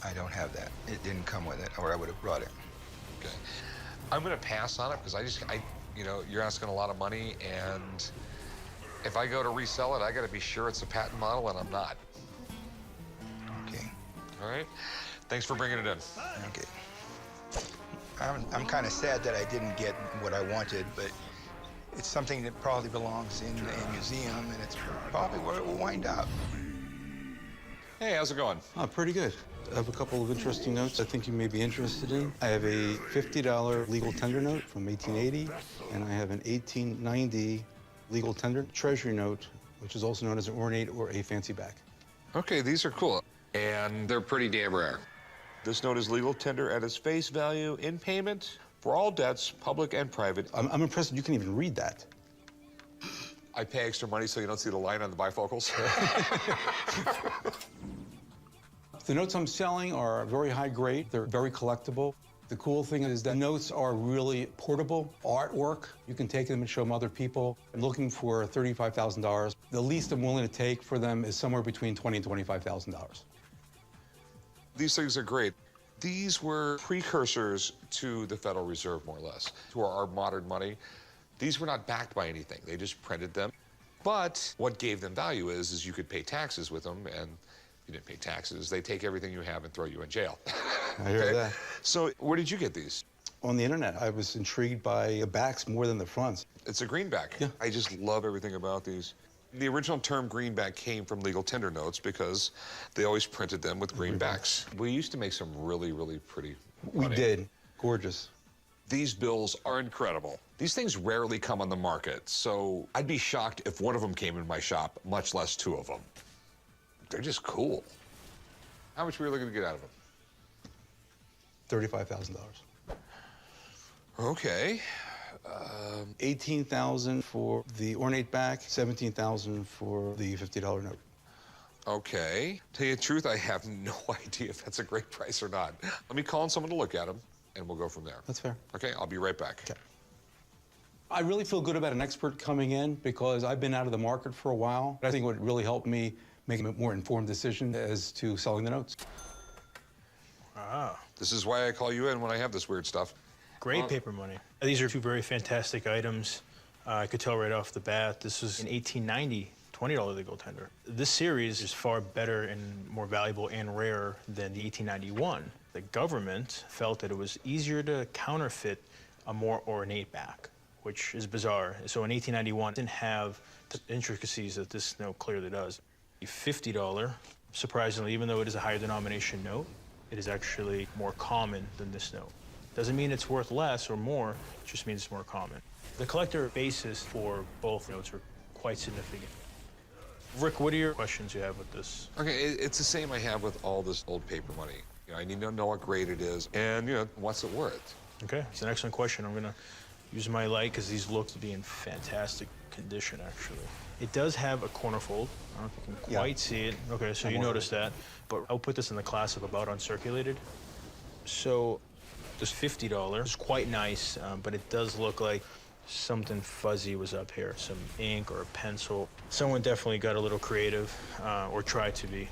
S17: I don't have that. It didn't come with it, or I would have brought it.
S2: Okay. I'm going to pass on it because you know, you're asking a lot of money, and if I go to resell it, I got to be sure it's a patent model, and I'm not.
S17: Okay.
S2: All right. Thanks for bringing it in.
S17: Okay. I'm kind of sad that I didn't get what I wanted, but it's something that probably belongs in a museum, and it's probably where it will wind up.
S2: Hey, how's it going?
S20: Pretty good. I have a couple of interesting notes I think you may be interested in. I have a $50 legal tender note from 1880, and I have an 1890 legal tender treasury note, which is also known as an ornate or a fancy back.
S2: Okay, these are cool. And they're pretty damn rare. This note is legal tender at its face value in payment for all debts, public and private.
S20: I'm impressed that you can even read that.
S2: I pay extra money so you don't see the line on the bifocals.
S20: The notes I'm selling are very high grade. They're very collectible. The cool thing is that notes are really portable artwork. You can take them and show them other people. I'm looking for $35,000. The least I'm willing to take for them is somewhere between $20,000 and $25,000.
S2: These things are great. These were precursors to the Federal Reserve, more or less, to our modern money. These were not backed by anything. They just printed them. But what gave them value is you could pay taxes with them, and You didn't pay taxes. They take everything you have and throw you in jail.
S20: I hear that.
S2: So where did you get these?
S20: On the internet, I was intrigued by the backs more than the fronts.
S2: It's a greenback.
S20: Yeah.
S2: I just love everything about these. The original term greenback came from legal tender notes because they always printed them with greenbacks. We used to make some really, really pretty
S20: We
S2: money.
S20: did. Gorgeous.
S2: These bills are incredible. These things rarely come on the market, so I'd be shocked if one of them came in my shop, much less two of them. They're just cool. How much were you looking to get out of them?
S20: $35,000.
S2: Okay.
S20: $18,000 for the ornate back, $17,000 for the $50 note.
S2: Okay. Tell you the truth, I have no idea if that's a great price or not. Let me call on someone to look at them, and we'll go from there.
S20: That's fair.
S2: Okay, I'll be right back.
S20: Okay. I really feel good about an expert coming in because I've been out of the market for a while. I think it would really help me make a more informed decision as to selling the notes.
S5: Ah.
S2: This is why I call you in when I have this weird stuff.
S5: Great paper money. These are two very fantastic items. I could tell right off the bat, this was an 1890 $20 legal tender. This series is far better and more valuable and rare than the 1891. The government felt that it was easier to counterfeit a more ornate back, which is bizarre. So in 1891, it didn't have the intricacies that this note clearly does. The $50, surprisingly, even though it is a higher denomination note, it is actually more common than this note. Doesn't mean it's worth less or more, it just means it's more common. The collector basis for both notes are quite significant. Rick, what are your questions you have with this?
S2: Okay, it's the same I have with all this old paper money. You know, I need to know what grade it is, and, you know, what's it worth?
S5: Okay, it's an excellent question. I'm gonna use my light because these look to be in fantastic condition, actually. It does have a corner fold. I don't know if you can quite see it. Okay, so you noticed that. But I'll put this in the class of about uncirculated. So this $50 is quite nice, but it does look like something fuzzy was up here, some ink or a pencil. Someone definitely got a little creative, or tried to be.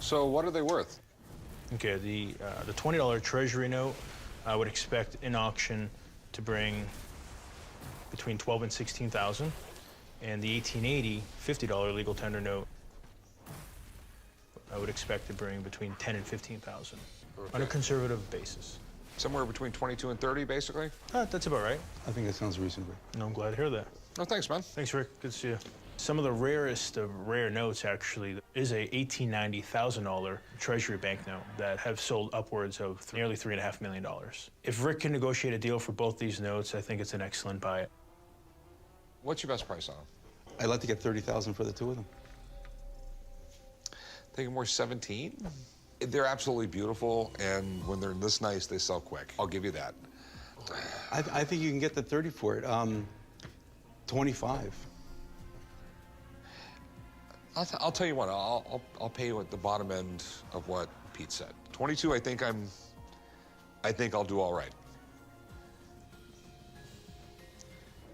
S2: So what are they worth?
S5: Okay, the $20 treasury note, I would expect in auction to bring between 12 and 16,000, and the 1880 $50 legal tender note, I would expect to bring between 10 and 15,000 on a conservative basis.
S2: Somewhere between 22 and 30, basically?
S5: That's about right.
S20: I think that sounds reasonable.
S5: No, I'm glad to hear that.
S2: No, thanks, man.
S5: Thanks, Rick. Good to see you. Some of the rarest of rare notes, actually, is a $1890 $1,000 Treasury banknote that have sold upwards of nearly $3.5 million. If Rick can negotiate a deal for both these notes, I think it's an excellent buy.
S2: What's your best price on them?
S20: I'd like to get $30,000 for the two of them.
S2: Think more 17? They're absolutely beautiful, and when they're this nice, they sell quick. I'll give you that.
S20: I think you can get the 30 for it. 25.
S2: I'll tell you what. I'll pay you at the bottom end of what Pete said. 22. I think I'll do all right.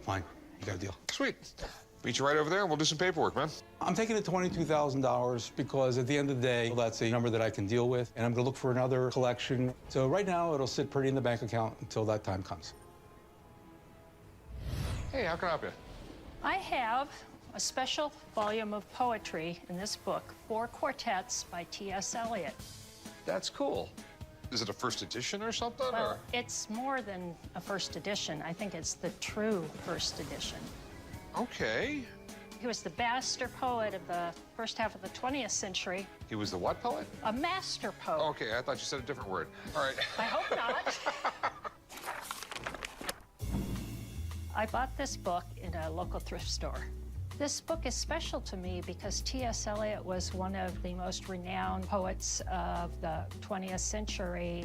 S20: Fine. You got a deal.
S2: Sweet. Meet you right over there, and we'll do some paperwork, man.
S20: I'm taking the $22,000 because at the end of the day, that's a number that I can deal with, and I'm going to look for another collection. So right now, it'll sit pretty in the bank account until that time comes.
S2: Hey, how can I help you?
S6: I have a special volume of poetry in this book, 4 quartets by T.S. Eliot.
S2: That's cool. Is it a first edition or something?
S6: Well,
S2: or?
S6: it's more than a first edition. I think it's the true first edition.
S2: Okay.
S6: He was the master poet of the first half of the 20th century.
S2: He was the what poet?
S6: A master poet.
S2: Okay, I thought you said a different word. All right.
S6: I hope not. I bought this book in a local thrift store. This book is special to me because T.S. Eliot was one of the most renowned poets of the 20th century.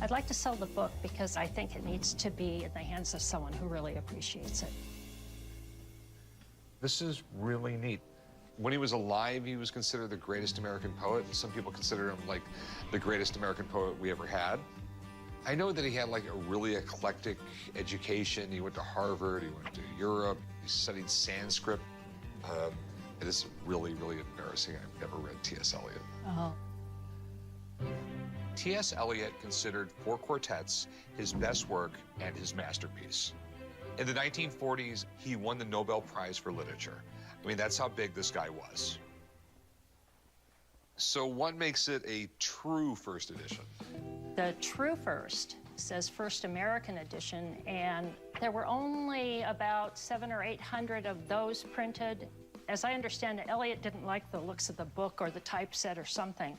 S6: I'd like to sell the book because I think it needs to be in the hands of someone who really appreciates it.
S2: This is really neat. When he was alive, he was considered the greatest American poet. Some people consider him like the greatest American poet we ever had. I know that he had like a really eclectic education. He went to Harvard, he went to Europe, he studied Sanskrit. It is really, really embarrassing. I've never read T.S. Eliot.
S6: Oh.
S2: T.S. Eliot considered 4 quartets his best work and his masterpiece. In the 1940s, he won the Nobel Prize for Literature. I mean, that's how big this guy was. So what makes it a true first edition?
S6: The true first says First American Edition, and there were only about 700 or 800 of those printed. As I understand it, Elliott didn't like the looks of the book or the typeset or something,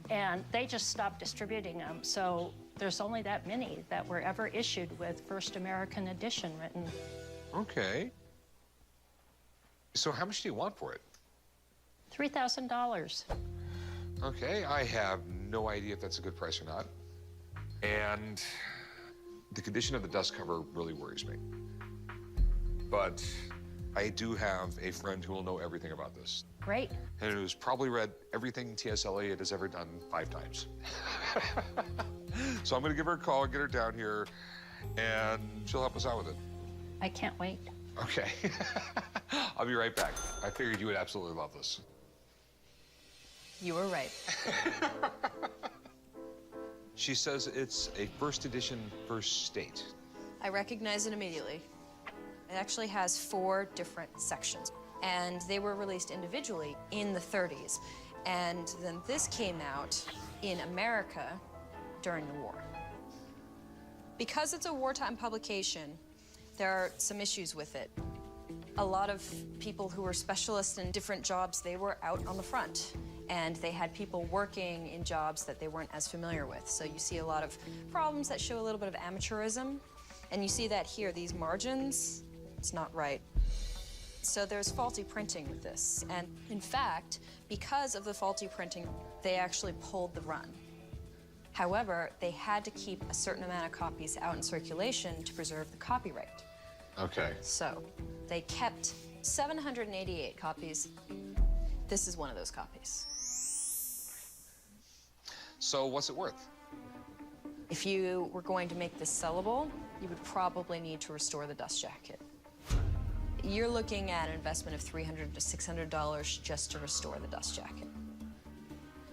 S6: and they just stopped distributing them. So there's only that many that were ever issued with First American Edition written.
S2: Okay. So how much do you want for it?
S6: $3,000.
S2: Okay, I have no idea if that's a good price or not. And the condition of the dust cover really worries me. But I do have a friend who will know everything about this.
S6: Great.
S2: And who's probably read everything T.S. Eliot has ever done 5 times. So I'm gonna give her a call, get her down here, and she'll help us out with it.
S6: I can't wait.
S2: Okay. I'll be right back. I figured you would absolutely love this.
S11: You were right.
S2: She says it's a first edition, first state.
S11: I recognize it immediately. It actually has 4 different sections, and they were released individually in the 30s. And then this came out in America during the war. Because it's a wartime publication, there are some issues with it. A lot of people who were specialists in different jobs, they were out on the front, and they had people working in jobs that they weren't as familiar with. So you see a lot of problems that show a little bit of amateurism, and you see that here, these margins, it's not right. So there's faulty printing with this, and in fact, because of the faulty printing, they actually pulled the run. However, they had to keep a certain amount of copies out in circulation to preserve the copyright.
S2: Okay.
S11: So they kept 788 copies. This is one of those copies.
S2: So what's it worth?
S11: If you were going to make this sellable, you would probably need to restore the dust jacket. You're looking at an investment of $300 to $600 just to restore the dust jacket.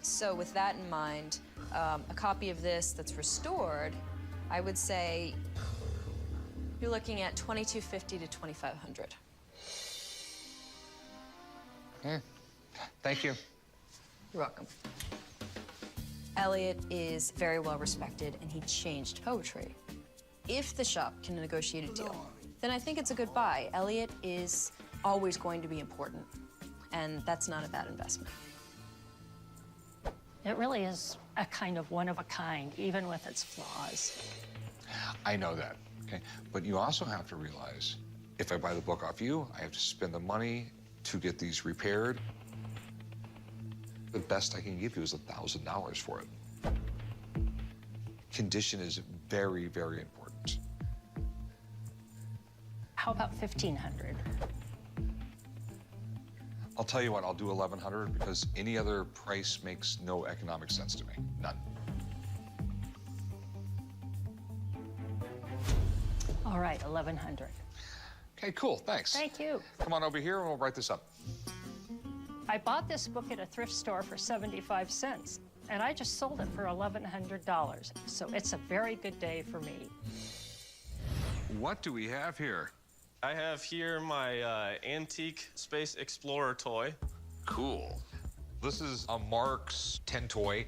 S11: So with that in mind, a copy of this that's restored, I would say you're looking at $2,250 to $2,500.
S2: Thank you.
S11: You're welcome. Eliot is very well respected, and he changed poetry. If the shop can negotiate a deal, then I think it's a good buy. Eliot is always going to be important, and that's not a bad investment.
S6: It really is a kind of one of a kind, even with its flaws.
S2: I know that, okay? But you also have to realize, if I buy the book off you, I have to spend the money to get these repaired. The best I can give you is $1,000 for it. Condition is very, very important.
S6: How about $1,500?
S2: I'll tell you what, I'll do $1,100 because any other price makes no economic sense to me. None.
S6: All right, $1,100.
S2: Okay, cool, thanks.
S6: Thank you.
S2: Come on over here and we'll write this up.
S6: I bought this book at a thrift store for 75 cents, and I just sold it for $1,100. So it's a very good day for me.
S2: What do we have here?
S21: I have here my antique Space Explorer toy.
S2: Cool. This is a Marx 10 toy.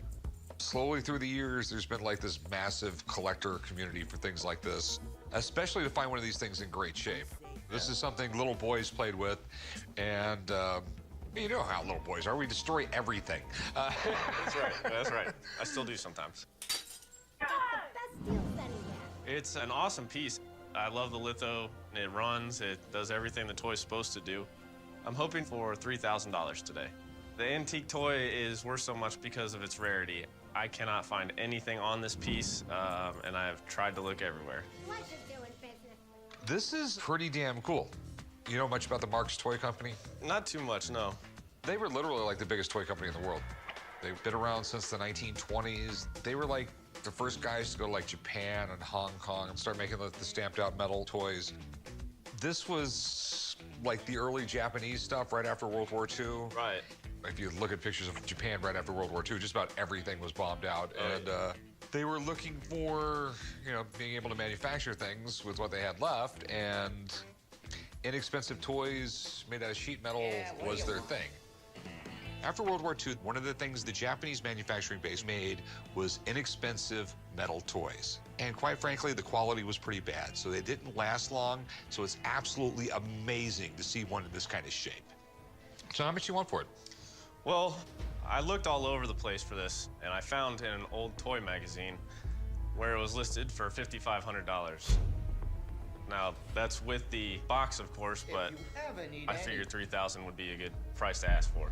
S2: Slowly through the years, there's been like this massive collector community for things like this, especially to find one of these things in great shape. This is something little boys played with, and you know how little boys are. We destroy everything.
S21: That's right, that's right. I still do sometimes. It's an awesome piece. I love the litho. It runs, it does everything the toy's supposed to do. I'm hoping for $3,000 today. The antique toy is worth so much because of its rarity. I cannot find anything on this piece, and I have tried to look everywhere.
S2: This is pretty damn cool. You know much about the Marx Toy Company?
S21: Not too much, no.
S2: They were literally like the biggest toy company in the world. They've been around since the 1920s. They were like the first guys to go to like Japan and Hong Kong and start making the stamped out metal toys. This was like the early Japanese stuff right after World War II.
S21: Right.
S2: If you look at pictures of Japan right after World War II, just about everything was bombed out.
S21: Right.
S2: And they were looking for, you know, being able to manufacture things with what they had left, and inexpensive toys made out of sheet metal was their thing. After World War II, one of the things the Japanese manufacturing base made was inexpensive metal toys. And quite frankly, the quality was pretty bad, so they didn't last long. So it's absolutely amazing to see one in this kind of shape. So how much do you want for it?
S21: Well, I looked all over the place for this, and I found in an old toy magazine where it was listed for $5,500. Now, that's with the box, of course, but I figured $3,000 would be a good price to ask for.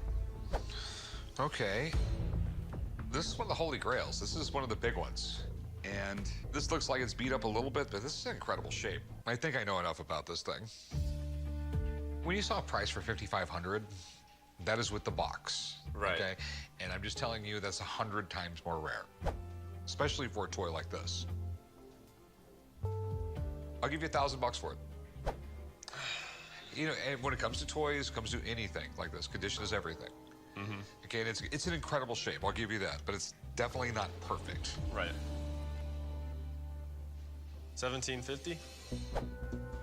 S2: Okay. This is one of the holy grails. This is one of the big ones. And this looks like it's beat up a little bit, but this is in incredible shape. I think I know enough about this thing. When you saw a price for $5,500, that is with the box.
S21: Right.
S2: Okay? And I'm just telling you that's 100 times more rare, especially for a toy like this. I'll give you $1,000 for it. You know, and when it comes to toys, comes to anything like this, condition is everything. Okay, and it's in incredible shape, I'll give you that, but it's definitely not perfect.
S21: Right. $1,750?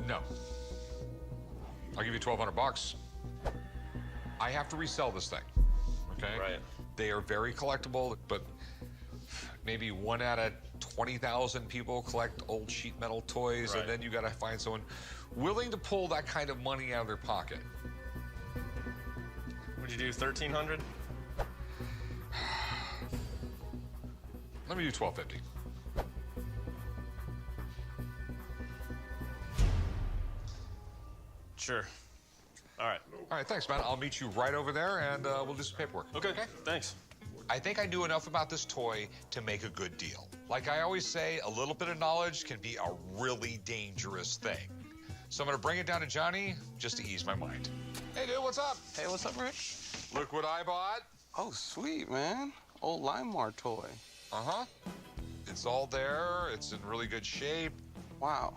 S2: No. I'll give you $1,200. I have to resell this thing, okay?
S21: Right.
S2: They are very collectible, but maybe 1 out of 20,000 people collect old sheet metal toys,
S21: Right.
S2: and then you gotta find someone willing to pull that kind of money out of their pocket.
S21: Would you do $1,300?
S2: Let me do $1,250.
S21: Sure. All right.
S2: All right, thanks, man. I'll meet you right over there, and we'll do some paperwork.
S21: Okay, thanks.
S2: I think I knew enough about this toy to make a good deal. Like I always say, a little bit of knowledge can be a really dangerous thing. So I'm gonna bring it down to Johnny just to ease my mind. Hey, dude, what's up?
S7: Hey, what's up, Rick?
S2: Look what I bought.
S7: Oh, sweet, man. Old Limar toy.
S2: Uh-huh. It's all there. It's in really good shape.
S7: Wow.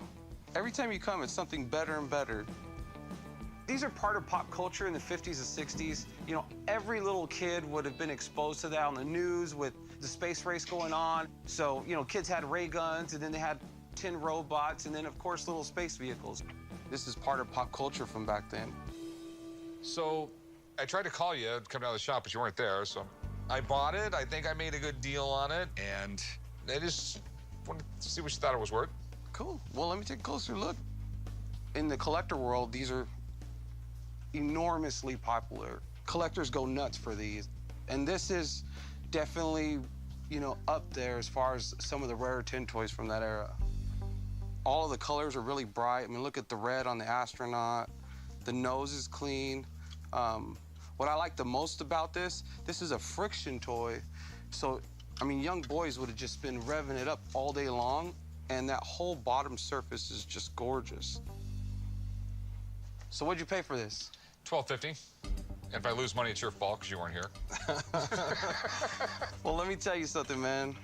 S7: Every time you come, it's something better and better. These are part of pop culture in the 50s and 60s. You know, every little kid would have been exposed to that on the news with the space race going on. So, you know, kids had ray guns, and then they had tin robots, and then, of course, little space vehicles. This is part of pop culture from back then.
S2: So I tried to call you to come down to the shop, but you weren't there, so I bought it. I think I made a good deal on it, and I just wanted to see what you thought it was worth.
S7: Cool. Well, let me take a closer look. In the collector world, these are enormously popular. Collectors go nuts for these. And this is definitely, you know, up there as far as some of the rare tin toys from that era. All of the colors are really bright. I mean, look at the red on the astronaut. The nose is clean. What I like the most about this is a friction toy. So, I mean, young boys would have just been revving it up all day long, and that whole bottom surface is just gorgeous. So what'd you pay for this?
S2: $1,250. And if I lose money, it's your fault because you weren't here.
S7: Well, let me tell you something, man.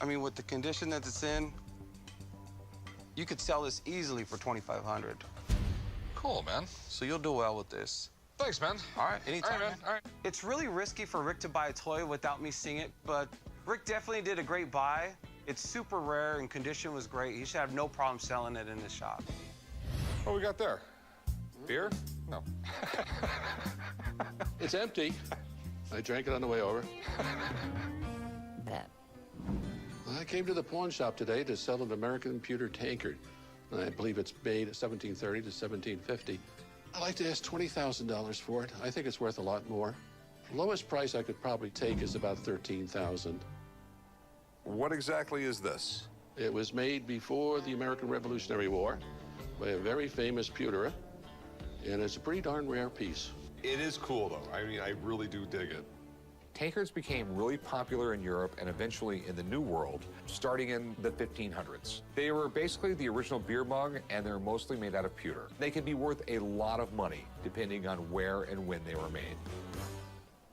S7: I mean, with the condition that it's in, you could sell this easily for $2,500.
S2: Cool, man.
S7: So you'll do well with this.
S2: Thanks, man.
S7: All right, anytime.
S2: All right, man. All right.
S7: It's really risky for Rick to buy a toy without me seeing it, but Rick definitely did a great buy. It's super rare and condition was great. He should have no problem selling it in the shop.
S2: What we got there? Beer? No.
S8: It's empty. I drank it on the way over.
S6: Bet.
S8: I came to the pawn shop today to sell an American pewter tankard. I believe it's made 1730 to 1750. I'd like to ask $20,000 for it. I think it's worth a lot more. The lowest price I could probably take is about $13,000.
S2: What exactly is this?
S8: It was made before the American Revolutionary War by a very famous pewterer, and it's a pretty darn rare piece.
S2: It is cool, though. I mean, I really do dig it. Tankards became really popular in Europe and eventually in the New World, starting in the 1500s. They were basically the original beer mug, and they're mostly made out of pewter. They can be worth a lot of money, depending on where and when they were made.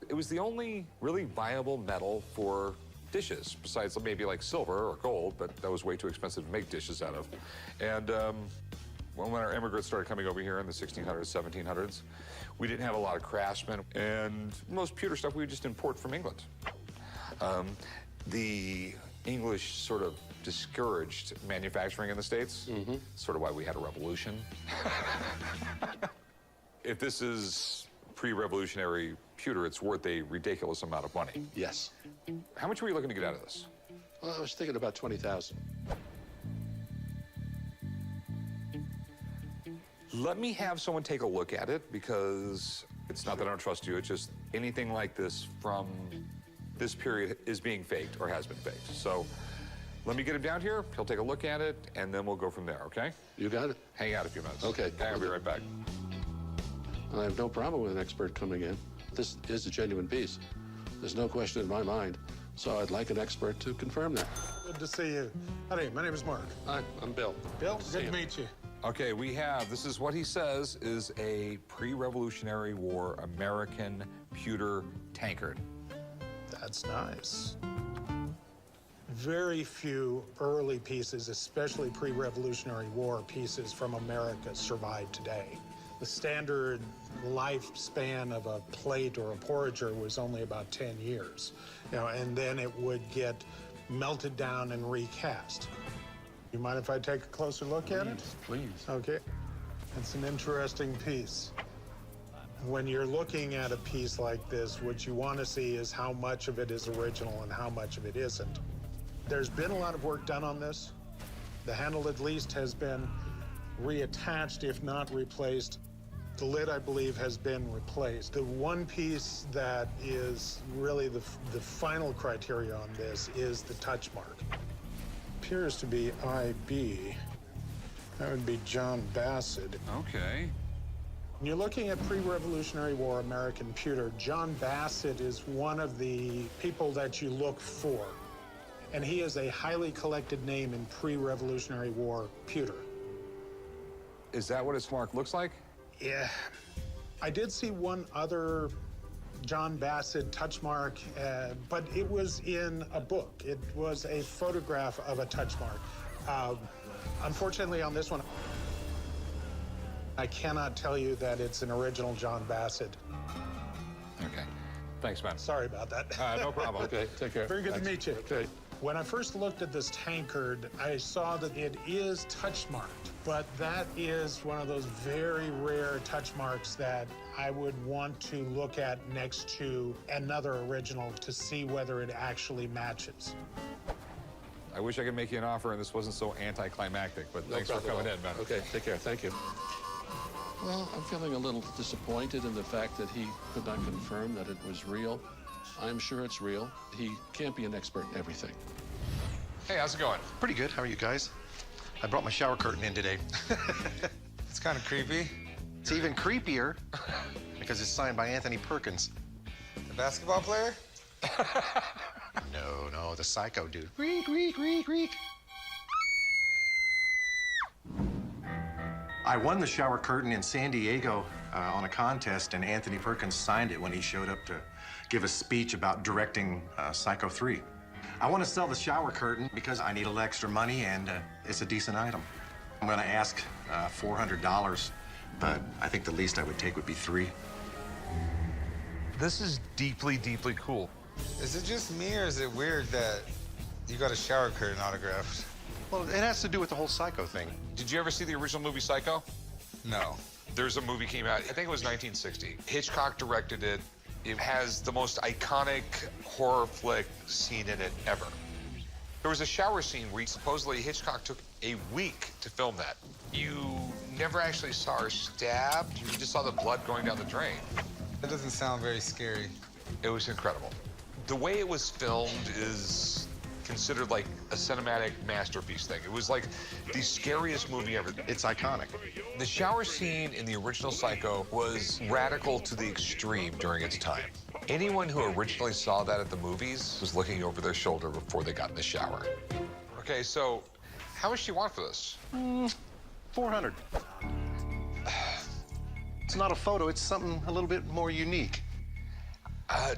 S2: It was the only really viable metal for dishes, besides maybe like silver or gold, but that was way too expensive to make dishes out of. And when our immigrants started coming over here in the 1600s, 1700s, we didn't have a lot of craftsmen, and most pewter stuff we would just import from England. The English sort of discouraged manufacturing in the States, sort of why we had a revolution. If this is pre-revolutionary pewter, it's worth a ridiculous amount of money.
S8: Yes.
S2: How much were you looking to get out of this?
S8: Well, I was thinking about 20,000.
S2: Let me have someone take a look at it, because it's not that I don't trust you, it's just anything like this from this period is being faked or has been faked. So let me get him down here, he'll take a look at it, and then we'll go from there, okay?
S8: You got it.
S2: Hang out a few minutes.
S8: Okay.
S2: I'll be right back.
S8: I have no problem with an expert coming in. This is a genuine piece. There's no question in my mind. So I'd like an expert to confirm that.
S16: Good to see you. Howdy, my name is Mark.
S8: Hi, I'm Bill.
S16: Bill,
S8: See
S16: good
S8: you.
S16: to meet you.
S2: Okay, we have, this is what he says is a pre-Revolutionary War American pewter tankard.
S16: That's nice. Very few early pieces, especially pre-Revolutionary War pieces from America, survive today. The standard lifespan of a plate or a porringer was only about 10 years, and then it would get melted down and recast. You mind if I take a closer look at it?
S14: Please.
S16: Okay. It's an interesting piece. When you're looking at a piece like this, what you want to see is how much of it is original and how much of it isn't. There's been a lot of work done on this. The handle, at least, has been reattached, if not replaced. The lid, I believe, has been replaced. The one piece that is really the final criteria on this is the touch mark. Appears to be IB. That would be John Bassett.
S2: Okay.
S16: When you're looking at pre-Revolutionary War American pewter, John Bassett is one of the people that you look for. And he is a highly collected name in pre-Revolutionary War pewter.
S2: Is that what his mark looks like?
S16: Yeah. I did see one other John Bassett touch mark, but it was in a book. It was a photograph of a touch mark. Unfortunately, on this one, I cannot tell you that it's an original John Bassett.
S2: Okay. Thanks, man.
S16: Sorry about that.
S2: No problem.
S8: Okay, take care.
S16: Very good
S8: Thanks.
S16: to meet you.
S8: Okay.
S16: When I first looked at this tankard, I saw that it is touch marked, but that is one of those very rare touch marks that I would want to look at next to another original to see whether it actually matches.
S2: I wish I could make you an offer and this wasn't so anticlimactic, but
S8: No
S2: thanks for
S8: problem
S2: coming
S8: at
S2: in,
S8: all.
S2: man.
S8: Okay, take care. Thank you. Well, I'm feeling a little disappointed in the fact that he could not confirm that it was real. I'm sure it's real. He can't be an expert in everything.
S2: Hey, how's it going?
S9: Pretty good. How are you guys? I brought my shower curtain in today.
S3: It's kind of creepy.
S9: It's even creepier because it's signed by Anthony Perkins.
S3: The basketball player?
S9: No, the psycho dude. Reek, reek, reek, reek. I won the shower curtain in San Diego on a contest, and Anthony Perkins signed it when he showed up to give a speech about directing Psycho 3. I want to sell the shower curtain because I need a little extra money, and it's a decent item. I'm going to ask $400, but I think the least I would take would be $300.
S2: This is deeply, deeply cool.
S3: Is it just me, or is it weird that you got a shower curtain autographed?
S9: Well, it has to do with the whole Psycho thing.
S2: Did you ever see the original movie Psycho?
S3: No.
S2: There's a movie came out, I think it was 1960. Hitchcock directed it. It has the most iconic horror flick scene in it ever. There was a shower scene where supposedly Hitchcock took a week to film that. You never actually saw her stabbed. You just saw the blood going down the drain.
S3: That doesn't sound very scary.
S2: It was incredible. The way it was filmed is considered like a cinematic masterpiece thing. It was like the scariest movie ever.
S9: It's iconic.
S2: The shower scene in the original Psycho was radical to the extreme during its time. Anyone who originally saw that at the movies was looking over their shoulder before they got in the shower. Okay, so how much do you want for this?
S9: $400. It's not a photo, it's something a little bit more unique.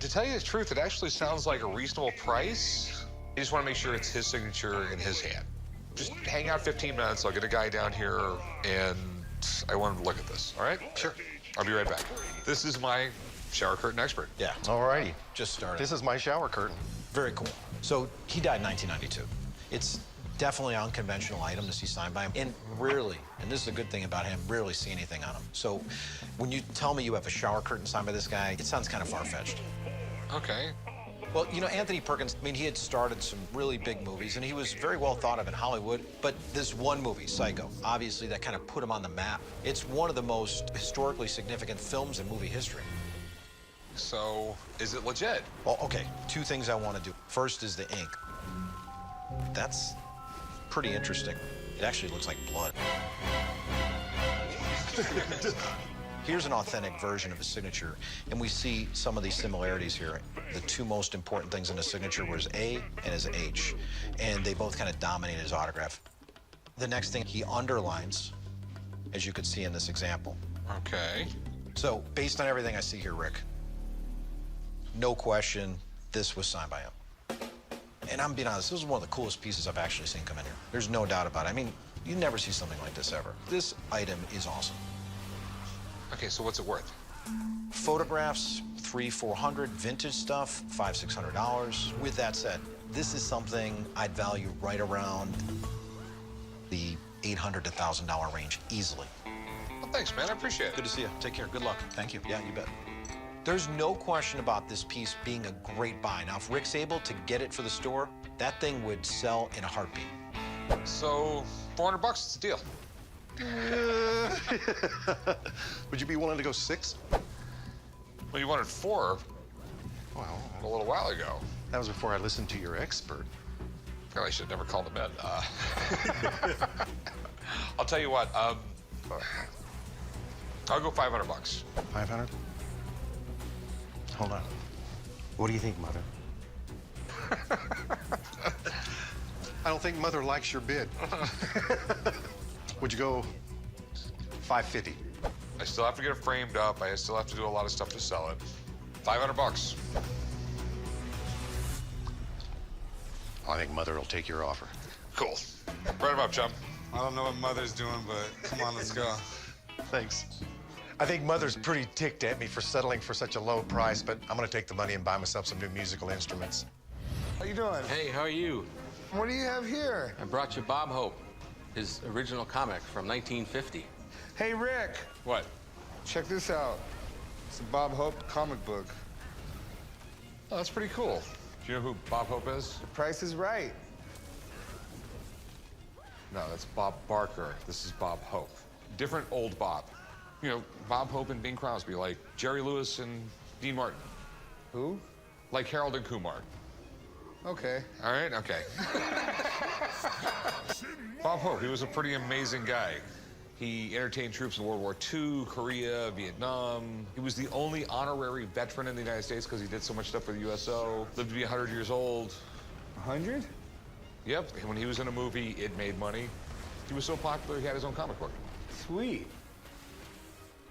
S2: To tell you the truth, it actually sounds like a reasonable price. I just want to make sure it's his signature in his hand. Just hang out 15 minutes. I'll get a guy down here, and I want him to look at this, all right?
S9: Sure.
S2: I'll be right back. This is my shower curtain expert.
S19: Yeah.
S9: All righty.
S19: Just started.
S9: This is my shower curtain.
S19: Very cool. So he died in 1992. It's Definitely an unconventional item to see signed by him. And rarely, and this is a good thing about him, rarely see anything on him. So when you tell me you have a shower curtain signed by this guy, it sounds kind of far-fetched.
S2: Okay.
S19: Well, you know, Anthony Perkins, I mean, he had starred some really big movies, and he was very well thought of in Hollywood. But this one movie, Psycho, obviously that kind of put him on the map. It's one of the most historically significant films in movie history.
S2: So, is it legit?
S19: Well, okay, two things I want to do. First is the ink. That's pretty interesting. It actually looks like blood. Here's an authentic version of his signature, and we see some of these similarities here. The two most important things in his signature were his A and his H, and they both kind of dominate his autograph. The next thing he underlines, as you could see in this example.
S2: Okay.
S19: So, based on everything I see here, Rick, no question, this was signed by him. And I'm being honest, this is one of the coolest pieces I've actually seen come in here. There's no doubt about it. I mean, you never see something like this ever. This item is awesome.
S2: Okay, so what's it worth?
S19: Photographs, $300-400. Vintage stuff, $500-600. With that said, this is something I'd value right around the $800 to $1,000 range easily.
S2: Well, thanks, man. I appreciate it.
S19: Good to see you. Take care. Good luck. Thank you. Yeah, you bet. There's no question about this piece being a great buy. Now, if Rick's able to get it for the store, that thing would sell in a heartbeat.
S2: So, $400, it's a deal.
S9: Would you be willing to go 6?
S2: Well, you wanted 4.
S9: Well,
S2: a little while ago.
S9: That was before I listened to your expert.
S2: Probably should have never called him in. I'll tell you what. I'll go $500.
S9: 500? Hold on. What do you think, Mother? I don't think Mother likes your bid. Would you go 550?
S2: I still have to get it framed up. I still have to do a lot of stuff to sell it. $500.
S9: I think Mother will take your offer.
S2: Cool. Write him up, chum.
S3: I don't know what Mother's doing, but come on, let's go.
S9: Thanks. I think Mother's pretty ticked at me for settling for such a low price, but I'm gonna take the money and buy myself some new musical instruments.
S3: How you doing?
S12: Hey, how are you?
S3: What do you have here?
S12: I brought you Bob Hope, his original comic from 1950.
S3: Hey, Rick.
S12: What?
S3: Check this out. It's a Bob Hope comic book.
S2: Oh, that's pretty cool. Do you know who Bob Hope is?
S3: The Price is Right.
S2: No, that's Bob Barker. This is Bob Hope. Different old Bob. You know, Bob Hope and Bing Crosby, like Jerry Lewis and Dean Martin.
S3: Who?
S2: Like Harold and Kumar.
S3: Okay.
S2: All right, okay. Bob Hope, he was a pretty amazing guy. He entertained troops in World War II, Korea, Vietnam. He was the only honorary veteran in the United States because he did so much stuff for the USO. Lived to be 100 years old.
S3: 100?
S2: Yep, when he was in a movie, it made money. He was so popular, he had his own comic book.
S3: Sweet.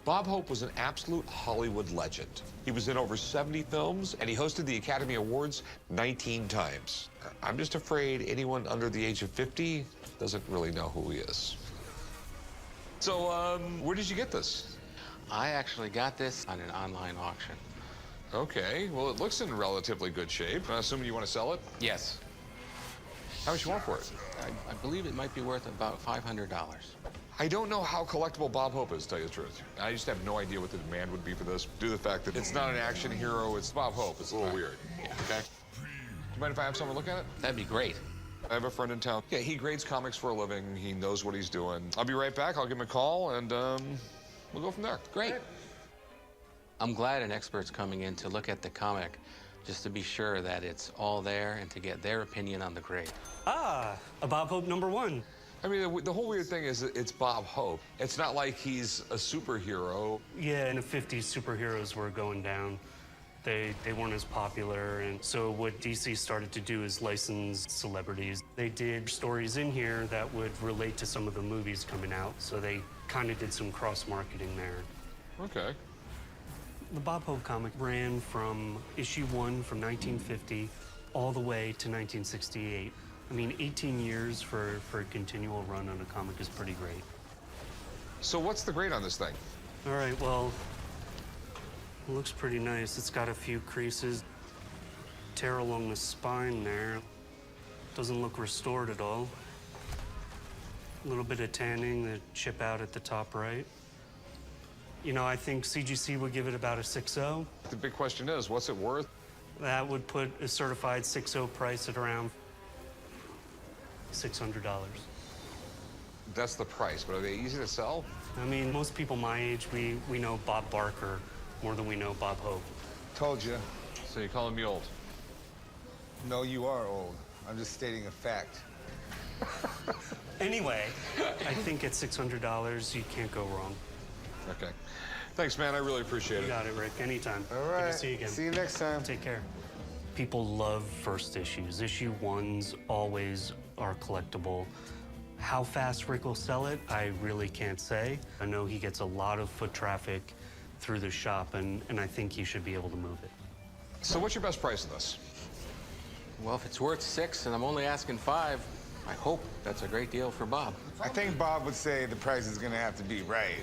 S2: Bob Hope was an absolute Hollywood legend. He was in over 70 films, and he hosted the Academy Awards 19 times. I'm just afraid anyone under the age of 50 doesn't really know who he is. So, where did you get this?
S12: I actually got this on an online auction.
S2: Okay, well, it looks in relatively good shape. I assume you want to sell it?
S12: Yes.
S2: How much you want for it?
S12: I believe it might be worth about $500.
S2: I don't know how collectible Bob Hope is, to tell you the truth. I just have no idea what the demand would be for this, due to the fact that it's not an action hero, it's Bob Hope. It's a little weird.
S12: Yeah.
S2: Okay? Do you mind if I have someone look at it?
S12: That'd be great.
S2: I have a friend in town. Yeah, he grades comics for a living. He knows what he's doing. I'll be right back. I'll give him a call, and we'll go from there.
S12: Great. I'm glad an expert's coming in to look at the comic just to be sure that it's all there and to get their opinion on the grade.
S22: Ah, a Bob Hope #1.
S2: I mean, the whole weird thing is that it's Bob Hope. It's not like he's a superhero.
S22: Yeah, in the 50s, superheroes were going down. They weren't as popular, and so what DC started to do is license celebrities. They did stories in here that would relate to some of the movies coming out, so they kind of did some cross-marketing there.
S2: Okay.
S22: The Bob Hope comic ran from issue 1 from 1950 all the way to 1968. I mean, 18 years for a continual run on a comic is pretty great.
S2: So what's the grade on this thing?
S22: All right, well, it looks pretty nice. It's got a few creases, tear along the spine there. Doesn't look restored at all. A little bit of tanning, the chip out at the top right. You know, I think CGC would give it about a 6.0.
S2: The big question is, what's it worth?
S22: That would put a certified 6.0 price at around $600.
S2: That's the price, but are they easy to sell?
S22: I mean, most people my age, we know Bob Barker more than we know Bob Hope.
S3: Told you.
S2: So you calling me old?
S3: No, you are old. I'm just stating a fact.
S22: Anyway, I think at $600, you can't go wrong.
S2: Okay. Thanks, man. I really appreciate it.
S22: You got it, Rick. Anytime.
S3: All right.
S22: Good to see you again.
S3: See you next time.
S22: Take care. People love first issues. Issue 1s always are collectible. How fast Rick will sell it, I really can't say. I know he gets a lot of foot traffic through the shop, and I think he should be able to move it.
S2: So what's your best price in this?
S12: Well, if it's worth $6 and I'm only asking $5, I hope that's a great deal for Bob.
S3: I think Bob would say the price is gonna have to be right.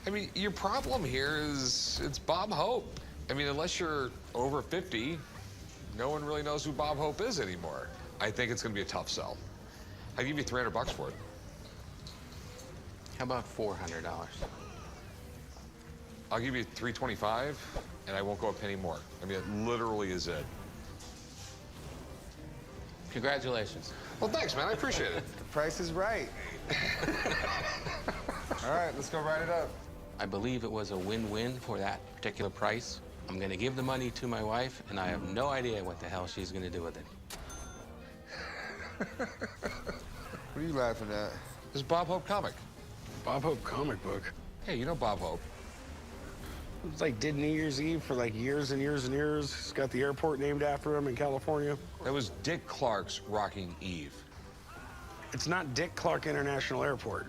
S2: I mean, your problem here is it's Bob Hope. I mean, unless you're over 50, no one really knows who Bob Hope is anymore. I think it's gonna be a tough sell. I'll give you $300 for it.
S12: How about $400?
S2: I'll give you $325, and I won't go a penny more. I mean, it literally is it.
S12: Congratulations.
S2: Well, thanks, man. I appreciate it.
S3: The price is right. All right, let's go write it up.
S12: I believe it was a win-win for that particular price. I'm gonna give the money to my wife, and I have no idea what the hell she's gonna do with it.
S3: What are you laughing at?
S2: This is Bob Hope comic.
S4: Bob Hope comic book.
S2: Hey, you know Bob Hope.
S4: It's like did New Year's Eve for like years and years and years. He's got the airport named after him in California.
S2: That was Dick Clark's Rocking Eve.
S4: It's not Dick Clark International Airport.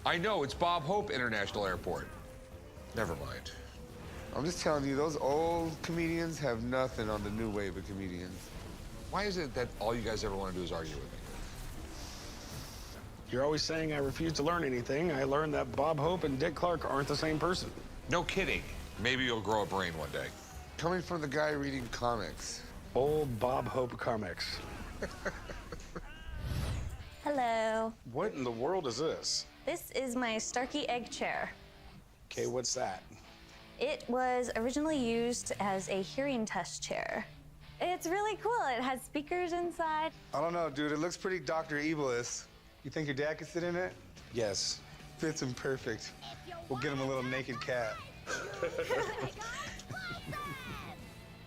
S2: I know, it's Bob Hope International Airport. Never mind.
S3: I'm just telling you, those old comedians have nothing on the new wave of comedians.
S2: Why is it that all you guys ever want to do is argue with me?
S4: You're always saying I refuse to learn anything. I learned that Bob Hope and Dick Clark aren't the same person.
S2: No kidding. Maybe you'll grow a brain one day.
S3: Coming from the guy reading comics.
S4: Old Bob Hope comics.
S10: Hello.
S4: What in the world is this?
S10: This is my Starkey egg chair.
S4: Okay, what's that?
S10: It was originally used as a hearing test chair. It's really cool. It has speakers inside.
S3: I don't know, dude. It looks pretty Dr. Evil-ish. You think your dad could sit in it?
S4: Yes.
S3: Fits him perfect. We'll get him a little naked cat.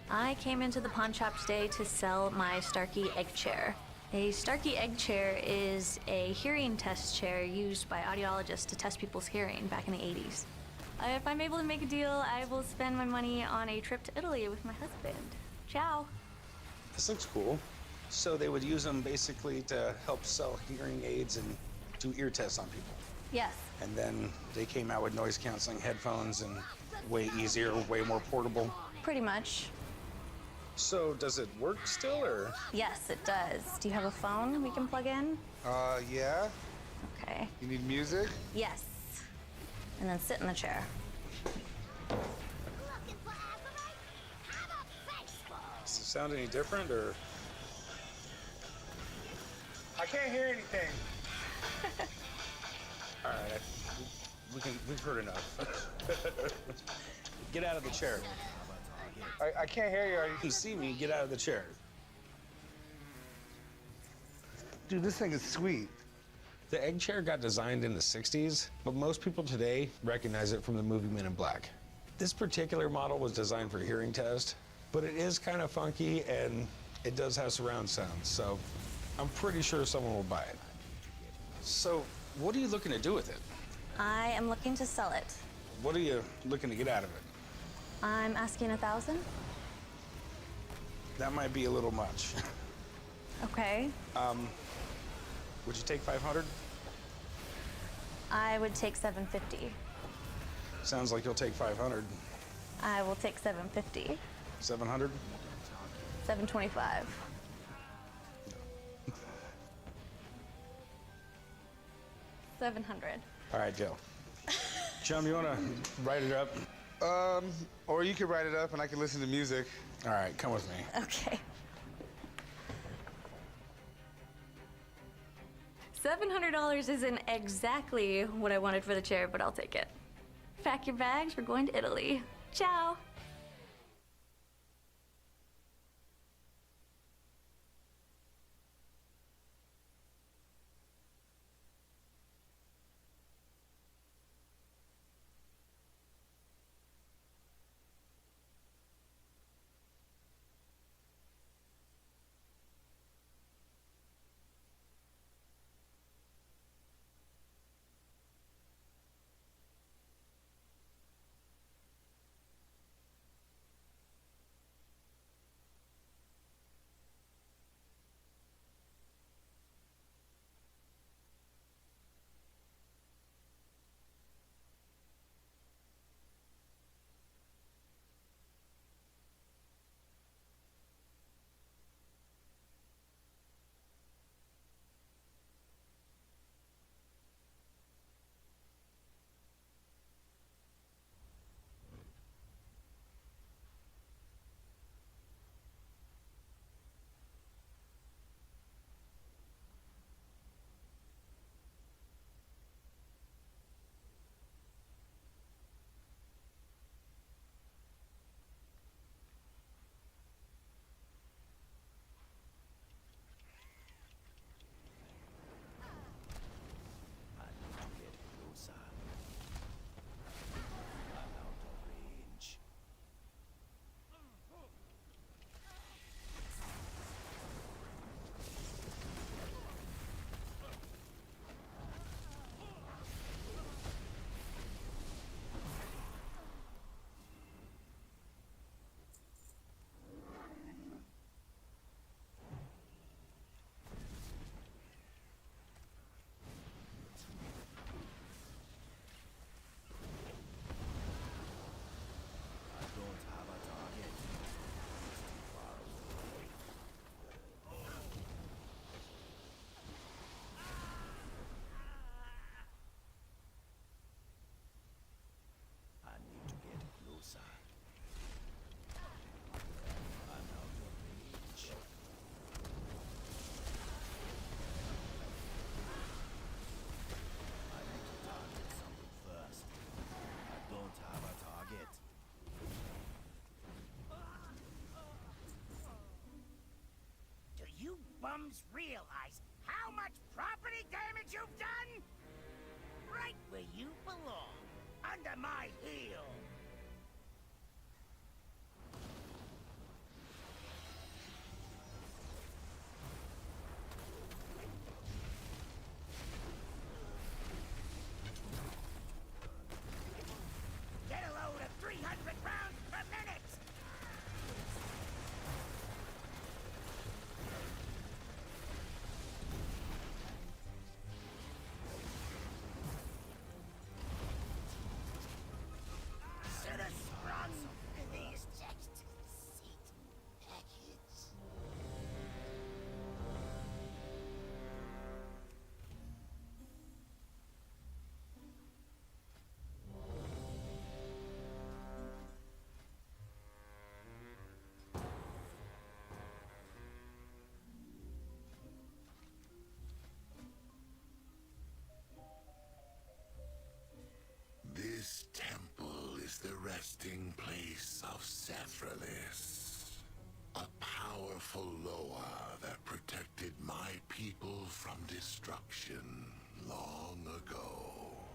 S10: I came into the pawn shop today to sell my Starkey egg chair. A Starkey egg chair is a hearing test chair used by audiologists to test people's hearing back in the 80s. If I'm able to make a deal, I will spend my money on a trip to Italy with my husband. Ciao.
S4: This looks cool. So they would use them basically to help sell hearing aids and do ear tests on people.
S10: Yes.
S4: And then they came out with noise canceling headphones and way easier, way more portable.
S10: Pretty much.
S4: So does it work still, or?
S10: Yes, it does. Do you have a phone we can plug in?
S3: Yeah.
S10: Okay.
S3: You need music?
S10: Yes. And then sit in the chair.
S4: Does it sound any different, or?
S3: I can't hear anything.
S4: All right, we've heard enough. Get out of the chair.
S3: I can't hear you.
S4: You can see me, get out of the chair.
S3: Dude, this thing is sweet.
S4: The egg chair got designed in the 60s, but most people today recognize it from the movie Men in Black. This particular model was designed for hearing test, but it is kind of funky and it does have surround sound, so I'm pretty sure someone will buy it. So, what are you looking to do with it?
S10: I am looking to sell it.
S4: What are you looking to get out of it?
S10: I'm asking 1,000.
S4: That might be a little much.
S10: Okay.
S4: Would you take 500?
S10: I would take 750.
S4: Sounds like you'll take 500.
S10: I will take 750.
S4: 700?
S10: 725. $700.
S4: All right, Joe. Chum, you want to write it up?
S3: Or you could write it up and I can listen to music.
S4: All right, come with me.
S10: Okay. $700 isn't exactly what I wanted for the chair, but I'll take it. Pack your bags, we're going to Italy. Ciao.
S13: Bums realize how much property damage you've done? Right where you belong, under my heel. Get a load of 300 rounds per minute!
S18: This temple is the resting place of Sephiroth, a powerful Loa that protected my people from destruction long ago.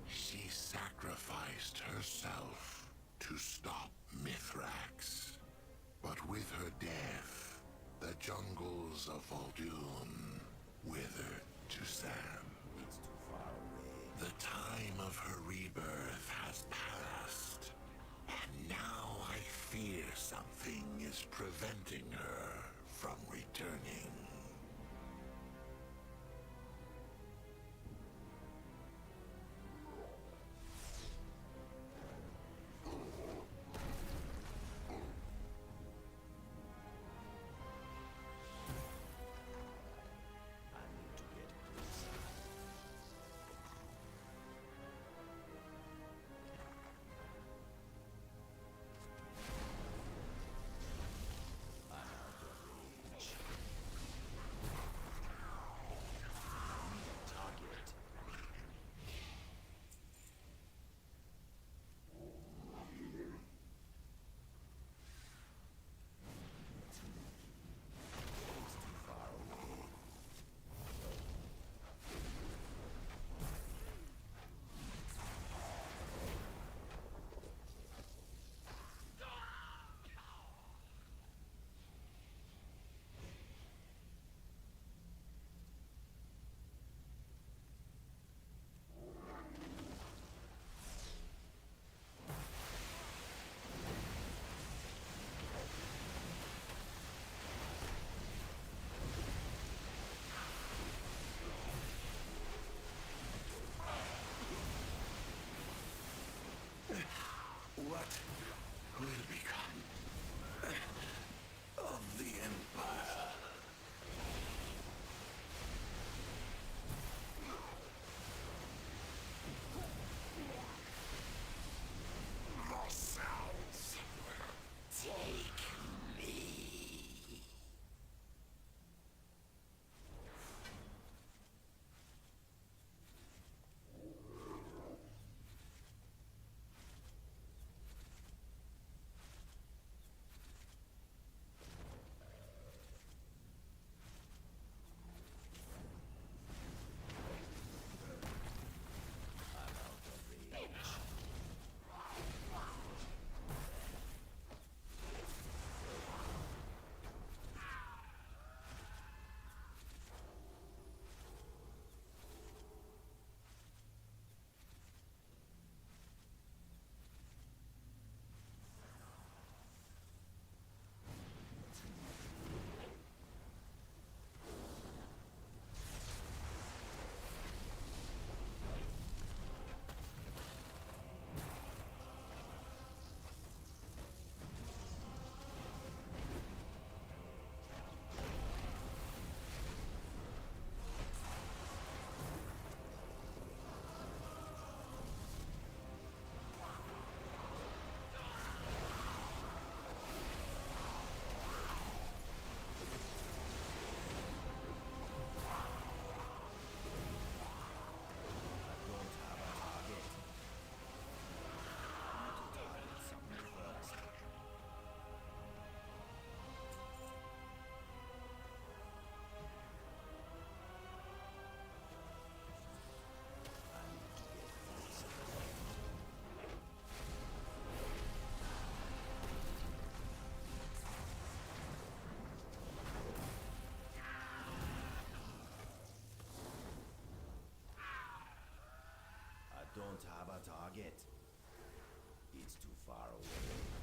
S18: She sacrificed herself to stop Mithrax, but with her death, the jungles of Vol'dun withered to sand. The time of her rebirth has passed, and now I fear something is preventing her from returning.
S13: target. It's too far away.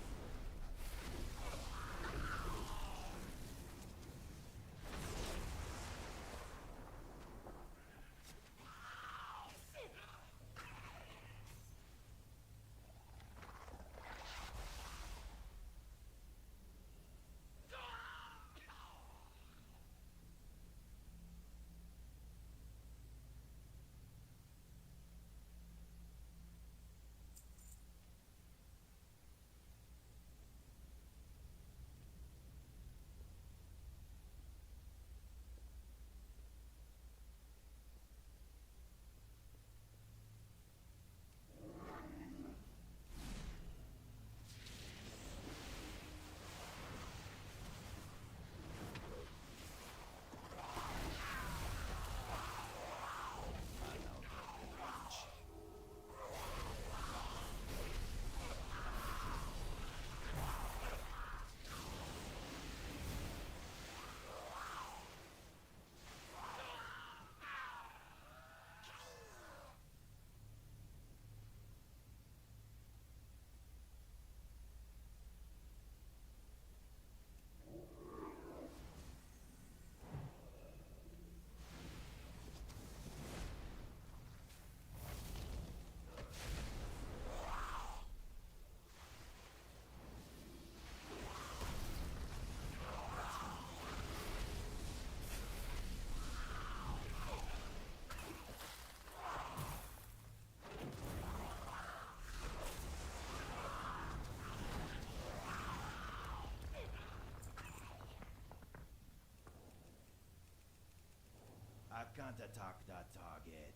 S13: I can't attack that target.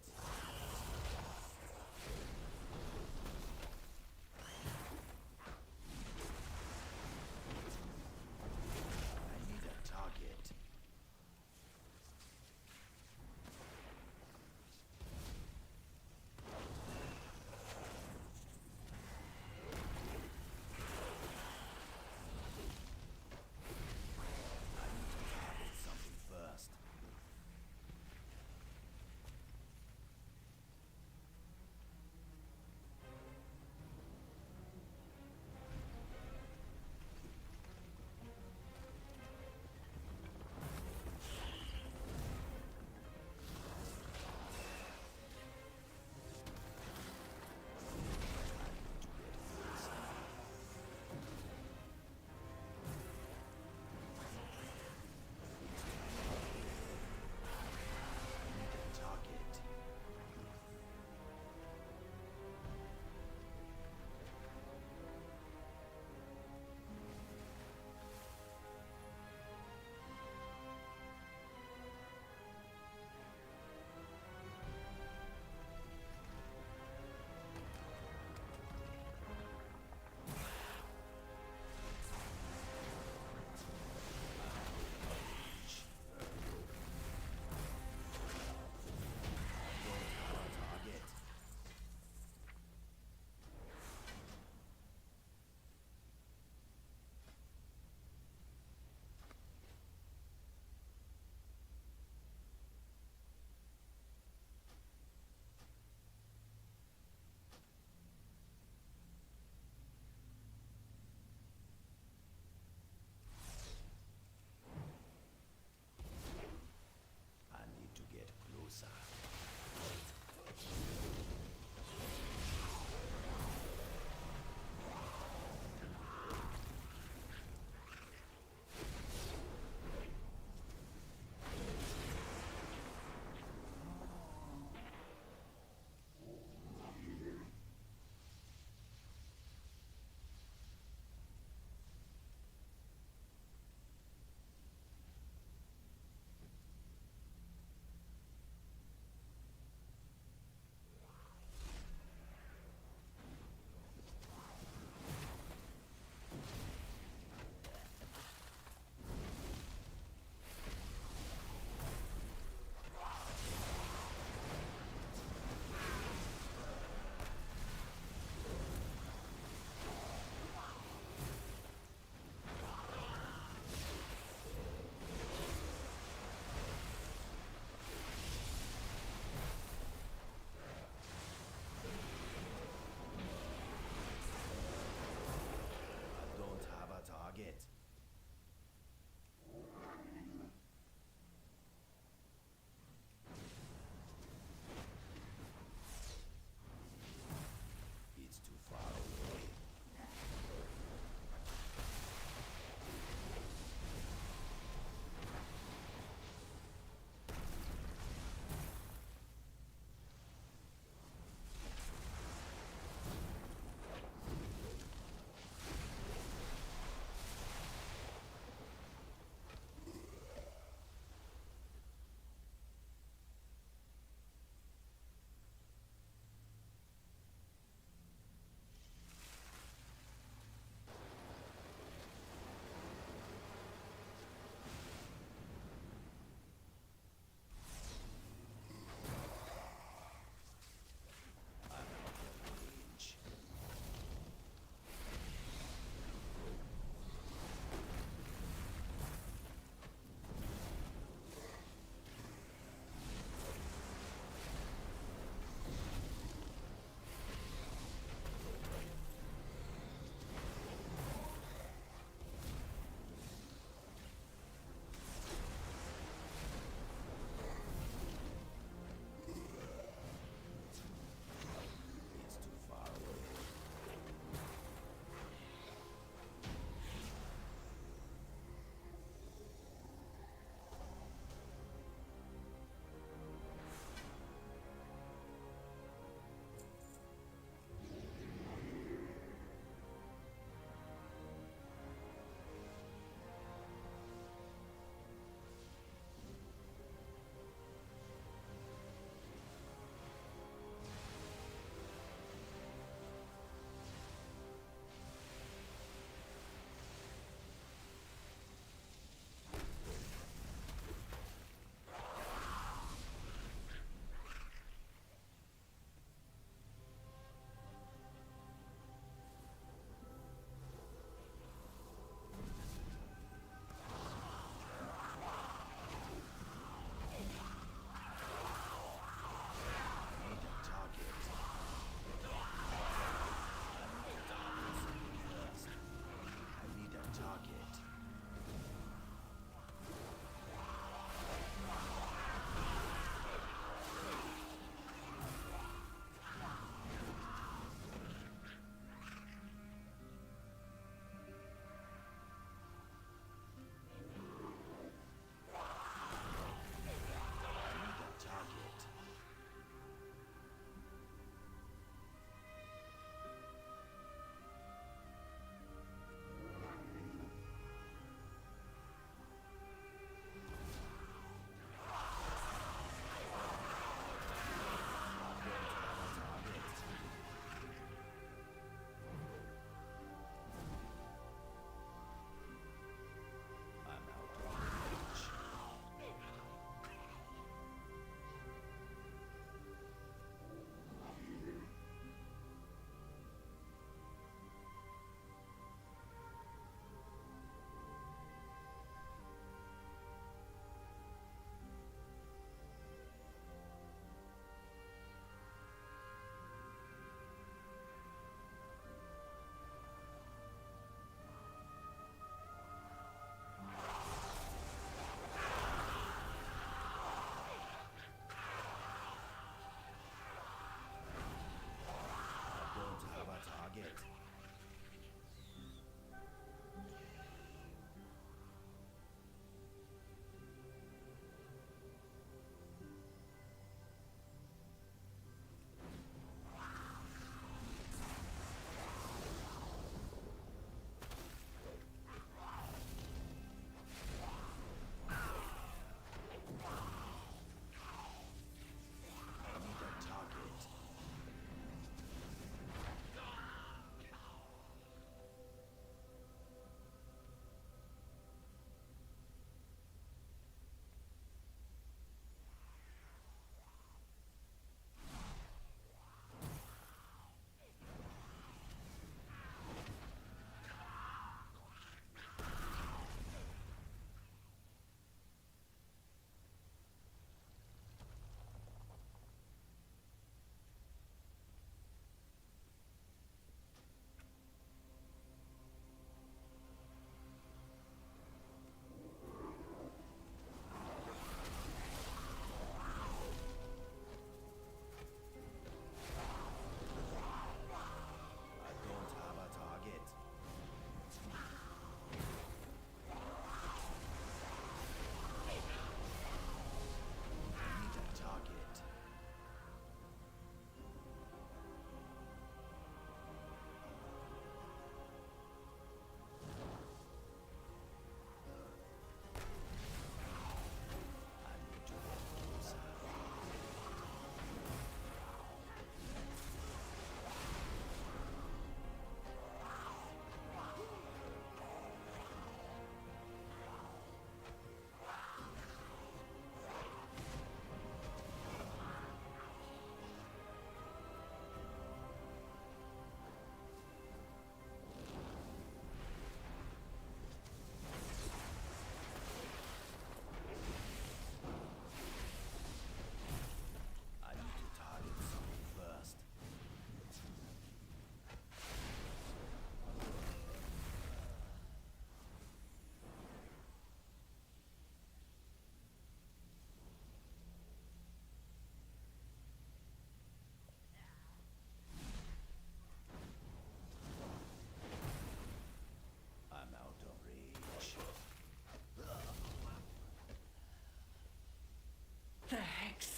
S13: I need a target. I need to target something first.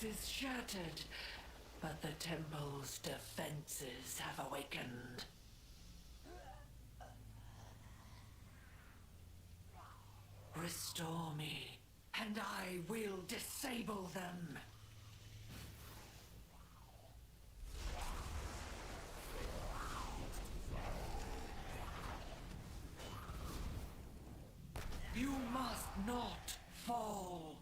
S1: force is shattered, but the temple's defenses have awakened. Restore me, and I will disable them. You must not fall.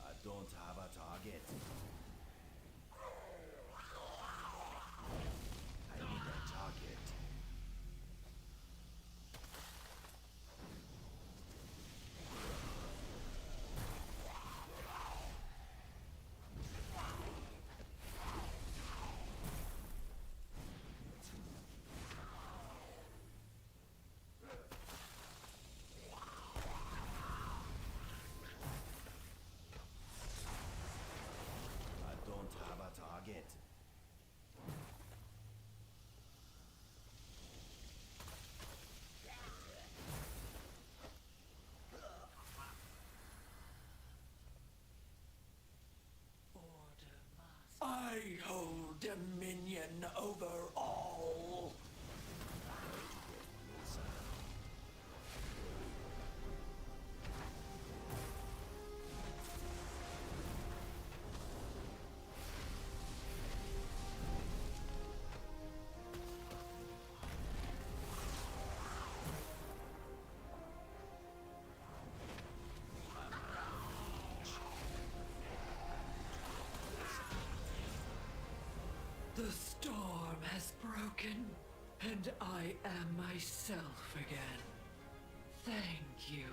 S15: I don't have a target. I need a target. I don't have a target.
S1: I hold dominion over all. The storm has broken, and I am myself again. Thank you.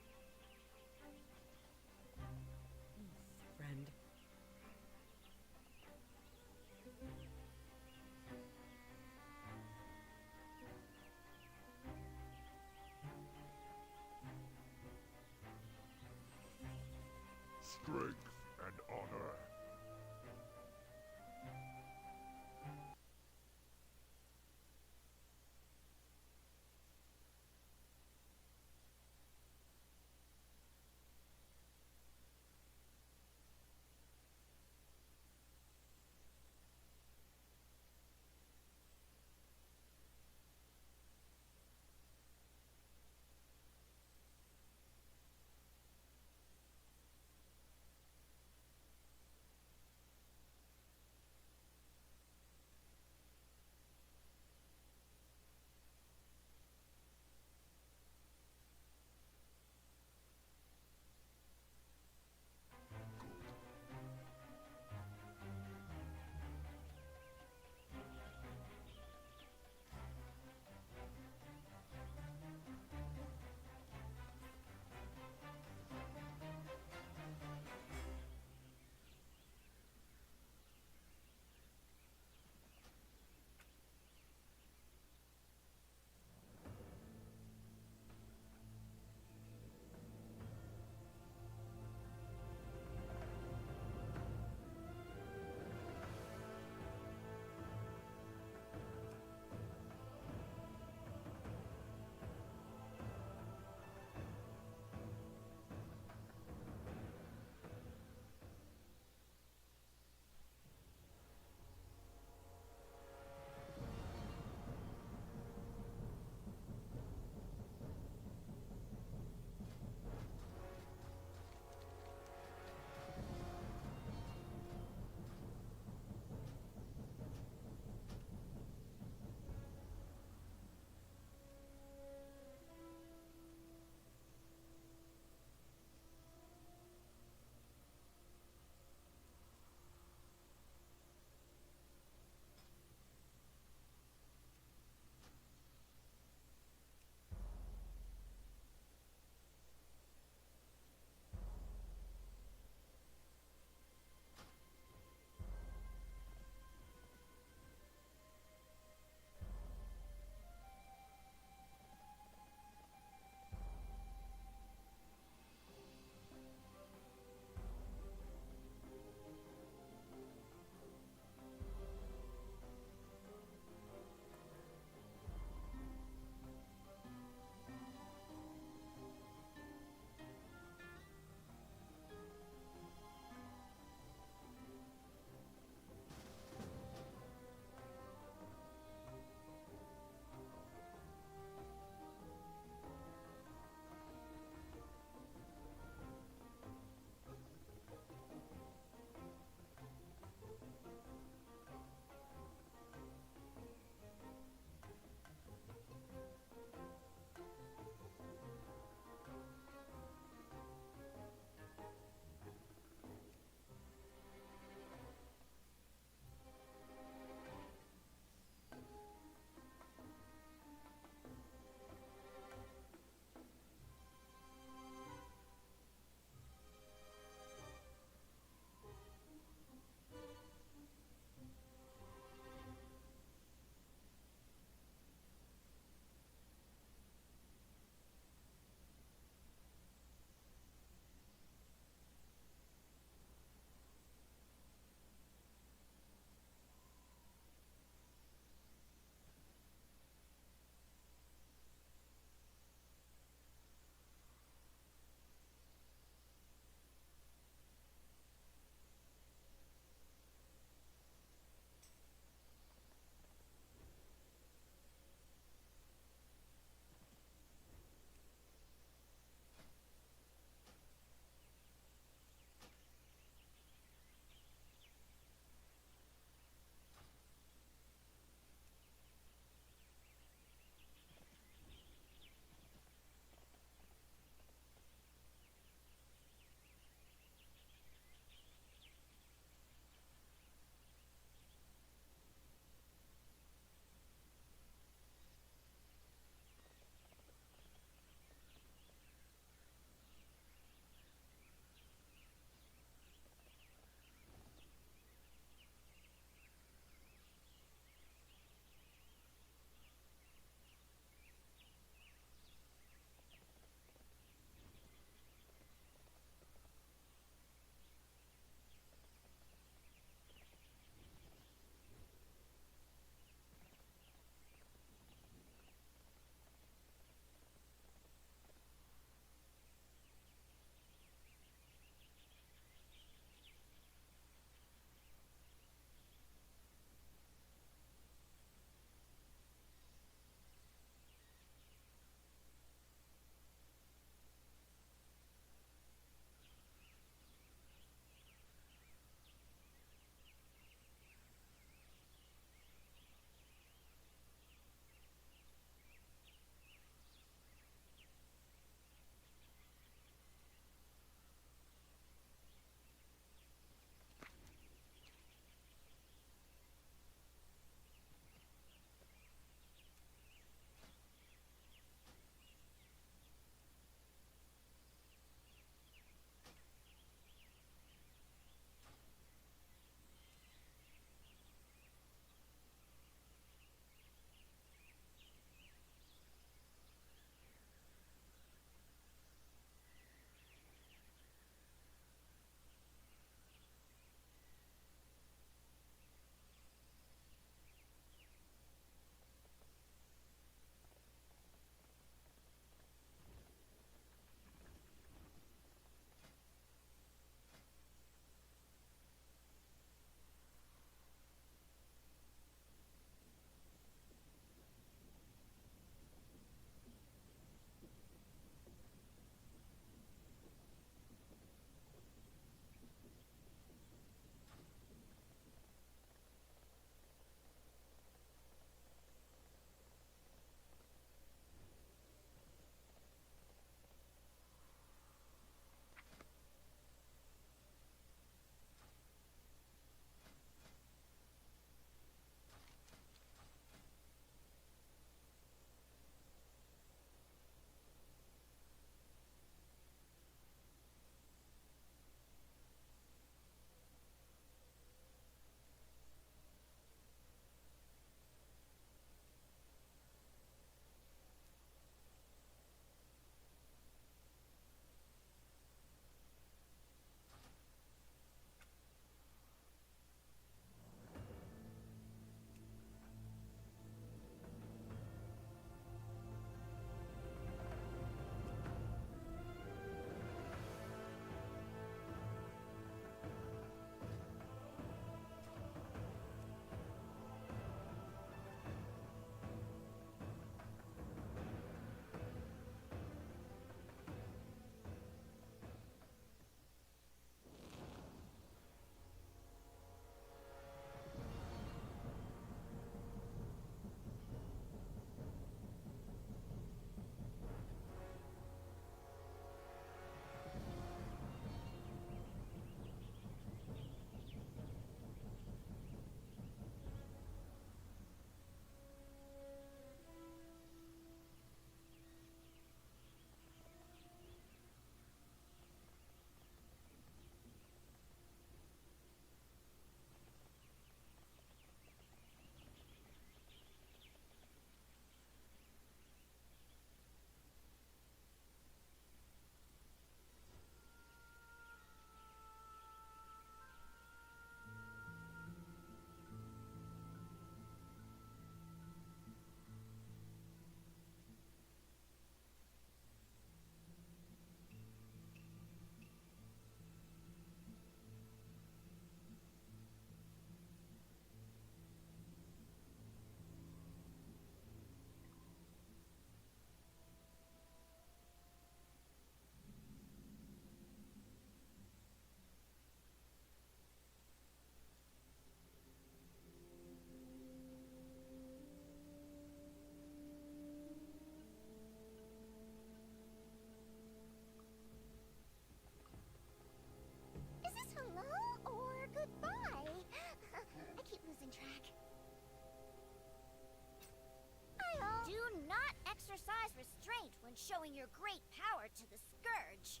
S5: showing your great power to the Scourge.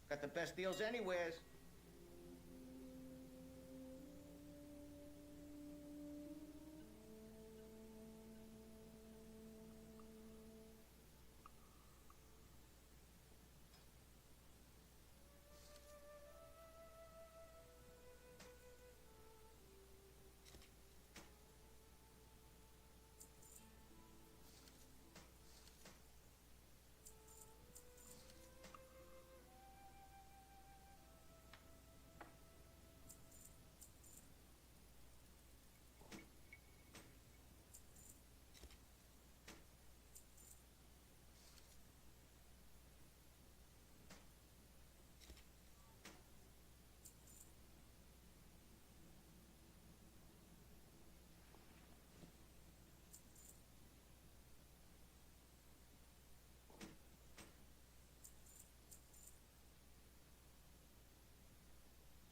S17: Got the best deals anywheres.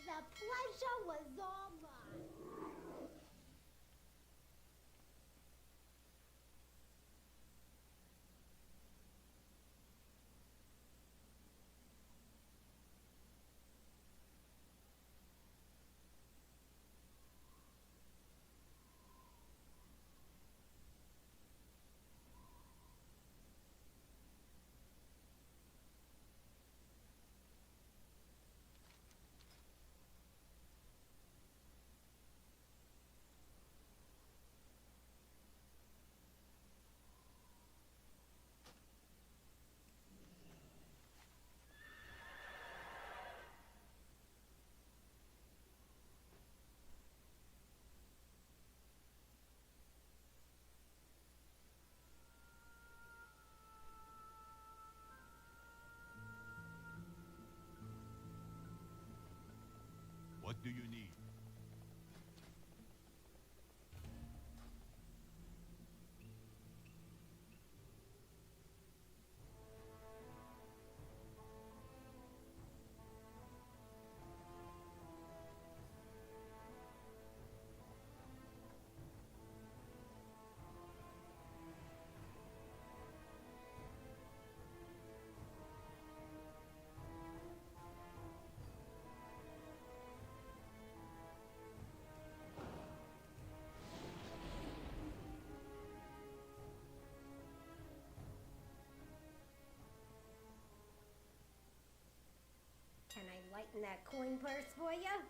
S5: The pleasure was all mine.
S23: What do you need?
S5: Can I lighten that coin purse for you?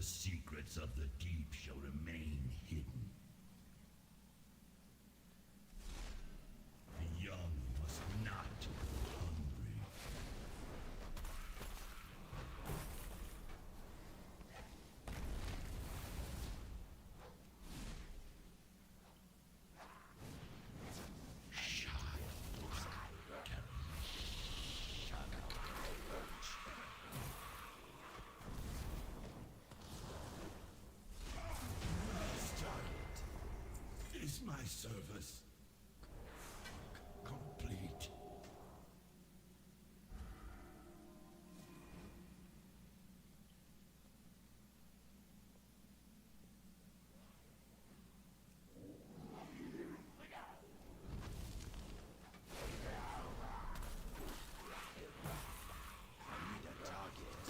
S15: The secrets of the deep shall remain hidden. The young must not go hungry. Is my service complete? I need a target.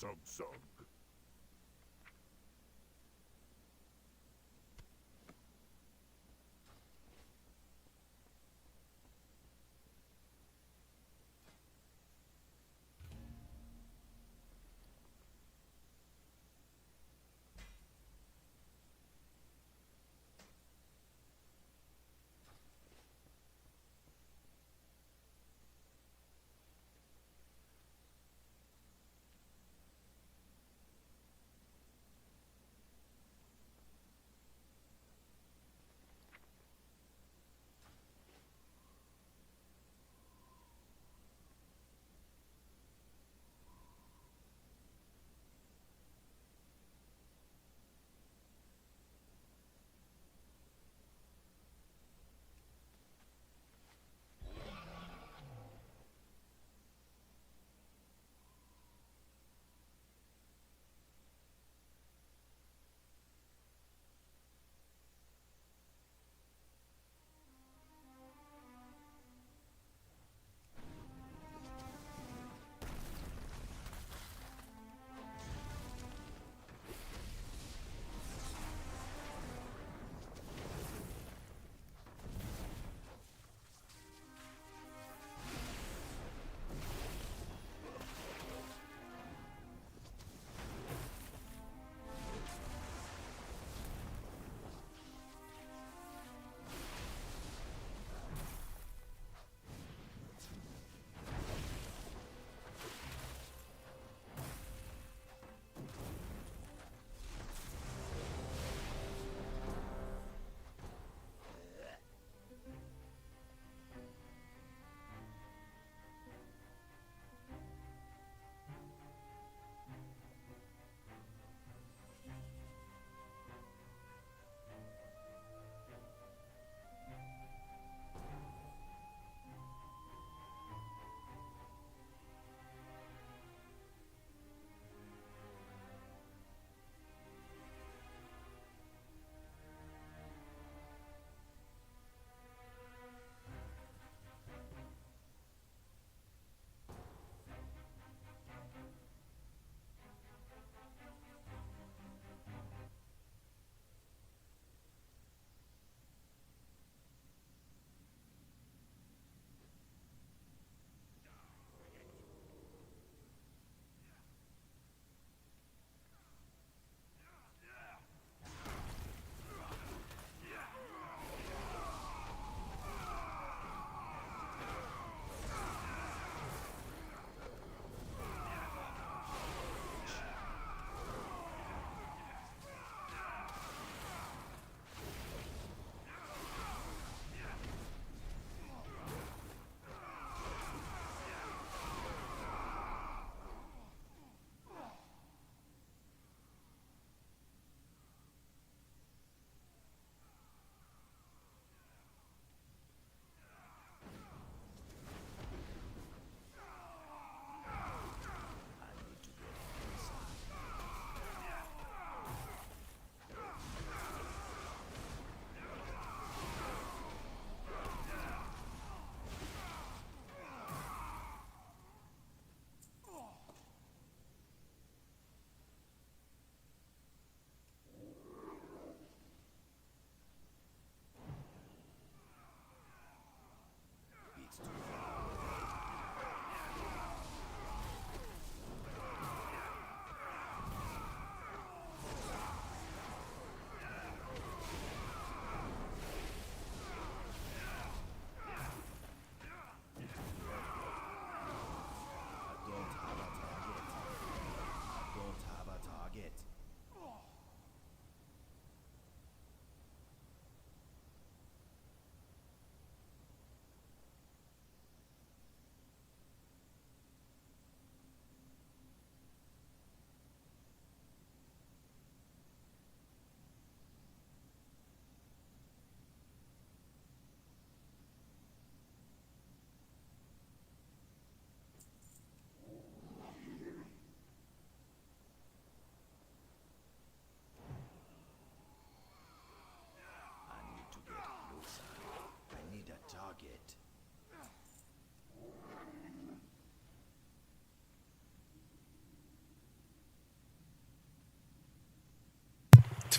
S18: Sung.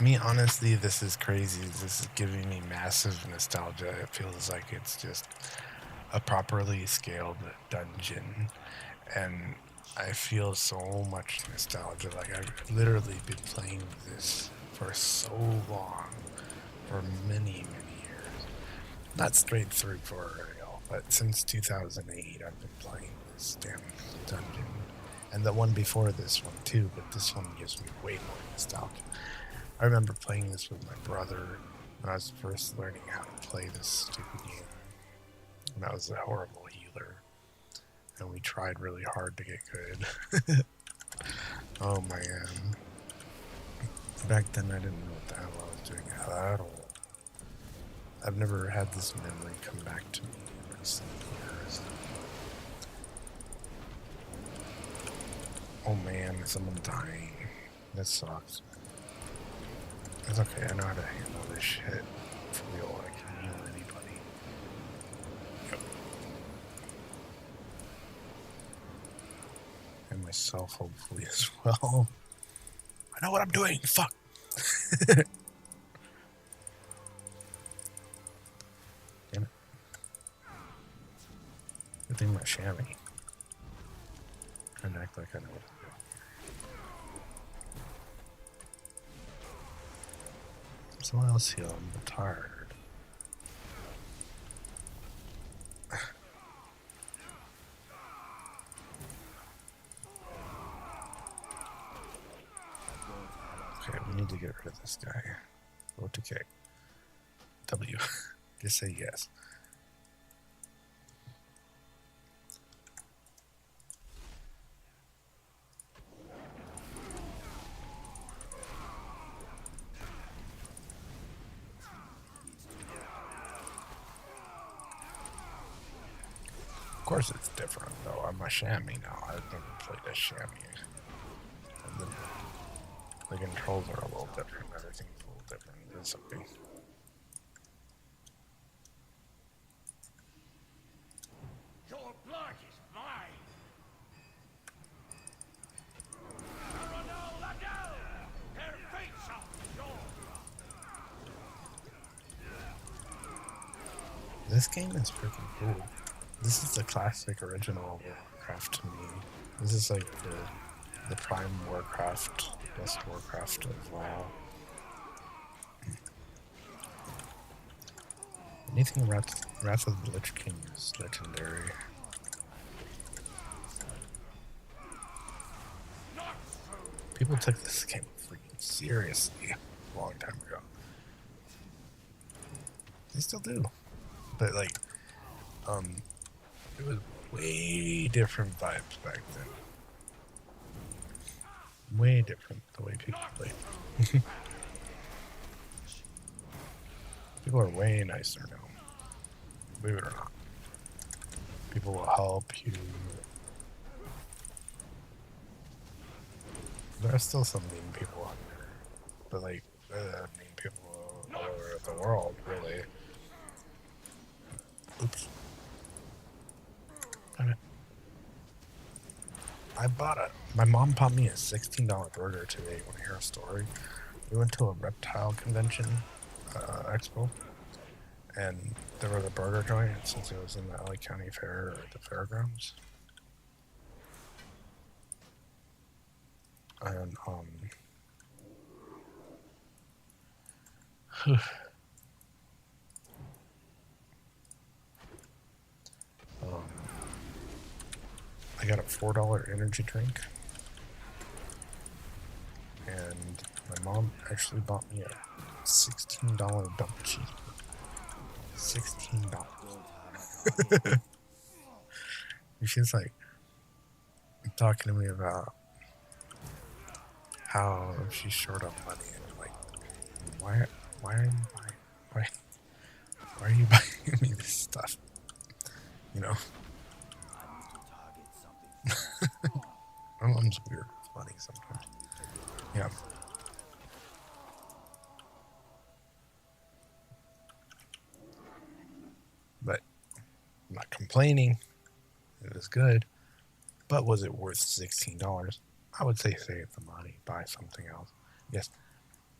S11: To me, honestly, this is crazy. This is giving me massive nostalgia. It feels like it's just a properly scaled dungeon. And I feel so much nostalgia. Like, I've literally been playing this for so long. For many, many years. Not straight through for real, but since 2008, I've been playing this damn dungeon. And the one before this one, too, but this one gives me way more nostalgia. I remember playing this with my brother when I was first learning how to play this stupid game. And I was a horrible healer. And we tried really hard to get good. Oh man. Back then I didn't know what the hell I was doing at all. I've never had this memory come back to me in recent years. Oh man, someone's dying. That sucks. It's okay, I know how to handle this shit. For real, I can heal anybody. Yep. And myself, hopefully, as well. I know what I'm doing, fuck! Damn it. Good thing my shammy. Trying to act like I know what I'm doing. Someone else heal, I'm tired. Okay, we need to get rid of this guy. Go to K. W. Just say yes. Of course it's different though. I'm a shammy now. I've never played a shammy. And the controls are a little different. Everything's a little different. It's okay.
S13: Your blood is mine. Their fates are yours.
S11: This game is freaking cool. This is the classic original Warcraft to me. This is like the prime Warcraft, best Warcraft of WoW. Anything Wrath of the Lich King is legendary. People took this game freaking seriously a long time ago. They still do. But like, it was way different vibes back then. Way different the way people played. People are way nicer now. Believe it or not. People will help you. There are still some mean people out there. But like, mean people all over the world, really. Oops. Damn it. My mom bought me a $16 burger today. Want to hear a story? We went to a reptile convention, expo, and there was a burger joint since it was in the LA County Fair or the fairgrounds. And, I got a $4 energy drink, and my mom actually bought me a $16 double cheeseburger. $16. And she's like talking to me about how she's short on money, and I'm like, why are you buying? Why are you buying me this stuff? You know. My mom's weird, funny sometimes. Yeah. But I'm not complaining. It was good. But was it worth $16? I would say save the money, buy something else. Yes.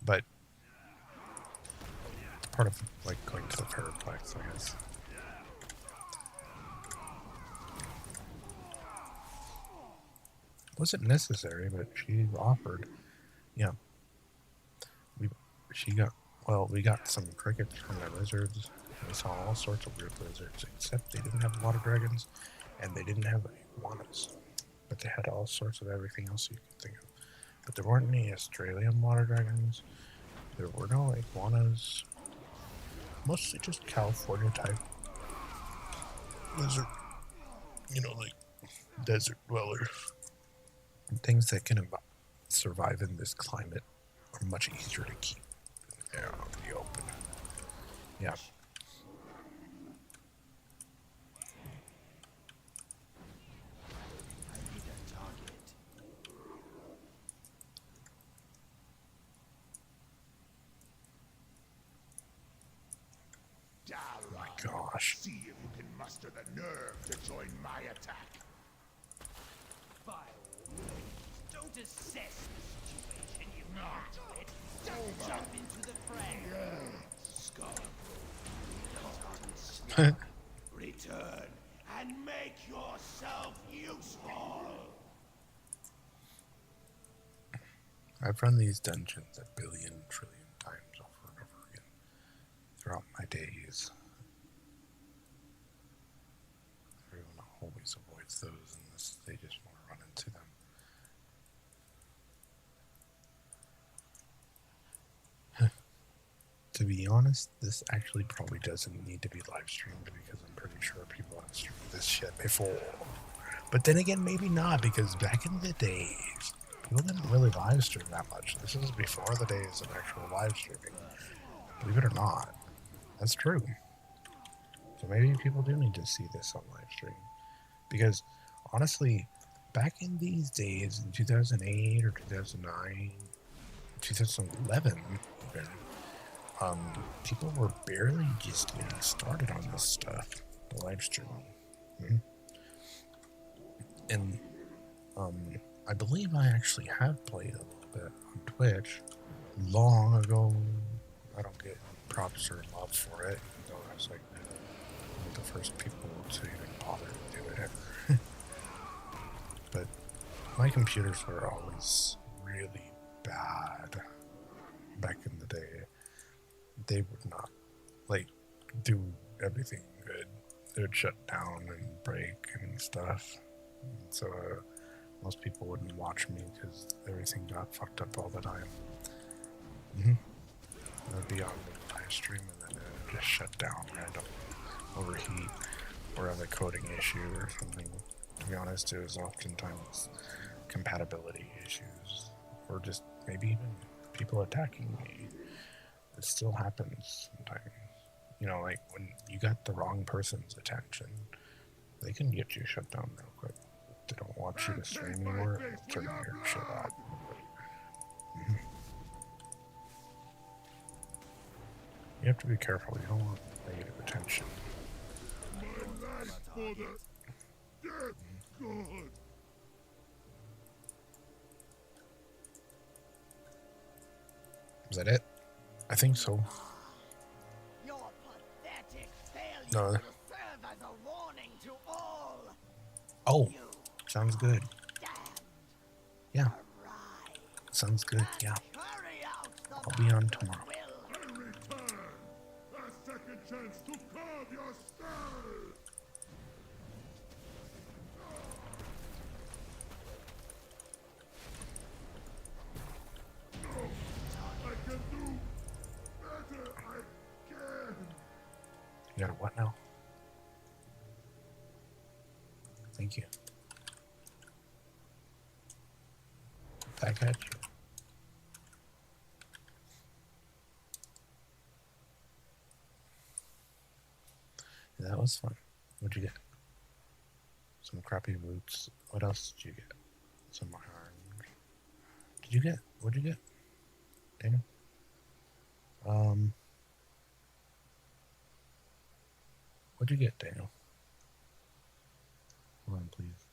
S11: But part of like going to the Paraplex, I guess. Wasn't necessary, but she offered. Yeah. We got some crickets from the lizards. We saw all sorts of weird lizards, except they didn't have water dragons, and they didn't have iguanas. But they had all sorts of everything else you could think of. But there weren't any Australian water dragons. There were no iguanas. Mostly just California type lizard. Like desert dwellers. Things that can survive in this climate are much easier to keep out in the open. Yeah. Oh my gosh.
S18: See if you can muster the nerve to join my attack.
S13: By all means, don't assess the situation. You've not to it. Just jump into the fray.
S18: Return and make yourself useful.
S11: I've run these dungeons a billion trillion times over and over again throughout my days. Everyone always avoids those unless they just want to run into them. To be honest, this actually probably doesn't need to be live streamed because I'm pretty sure people have streamed this shit before. But then again, maybe not, because back in the days, people didn't really live stream that much. This is before the days of actual live streaming. Believe it or not, that's true. So maybe people do need to see this on live stream. Because honestly, back in these days, in 2008 or 2009, 2011 even, people were barely just getting started on this stuff, the live streaming. And I believe I actually have played a little bit on Twitch long ago. I don't get props or love for it, though I was like one of the first people to even bother to do it ever. But my computers were always really bad back in the day. They would not do everything good. They would shut down and break and stuff. And so most people wouldn't watch me because everything got fucked up all the time. I'd be on the live stream and then it would just shut down random, overheat, or have a coding issue or something. To be honest, it was oftentimes compatibility issues, or just maybe even people attacking me. It still happens sometimes. Like when you got the wrong person's attention, they can get you shut down real quick. If they don't want you to stream anymore, turn your shit off. You have to be careful. You don't want negative attention. Is that it? I think so.
S13: Your pathetic failure
S11: No.
S13: will serve as a warning to all.
S11: Oh, sounds good. Yeah. Sounds good, yeah. I'll be on tomorrow.
S18: A second chance to carve your skull. I can do better. I can.
S11: You got a what now? Thank you. Back at you. That was fun. What'd you get? Some crappy roots. What else did you get? Some iron. Did you get? What'd you get? Daniel? What'd you get, Daniel? Hold on, please.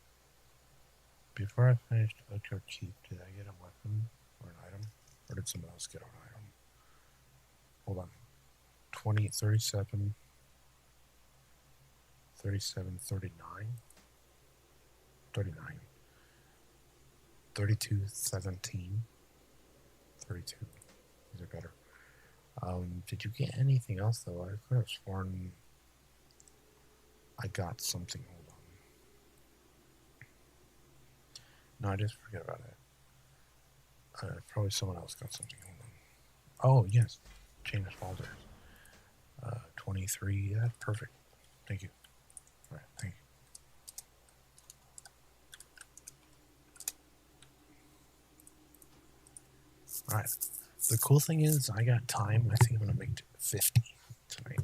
S11: Before I finished about your keep, did I get a weapon or an item? Or did someone else get an item? Hold on. 20, 37, 37, 39, 39, 32, 17, 32. These are better. Did you get anything else, though? I could have sworn I got something. Hold on. No, I just forget about it. Probably someone else got something. Hold on. Oh, yes. James Walters. 23. That's perfect. Thank you. All right, thank you. All right. The cool thing is I got time. I think I'm going to make it 50 tonight.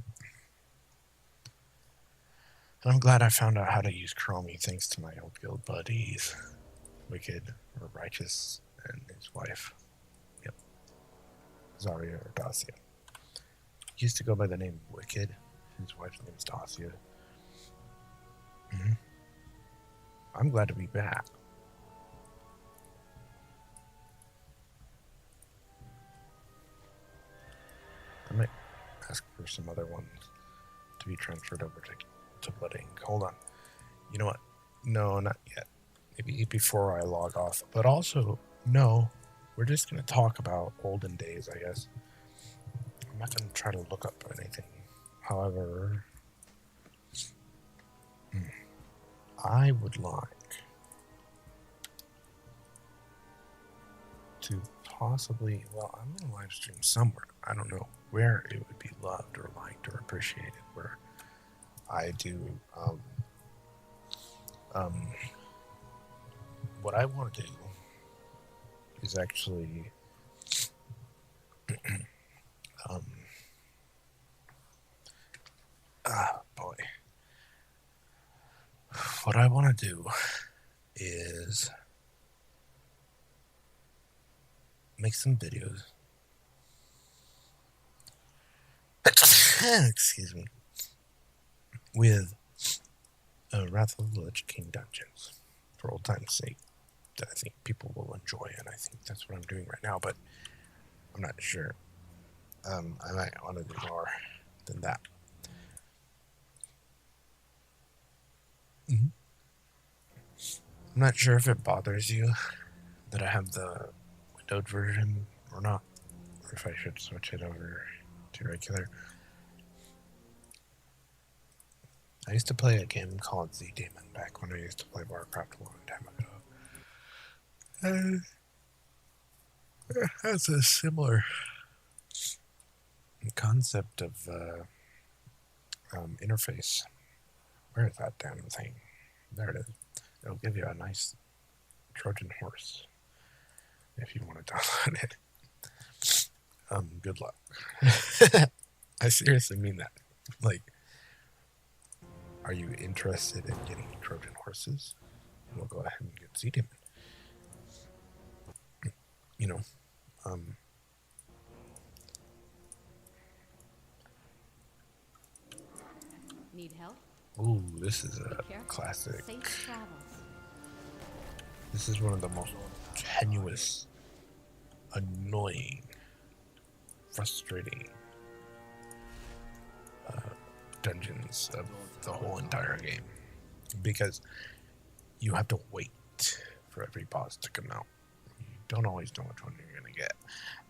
S11: And I'm glad I found out how to use Chromie thanks to my old guild buddies. Wicked, or Righteous, and his wife. Yep. Zarya or Dacia. He used to go by the name Wicked. His wife's name is Dacia. I'm glad to be back. I might ask for some other ones to be transferred over to Blood Ink. Hold on. You know what? No, not yet. Maybe before I log off. But also, no, we're just going to talk about olden days, I guess. I'm not going to try to look up anything. However, I would like to possibly, well, I'm going to live stream somewhere. I don't know where it would be loved or liked or appreciated, where I do, what I want to do is actually, boy. What I want to do is make some videos. Excuse me. With Wrath of the Lich King dungeons, for old time's sake, that I think people will enjoy, and I think that's what I'm doing right now, but I'm not sure. I might want to do more than that. I'm not sure if it bothers you that I have the windowed version or not, or if I should switch it over to regular. I used to play a game called Z Demon back when I used to play Warcraft a long time ago. And it has a similar concept of interface. Where is that damn thing? There it is. It'll give you a nice Trojan horse if you want to download it. Good luck. I seriously mean that. Like, are you interested in getting Trojan horses? We'll go ahead and get Z Demon. You know,
S7: Need help?
S11: ooh, this is a classic.
S7: Safe travels.
S11: This is one of the most tenuous, annoying, frustrating dungeons of the whole entire game, because you have to wait for every boss to come out. You don't always know which one you're going to get,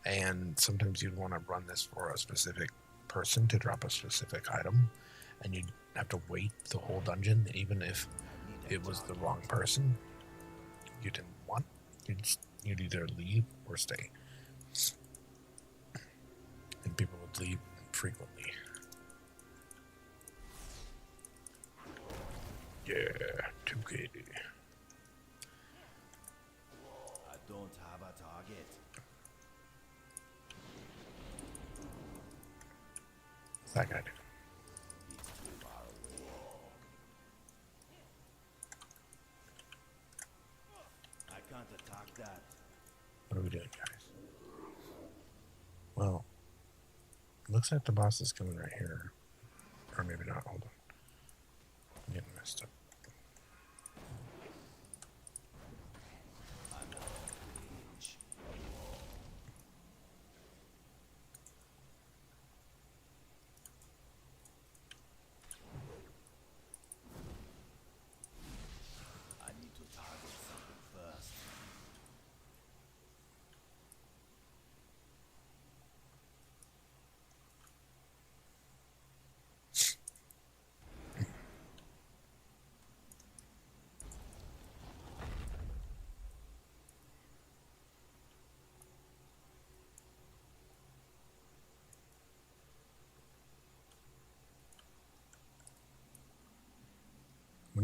S11: and sometimes you'd want to run this for a specific person to drop a specific item, and you'd have to wait the whole dungeon, even if it was the wrong person you didn't want. You'd either leave or stay, and people would leave frequently. Yeah, 2K.
S15: I don't have a target.
S11: What's that guy do?
S15: I can't attack that.
S11: What are we doing, guys? Well, looks like the boss is coming right here. Or maybe not. Hold on. I'm getting messed up.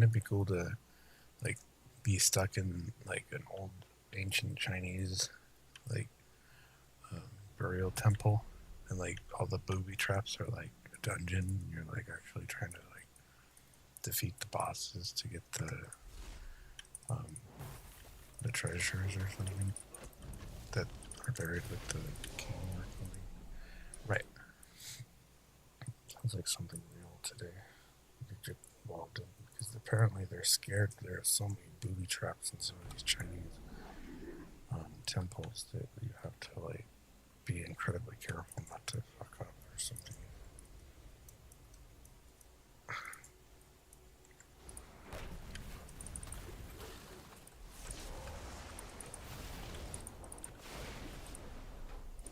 S11: wouldn't it be cool to like be stuck in like an old ancient Chinese like burial temple, and like all the booby traps are like a dungeon, and you're like actually trying to like defeat the bosses to get the treasures or something that are buried with the king or something. Right. Sounds like something real today. You could get involved in, because apparently they're scared. There are so many booby traps in some of these Chinese temples that you have to like be incredibly careful not to fuck up or something.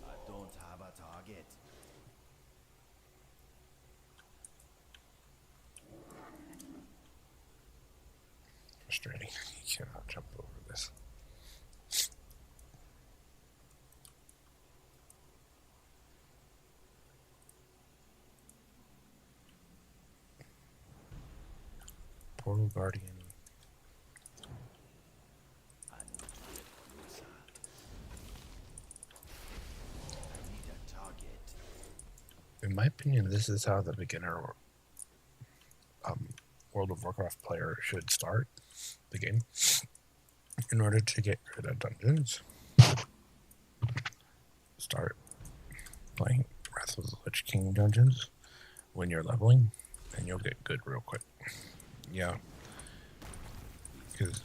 S15: I don't have a target.
S11: Frustrating. You cannot jump over this. Portal Guardian.
S15: I need to get closer. I need a target.
S11: In my opinion, this is how the beginner World of Warcraft player should start the game. In order to get good at dungeons, start playing Wrath of the Lich King dungeons when you're leveling, and you'll get good real quick. Yeah. Because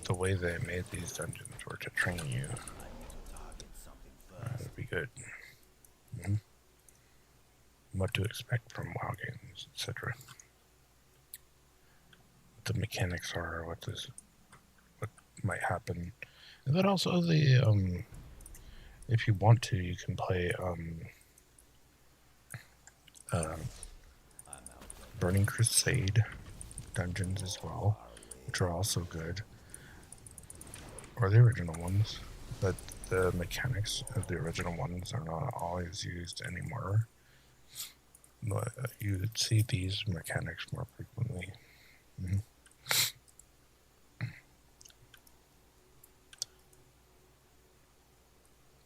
S11: the way they made these dungeons were to train you to be good. Mm-hmm. What to expect from WoW games, etc. What the mechanics are, what might happen. And then also the if you want to, you can play Burning Crusade dungeons as well, which are also good, or the original ones, but the mechanics of the original ones are not always used anymore. But you would see these mechanics more frequently. Mm-hmm.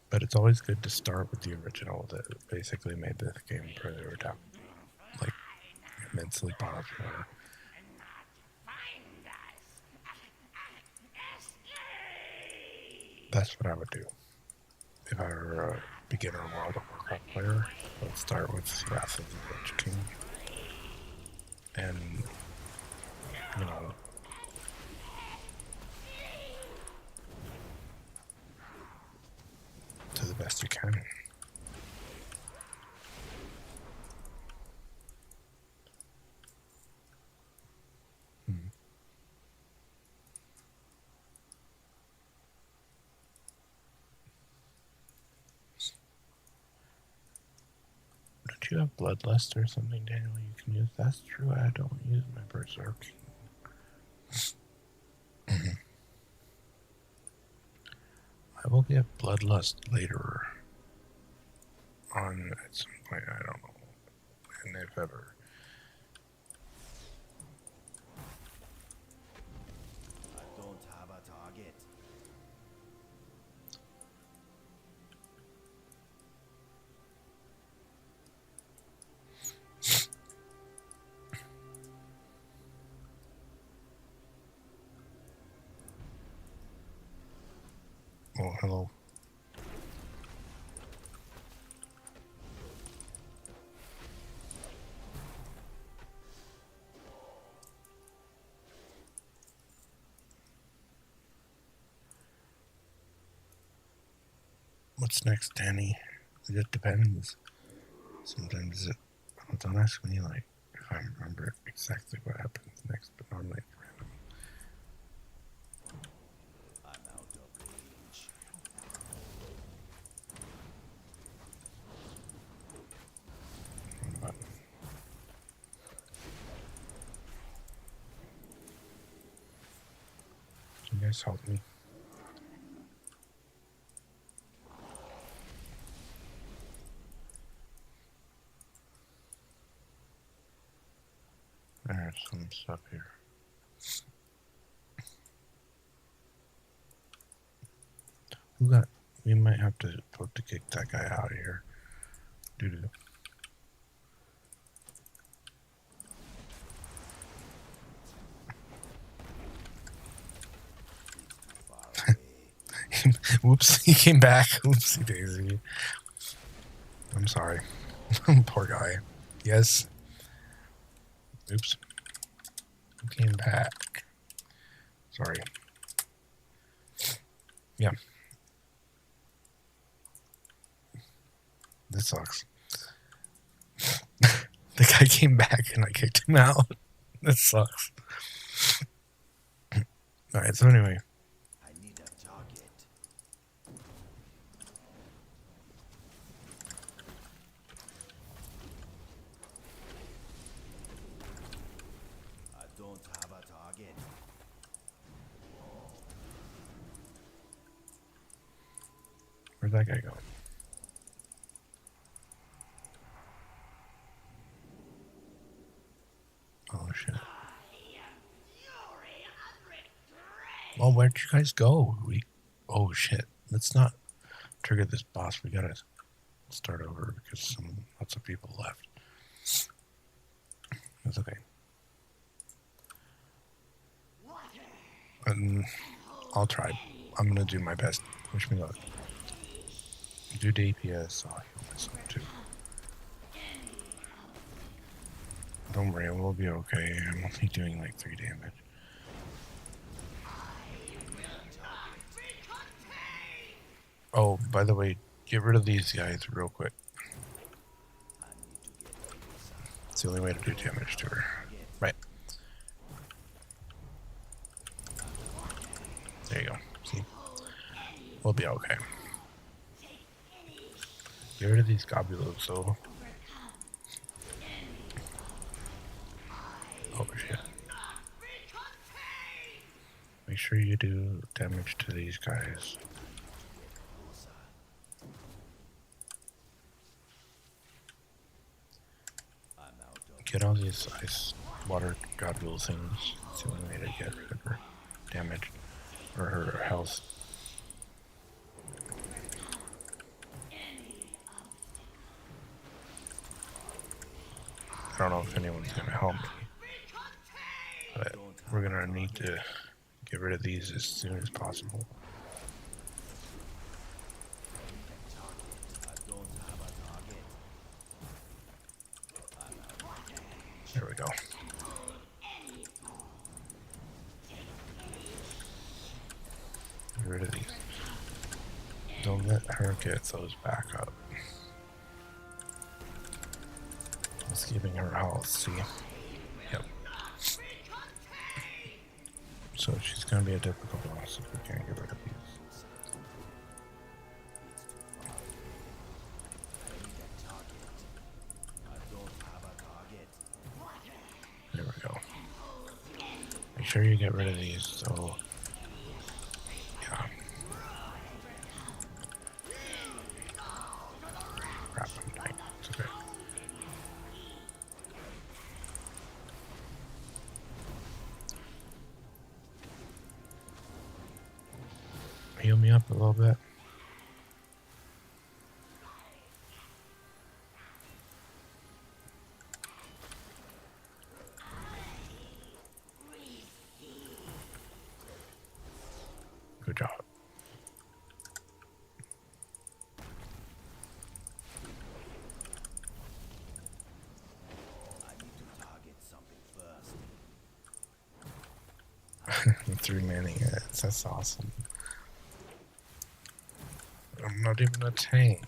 S11: But it's always good to start with the original that basically made this game pretty like immensely popular. That's what I would do. If I were a beginner World of Warcraft player, I would start with Wrath of the Lich King. And, you know, to the best you can. Don't you have Bloodlust or something, Daniel, you can use? That's true, I don't use my Berserk. I will get Bloodlust later on at some point, I don't know, and if ever.
S15: I don't have a target.
S11: Oh, hello. What's next, Danny? It depends. Sometimes don't ask me like if I remember exactly what happens next, but normally it's random.
S15: I'm out of range.
S11: But you guys help me. There's some stuff here. Who got? We might have to kick that guy out of here. Doo-doo. Whoops, he came back. Whoopsie daisy. I'm sorry. Poor guy. Yes. Oops. He came back. Sorry. Yeah. This sucks. The guy came back and I kicked him out. That sucks. Alright, so anyway. Where'd that guy go? Oh shit. Well, where'd you guys go? Oh shit. Let's not trigger this boss. We gotta start over because lots of people left. That's okay. I'll try. I'm gonna do my best. Wish me luck. Do DPS. I'll heal myself too. Don't worry, we'll be okay. I'm only doing like 3 damage. Oh, by the way, get rid of these guys real quick. It's the only way to do damage to her. Right. There you go. See? We'll be okay. Get rid of these gobulos, so. Oh shit. Make sure you do damage to these guys. Get all these ice water godule things. It's the only way to get rid of her damage or her health. I don't know if anyone's gonna help me, but we're gonna need to get rid of these as soon as possible. There we go. Get rid of these. Don't let her get those back up. It's giving her health, see? Yep. So she's gonna be a difficult boss if we can't get rid of these. There we go. Make sure you get rid of these, so yeah. Crap, I'm dying. It's okay. Heal me up a little bit. Good job. The 3 manning hits, that's awesome. I'm not even a tank.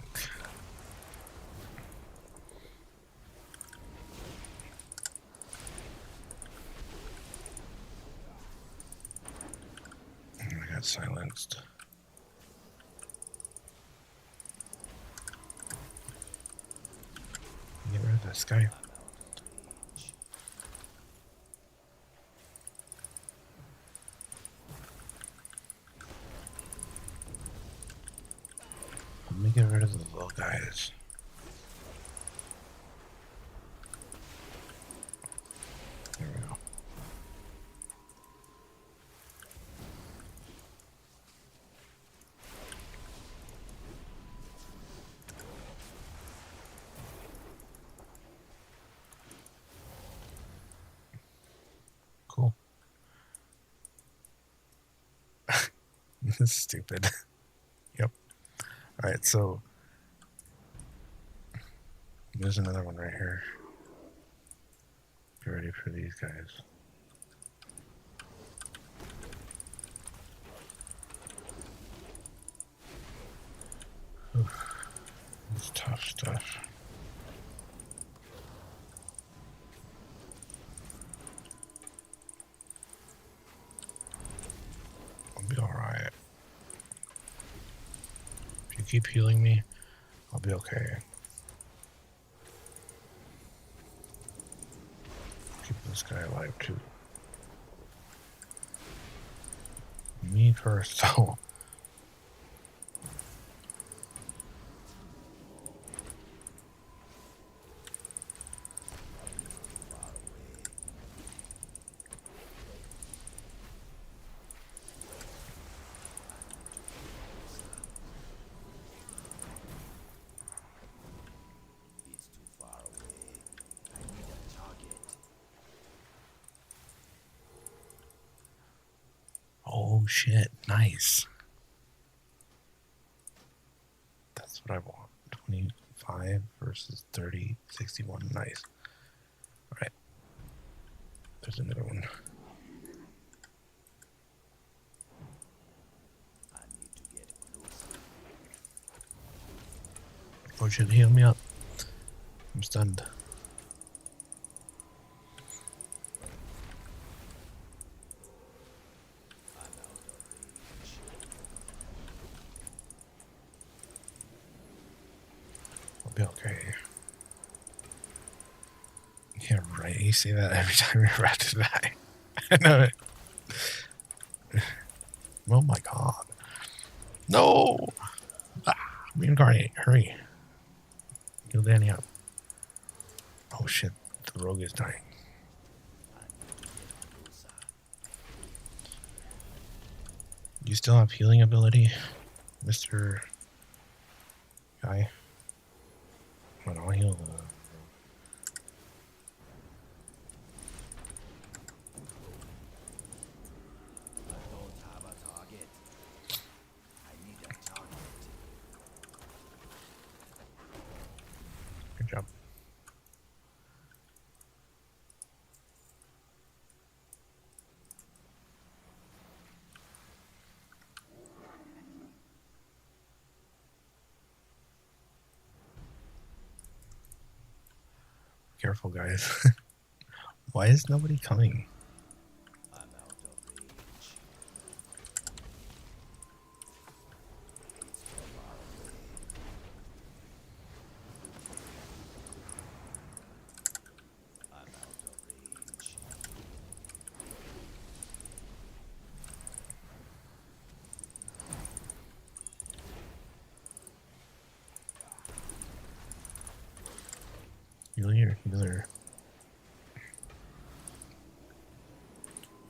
S11: I got silenced. Get rid of this guy. Let me get rid of the little guys. There we go. This is stupid. Yep. All right, so there's another one right here. Get ready for these guys. It's tough stuff. I'll be alright. If you keep healing me, I'll be okay. Keep this guy alive too. Me first, though. Oh shit, nice. That's what I want. 25 versus 30, 61, nice. Alright. There's another one. Oh shit, heal me up. I'm stunned. I'll be okay. Yeah, right. You say that every time you're about to die. I know it. Oh my god. No! Ah, reincarnate. Hurry. Heal Danny up. Oh shit. The rogue is dying. You still have healing ability, Mr. Guy? Come on, I'll heal the... Good job. Careful, guys. Why is nobody coming? Heal here, heal here.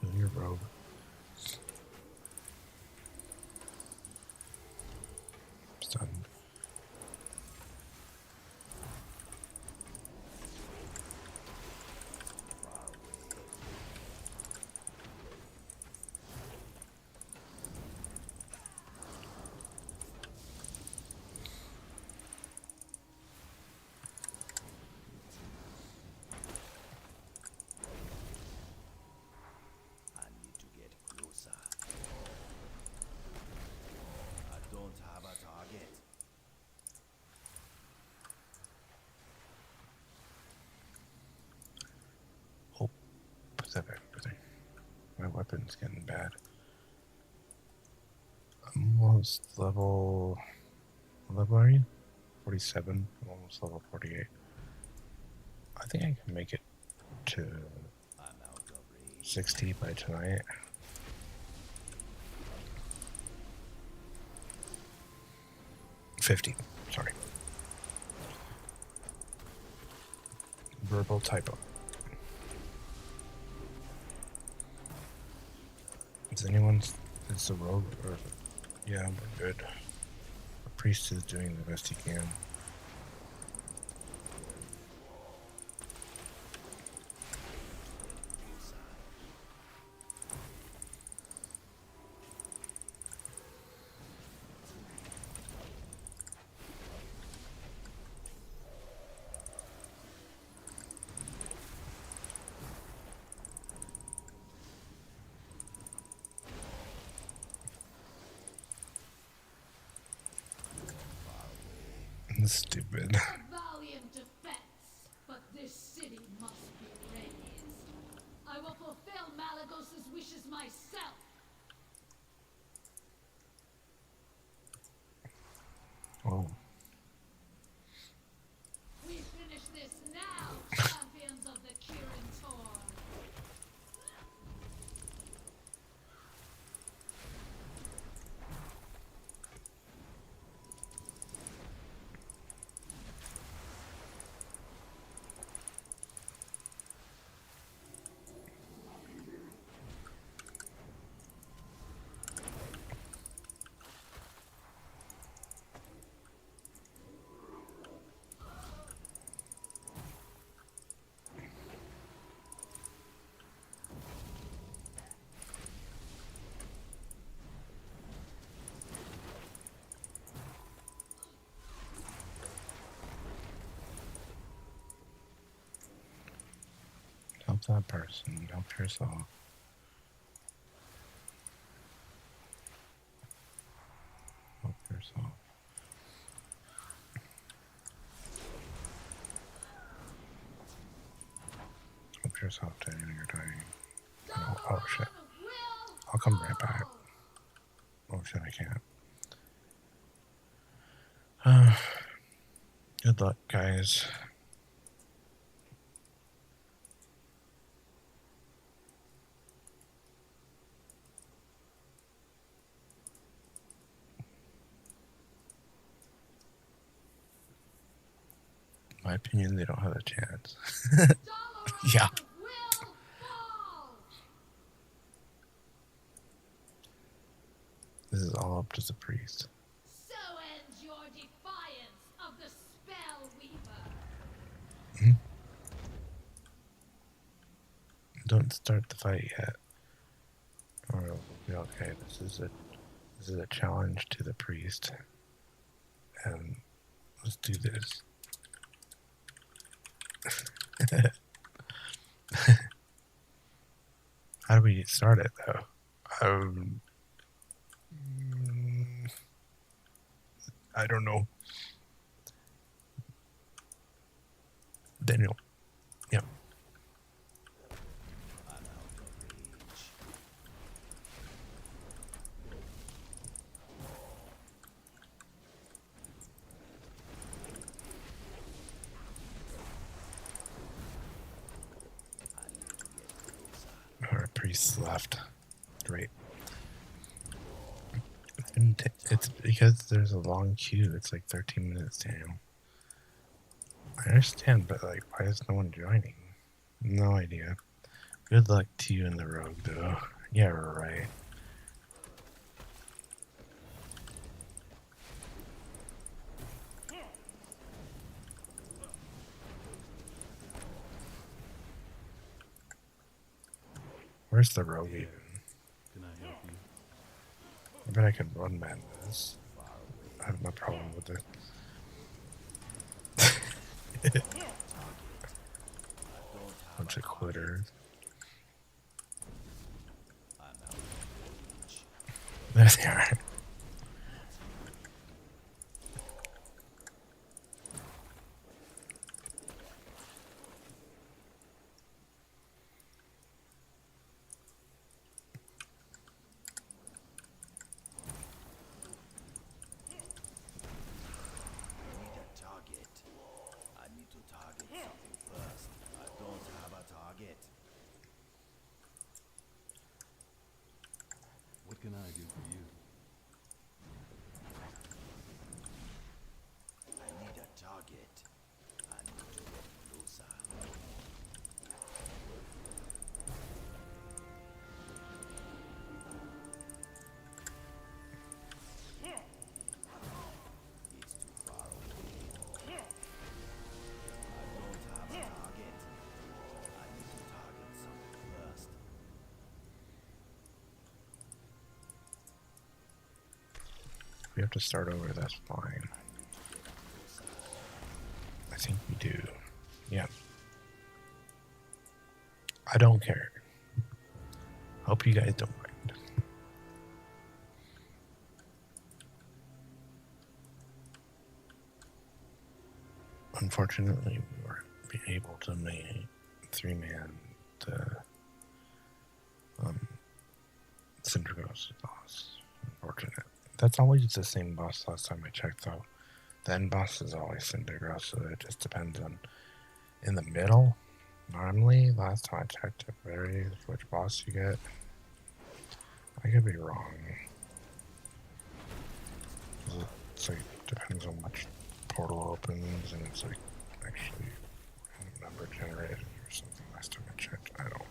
S11: Heal here, bro. Stunned. Put that back. Put that. My weapon's getting bad. I'm almost level... What level are you? 47. I'm almost level 48. I think I can make it to 60 by tonight. $50. Sorry. Verbal typo. Is anyone... It's a rogue or... Yeah, we're good. The priest is doing the best he can. Stupid.
S7: Valiant defense, but this city must be razed. I will fulfill Malagos's wishes myself.
S11: Oh.
S7: We finish this now, champions of the Kirin Tor.
S11: Help that person. Help yourself. Help yourself. Help yourself, Daniel. You're dying. No. Oh, shit. I'll come right back. Oh, shit, I can't. Good luck, guys. In my opinion, they don't have a chance. Yeah. This is all up to the priest.
S7: So ends your defiance of the Spell Weaver.
S11: Don't start the fight yet. Or it'll be okay. This is a challenge to the priest. And let's do this. How do we get started though? I don't know. Daniel. Yeah. Our priests left. Great. It's because there's a long queue. It's like 13 minutes, Daniel. I understand, but like, why is no one joining? No idea. Good luck to you and the rogue, though. Yeah, right. Where's the rogue even?
S23: Can I help you?
S11: I bet I could run madness. I have no problem with it. Bunch of quitters. There they are.
S23: What can I do for you?
S15: I need a target. I need to get closer. It's too far away. I don't have a target. I need to target something first.
S11: We have to start over, that's fine. I think we do. Yeah. I don't care. Hope you guys don't mind. Unfortunately, we weren't able to make 3-man the Cindergross boss. Unfortunate. That's always the same boss last time I checked, though. The end boss is always Cindergross, so it just depends on. In the middle, normally, last time I checked, it varies which boss you get. I could be wrong. It's like, depends on which portal opens, and it's like actually random number generated or something last time I checked. I don't know.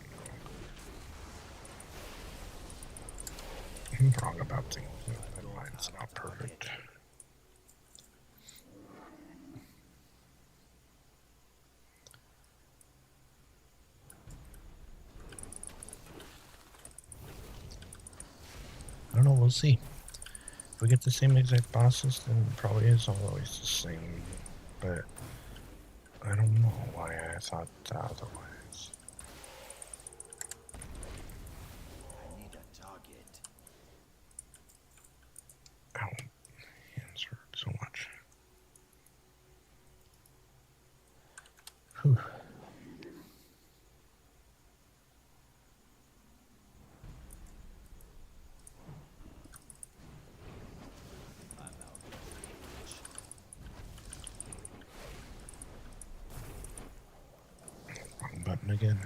S11: I'm wrong about things. My mind's not perfect. I don't know, we'll see. If we get the same exact bosses, then it probably is always the same. But I don't know why I thought otherwise.
S15: I need a target.
S11: Ow. Hands hurt so much. Whew. Wrong button again.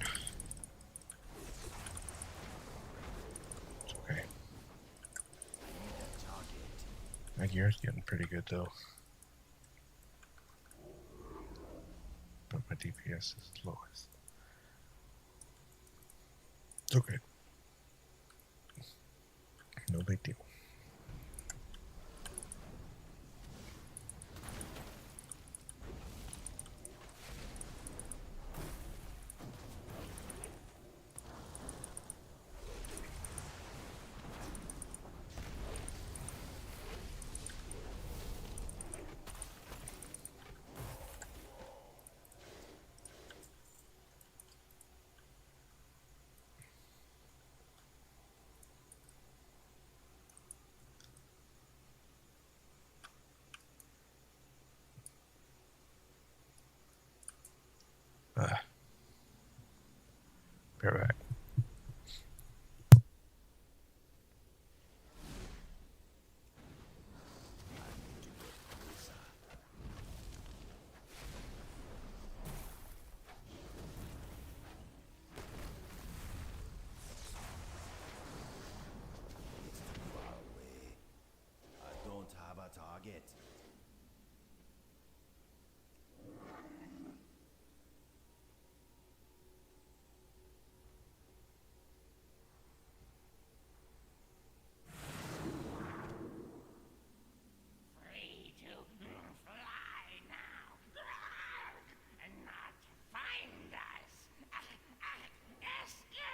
S11: It's okay. My gear's getting pretty good though. But my DPS is lowest. It's okay. No big deal. Be right back.
S15: It's too far away. I don't have a target.
S13: Free to fly now. And not find us. Escape!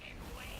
S13: Get away.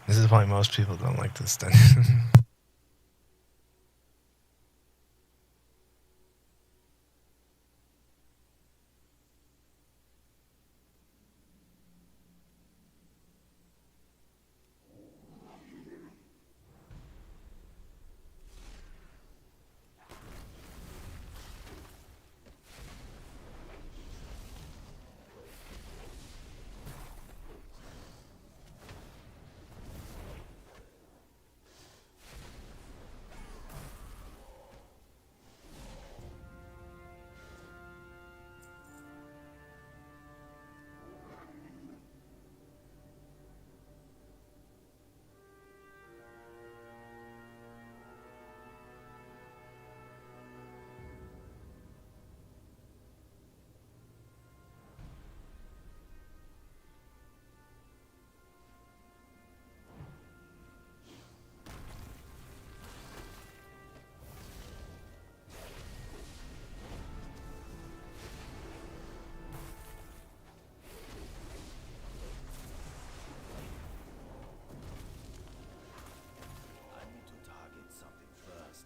S11: This is why most people don't like this dungeon.
S15: I need to target something first.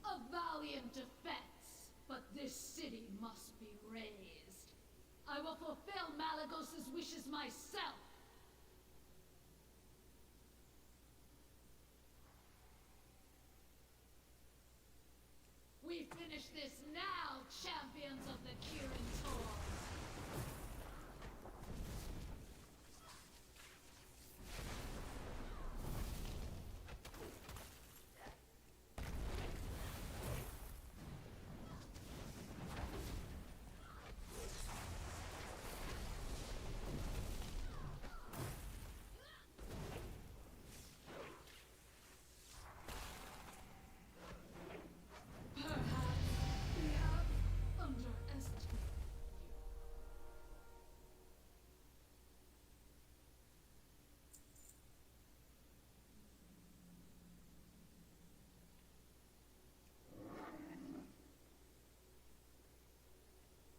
S7: A valiant defense, but this city must be razed. I will fulfill Malagos's wishes myself. We finish this now, champions of the Kirin Tor.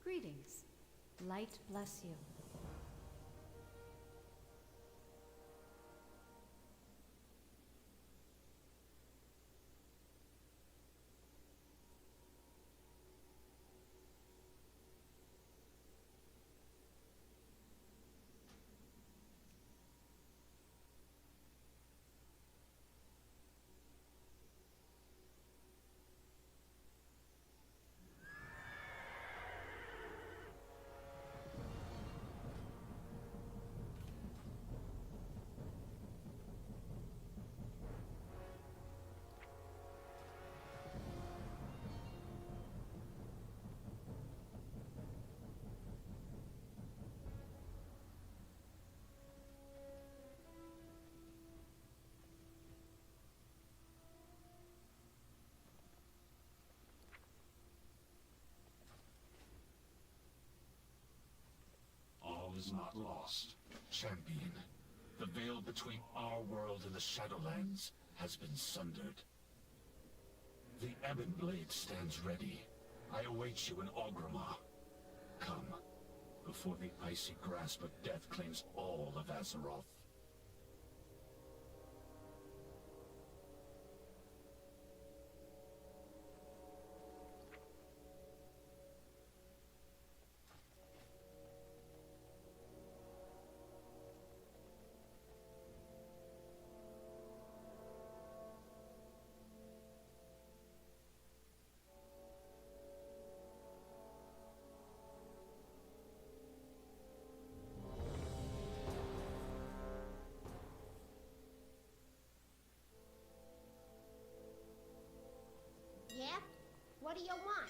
S6: Greetings. Light bless you.
S18: is not lost. Champion, the veil between our world and the Shadowlands has been sundered. The Ebon Blade stands ready. I await you in Orgrimmar. Come, before the icy grasp of death claims all of Azeroth.
S5: Yeah? What do you want?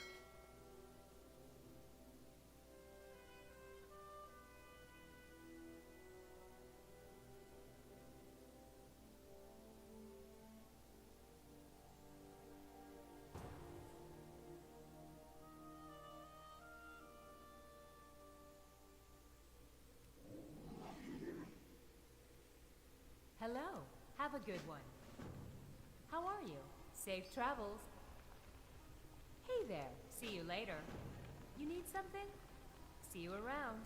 S14: Hello. Have a good one. How are you? Safe travels. Hey there. See you later. You need something? See you around.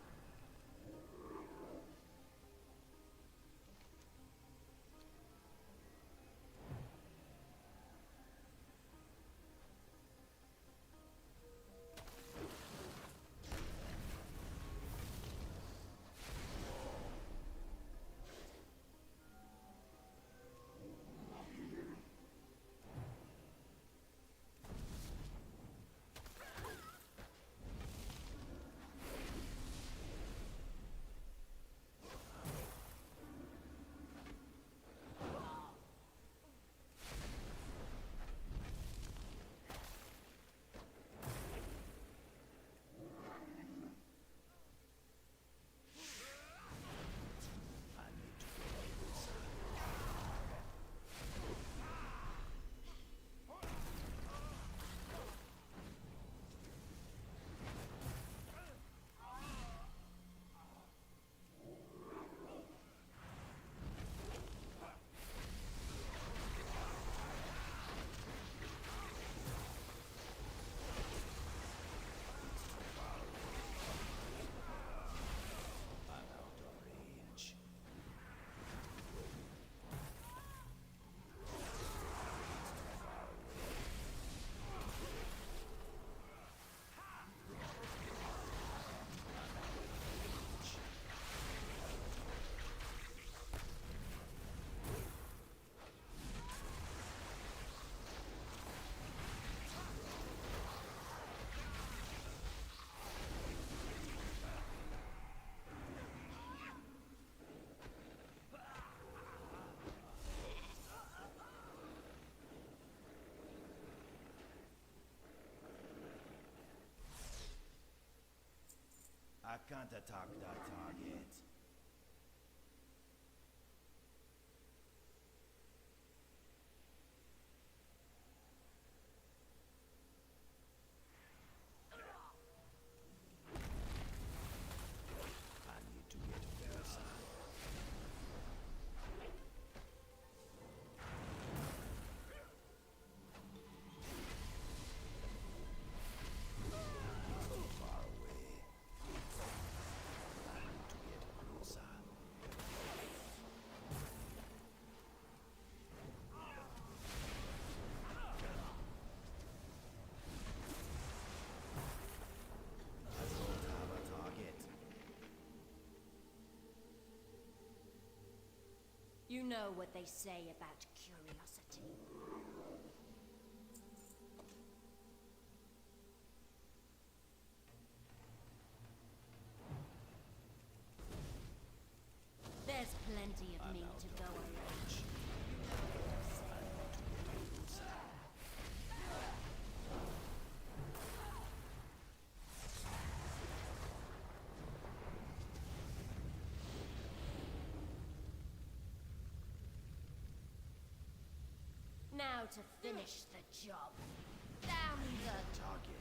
S15: I can't attack that target. I need to get closer. Far away. I need to get closer. I don't have a target.
S5: You know what they say about curiosity. There's plenty of meat to go around. Now to finish the job. Down the
S15: Target.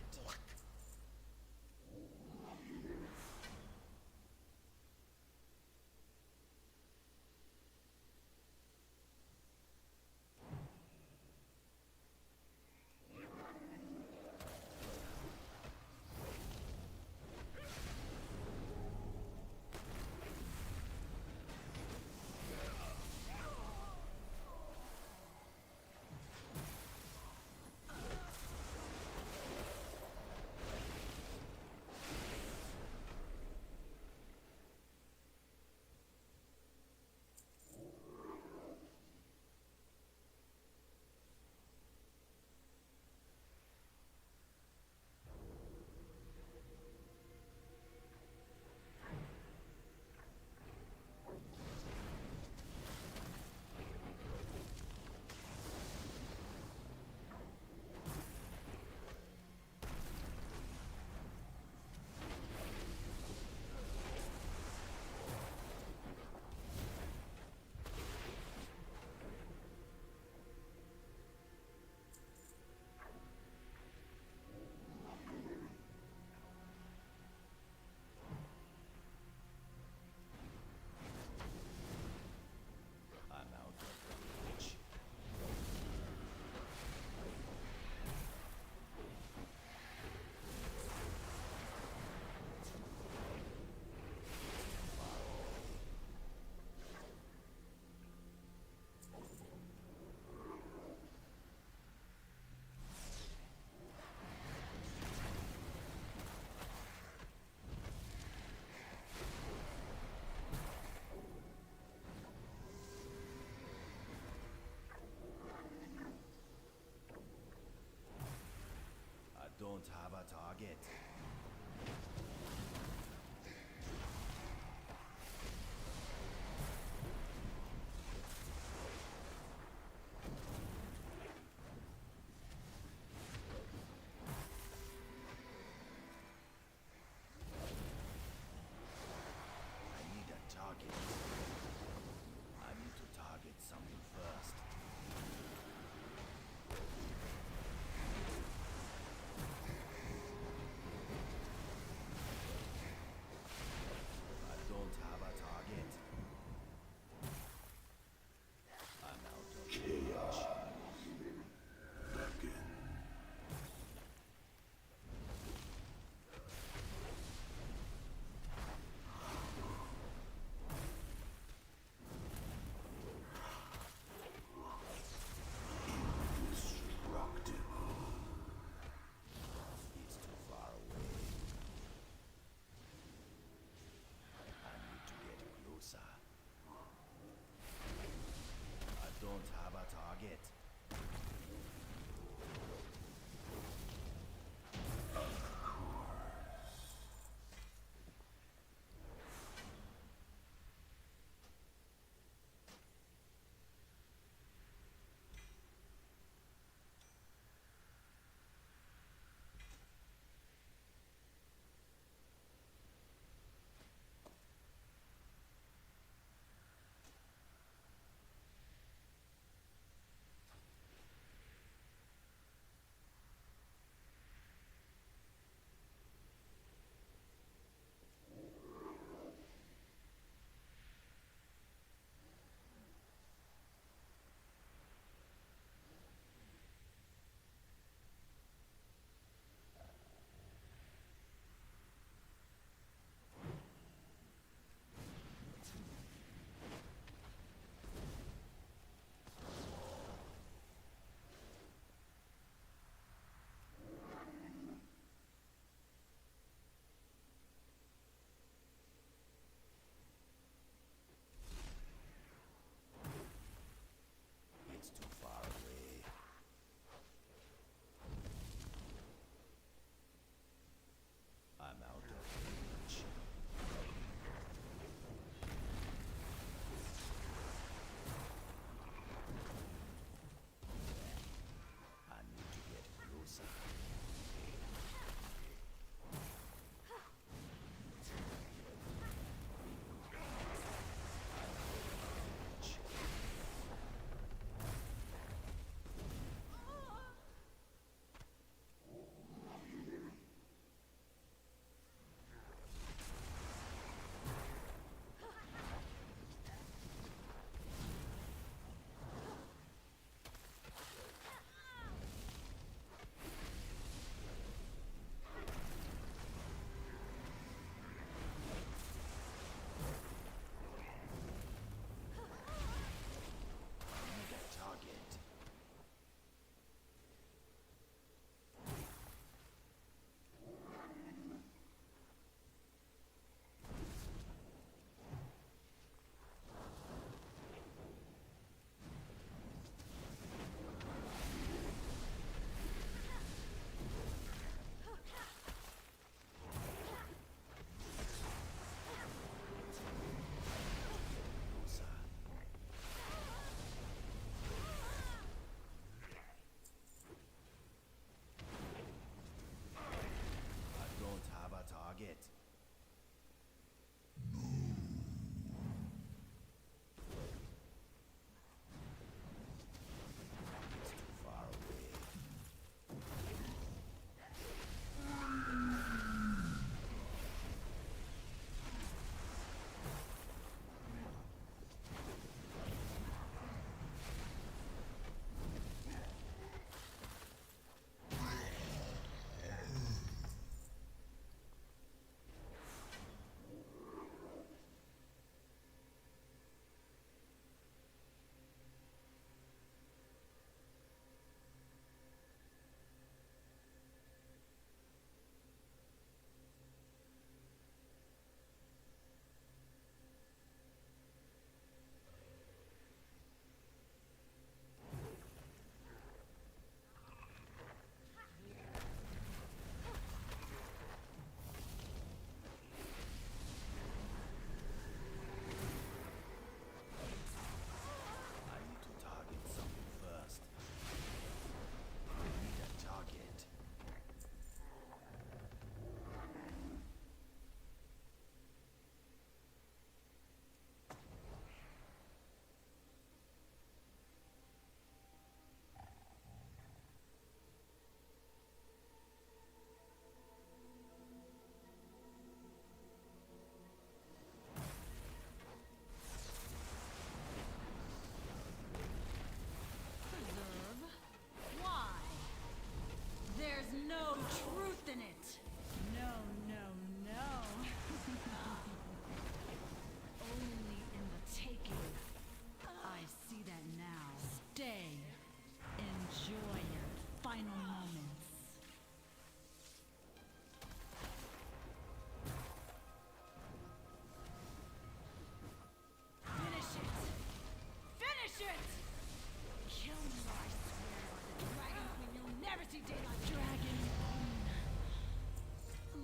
S7: Kill me or I swear by the Dragon Queen you'll never see daylight. Dragon Queen.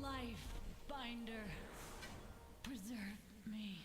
S7: Life binder. Preserve me.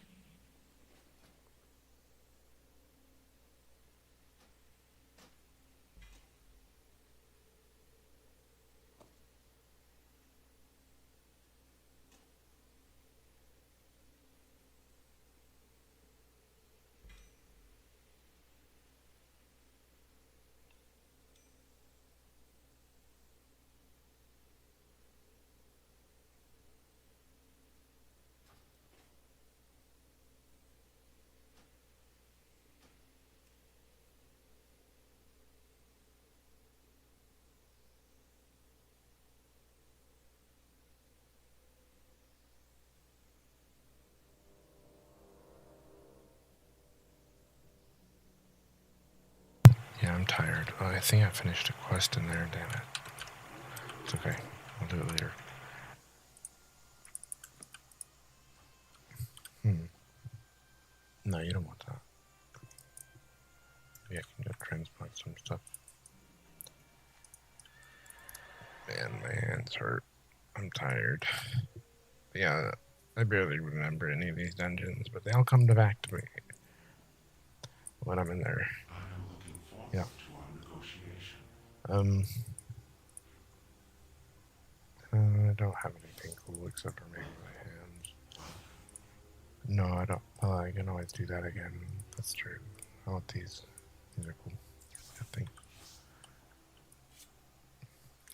S11: Yeah, I'm tired. Oh, I think I finished a quest in there, damn it. It's okay. I'll do it later. No, you don't want that. Yeah, I can go transplant some stuff. Man, my hands hurt. I'm tired. Yeah, I barely remember any of these dungeons, but they all come back to me when I'm in there. Yeah. I don't have anything cool except for maybe my hands. No, I don't. I can always do that again. That's true. I want these. These are cool. I think.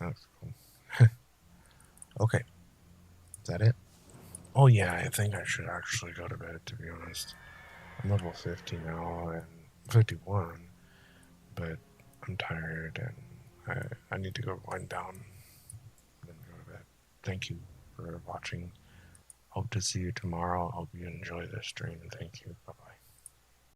S11: That's cool. Okay. Is that it? Oh yeah, I think I should actually go to bed, to be honest. I'm level 50 now and 51, but I'm tired and I need to go wind down and then go to bed. Thank you for watching. Hope to see you tomorrow. Hope you enjoy this stream. Thank you. Bye-bye.